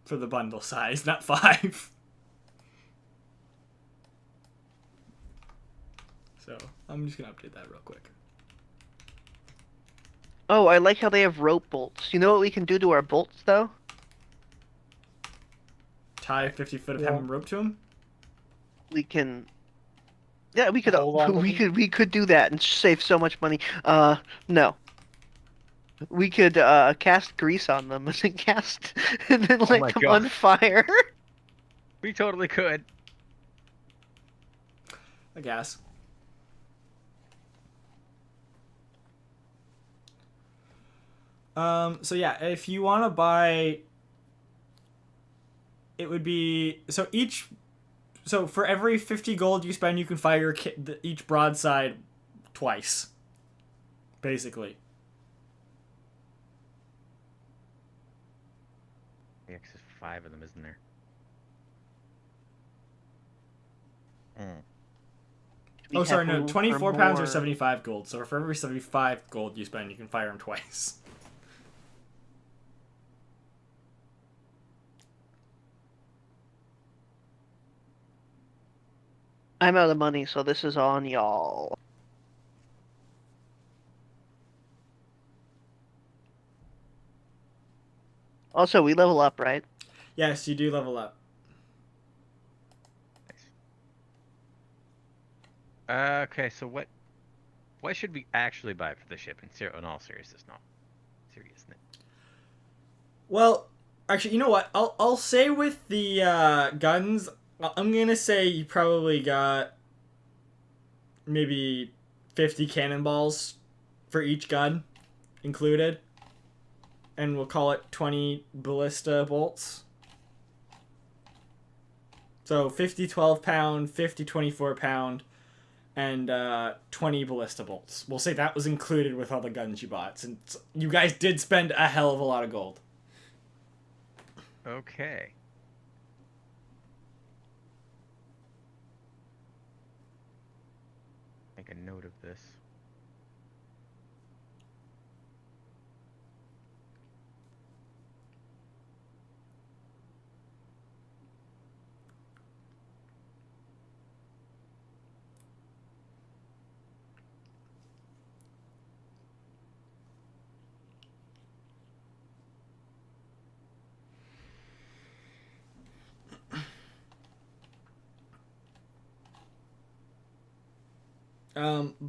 for the bundle size, not 5. So I'm just gonna update that real quick. Oh, I like how they have rope bolts. You know what we can do to our bolts, though? Tie 50 foot of Yeah. hemp rope to him. We can. Yeah, we could. Hold on to them? We could do that and save so much money. No. We could cast grease on them and then and then my light them God. on fire. We totally could. I guess. So yeah, if you want to buy, it would be so for every 50 gold you spend, you can fire each broadside twice, basically. Yeah, 'cause there's 5 of them, isn't there? Oh, sorry, no, 24 pounds or more. 75 gold. So for every 75 gold you spend, you can fire them twice. I'm out of money, so this is on y'all. Also, we level up, right? Yes, you do level up. Okay, so what should we actually buy for the ship? In all seriousness, not seriousness. Well, actually, you know what? I'll say with the guns, I'm gonna say you probably got maybe 50 cannonballs for each gun included, and we'll call it 20 ballista bolts. So 50 12-pound, 50 24-pound, and 20 ballista bolts. We'll say that was included with all the guns you bought, since you guys did spend a hell of a lot of gold. Okay. Make a note of this.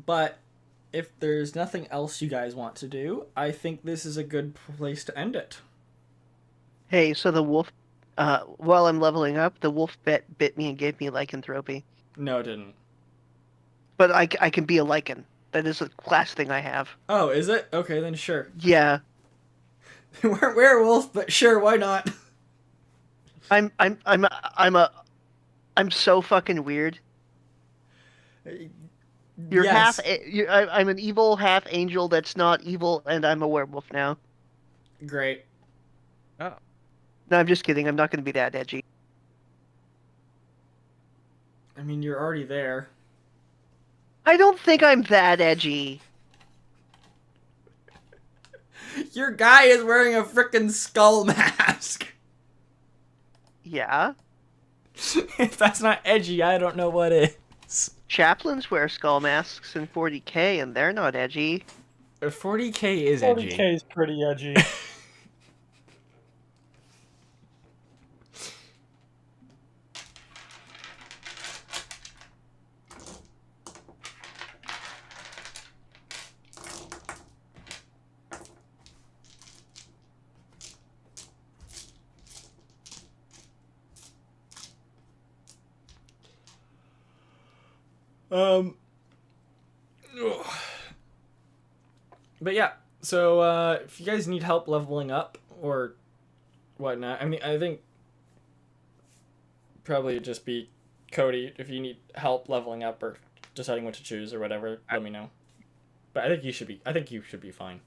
But if there's nothing else you guys want to do, I think this is a good place to end it. Hey, so the wolf, while I'm leveling up, the wolf bit me and gave me lycanthropy. No, it didn't. But I can be a lycan. That is a class thing I have. Oh, is it? Okay, then sure. Yeah. They weren't werewolf, but sure, why not? I'm so fucking weird. You're Yes. I'm an evil half angel that's not evil, and I'm a werewolf now. Great. Oh, No, I'm just kidding. I'm not going to be that edgy. I mean, you're already there. I don't think I'm that edgy. Your guy is wearing a frickin' skull mask. Yeah. If that's not edgy, I don't know what is. Chaplains wear skull masks in 40K, and they're not edgy. 40K is edgy. 40K is pretty edgy. But yeah, so if you guys need help leveling up or whatnot, I mean, I think probably just be Cody if you need help leveling up or deciding what to choose or whatever. Let me know. But I think you should be. I think you should be fine.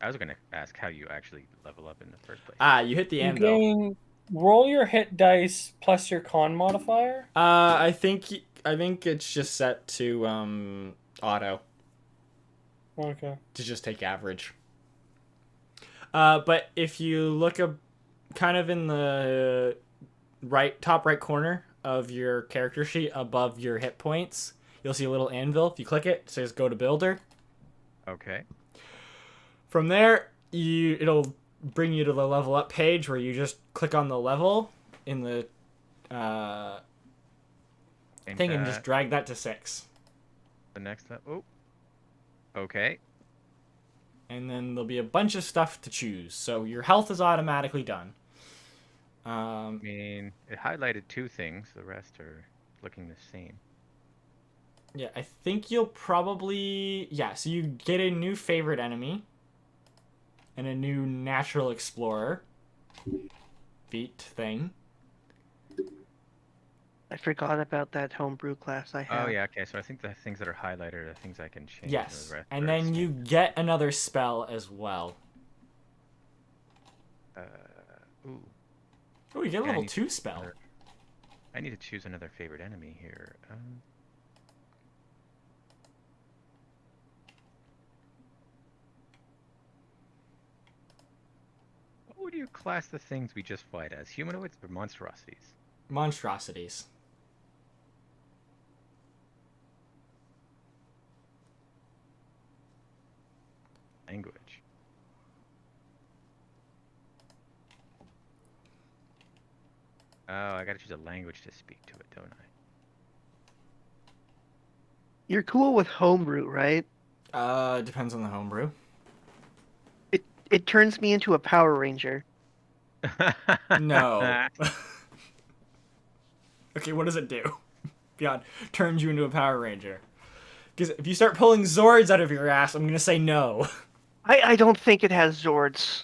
I was gonna ask how you actually level up in the first place. You hit the You anvil. gain roll your hit dice plus your con modifier. I think it's just set to auto Okay. to just take average. But if you look up, kind of in the top right corner of your character sheet above your hit points, you'll see a little anvil. If you click it, it says "Go to Builder." Okay. From there, it'll bring you to the level up page where you just click on the level in the thing and just drag that to 6. The next up. Oh. Okay. And then there'll be a bunch of stuff to choose. So your health is automatically done. I mean, it highlighted 2 things. The rest are looking the same. Yeah, I think you'll probably... Yeah, so you get a new favorite enemy. And a new natural explorer. Feat thing. I forgot about that homebrew class I have. Oh yeah, okay. So I think the things that are highlighted are the things I can change. Yes, The rest and are then you standard. get another spell as well. Ooh. Oh, you get a Yeah, I level need 2 spell. I need to choose another favorite enemy here. What would you class the things we just fight as? Humanoids or monstrosities? Monstrosities. Language. Oh, I gotta choose a language to speak to it, don't I? You're cool with homebrew, right? Depends on the homebrew. It turns me into a Power Ranger. No. Okay, what does it do? God, turns you into a Power Ranger. Because if you start pulling Zords out of your ass, I'm gonna say no. I don't think it has Zords.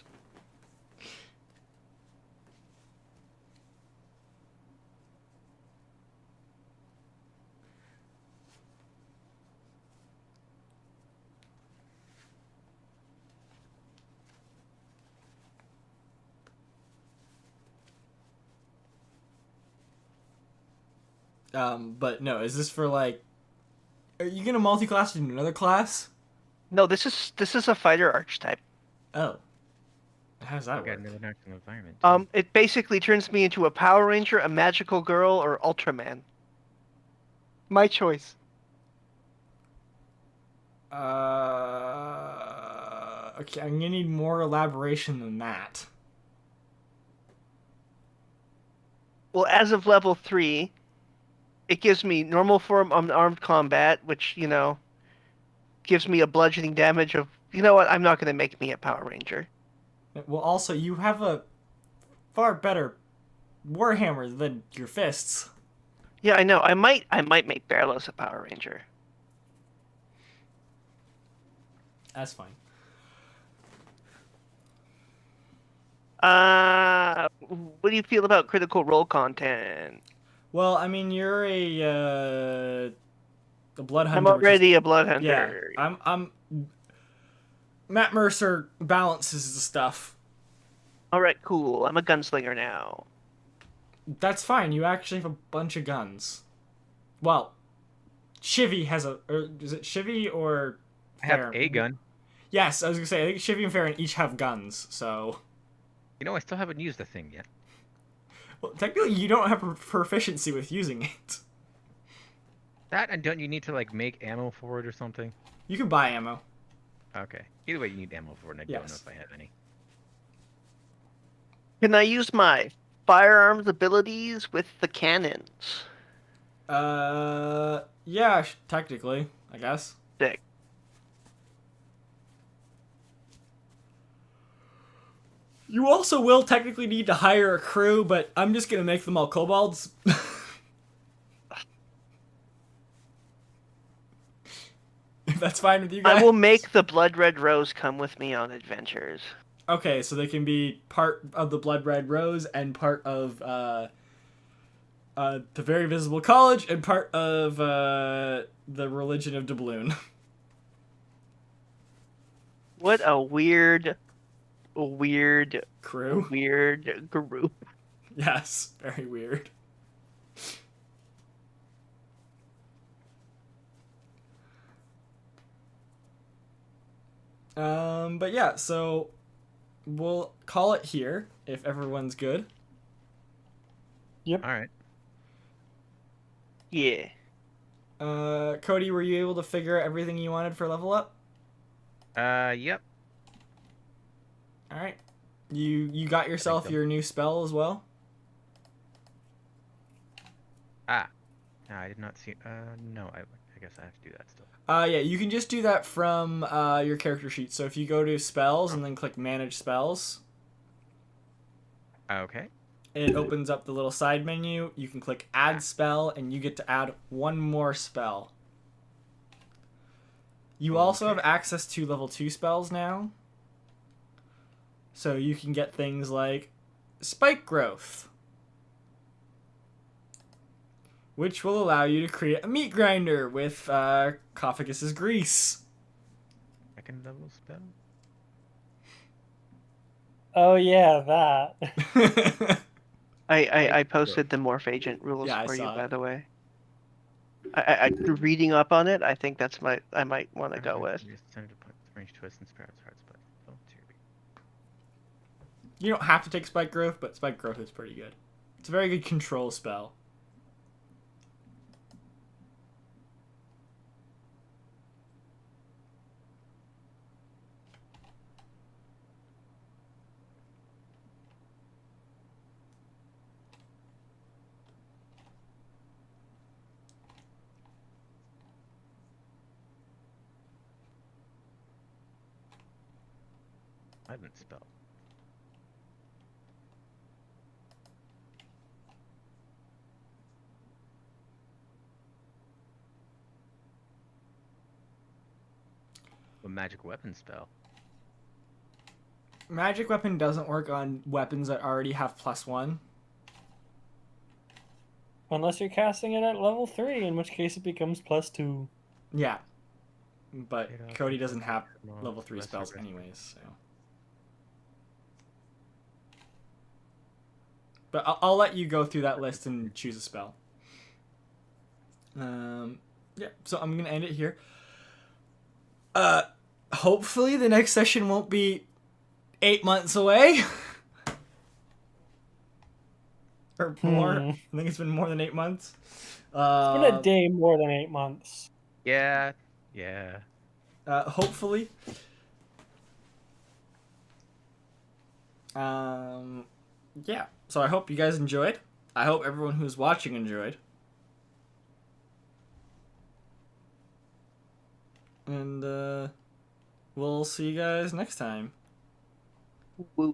But no, is this for like... Are you gonna multi-class into another class? No, this is a fighter archetype. Oh. How does that I've got work? another natural environment. too. It basically turns me into a Power Ranger, a magical girl, or Ultraman. My choice. Okay, I'm gonna need more elaboration than that. Well, as of level 3, it gives me normal form unarmed combat, which, gives me a bludgeoning damage of. You know what? I'm not going to make me a Power Ranger. Well, also, you have a far better warhammer than your fists. Yeah, I know. I might make Barlos a Power Ranger. That's fine. What do you feel about Critical Role content? Well, I mean, you're a blood hunter. I'm already a blood Yeah, hunter. I'm. Matt Mercer balances the stuff. All right, cool. I'm a gunslinger now. That's fine. You actually have a bunch of guns. Well, Shivvy has a. Or is it Shivvy or? I have Farron? a gun. Yes, I was gonna say. I think Shivvy and Farron each have guns. So. You know, I still haven't used the thing yet. Well, technically, you don't have proficiency with using it. That, and don't you need to like make ammo for it or something? You can buy ammo. Okay. Either way, you need ammo for it, and I don't know Yes. if I have any. Can I use my firearms abilities with the cannons? Yeah, technically, I guess. Sick. You also will technically need to hire a crew, but I'm just gonna make them all kobolds. If that's fine with you guys. I will make the Blood Red Rose come with me on adventures. Okay, so they can be part of the Blood Red Rose and part of the Very Visible College and part of the Religion of Doubloon. What a weird Crew? weird group. Yes, very weird. But yeah, so we'll call it here if everyone's good. All right. Yeah. Cody, were you able to figure out everything you wanted for level up? Yep. All right. You got yourself so. your new spell as well? Ah. No, I did not see. No, I guess I have to do that still. Yeah, you can just do that from your character sheet. So if you go to spells and then click manage spells, Okay. it opens up the little side menu. You can click add spell and you get to add one more spell. You also have access to level 2 spells now. So you can get things like Spike Growth, which will allow you to create a meat grinder with Koffigus' grease. Second level spell. Oh yeah, that. I posted the Morph Agent rules Yeah, I for you, saw by it. the way. I reading up on it, I think that's I might want to go with. Range twist and spirits hearts, but You don't have to take Spike Growth, but Spike Growth is pretty good. It's a very good control spell. I haven't spelled. A magic weapon spell. Magic weapon doesn't work on weapons that already have +1. Unless you're casting it at level 3, in which case it becomes +2. Yeah. But Yeah, Cody doesn't have well, level 3 lesser spells risk. anyways, so. But I'll let you go through that list and choose a spell. Yeah, so I'm going to end it here. Hopefully the next session won't be 8 months away. Or more. I think it's been more than 8 months. It's been a day more than 8 months. Yeah. Yeah. Hopefully. Yeah. So I hope you guys enjoyed. I hope everyone who's watching enjoyed. and we'll see you guys next time. Woot.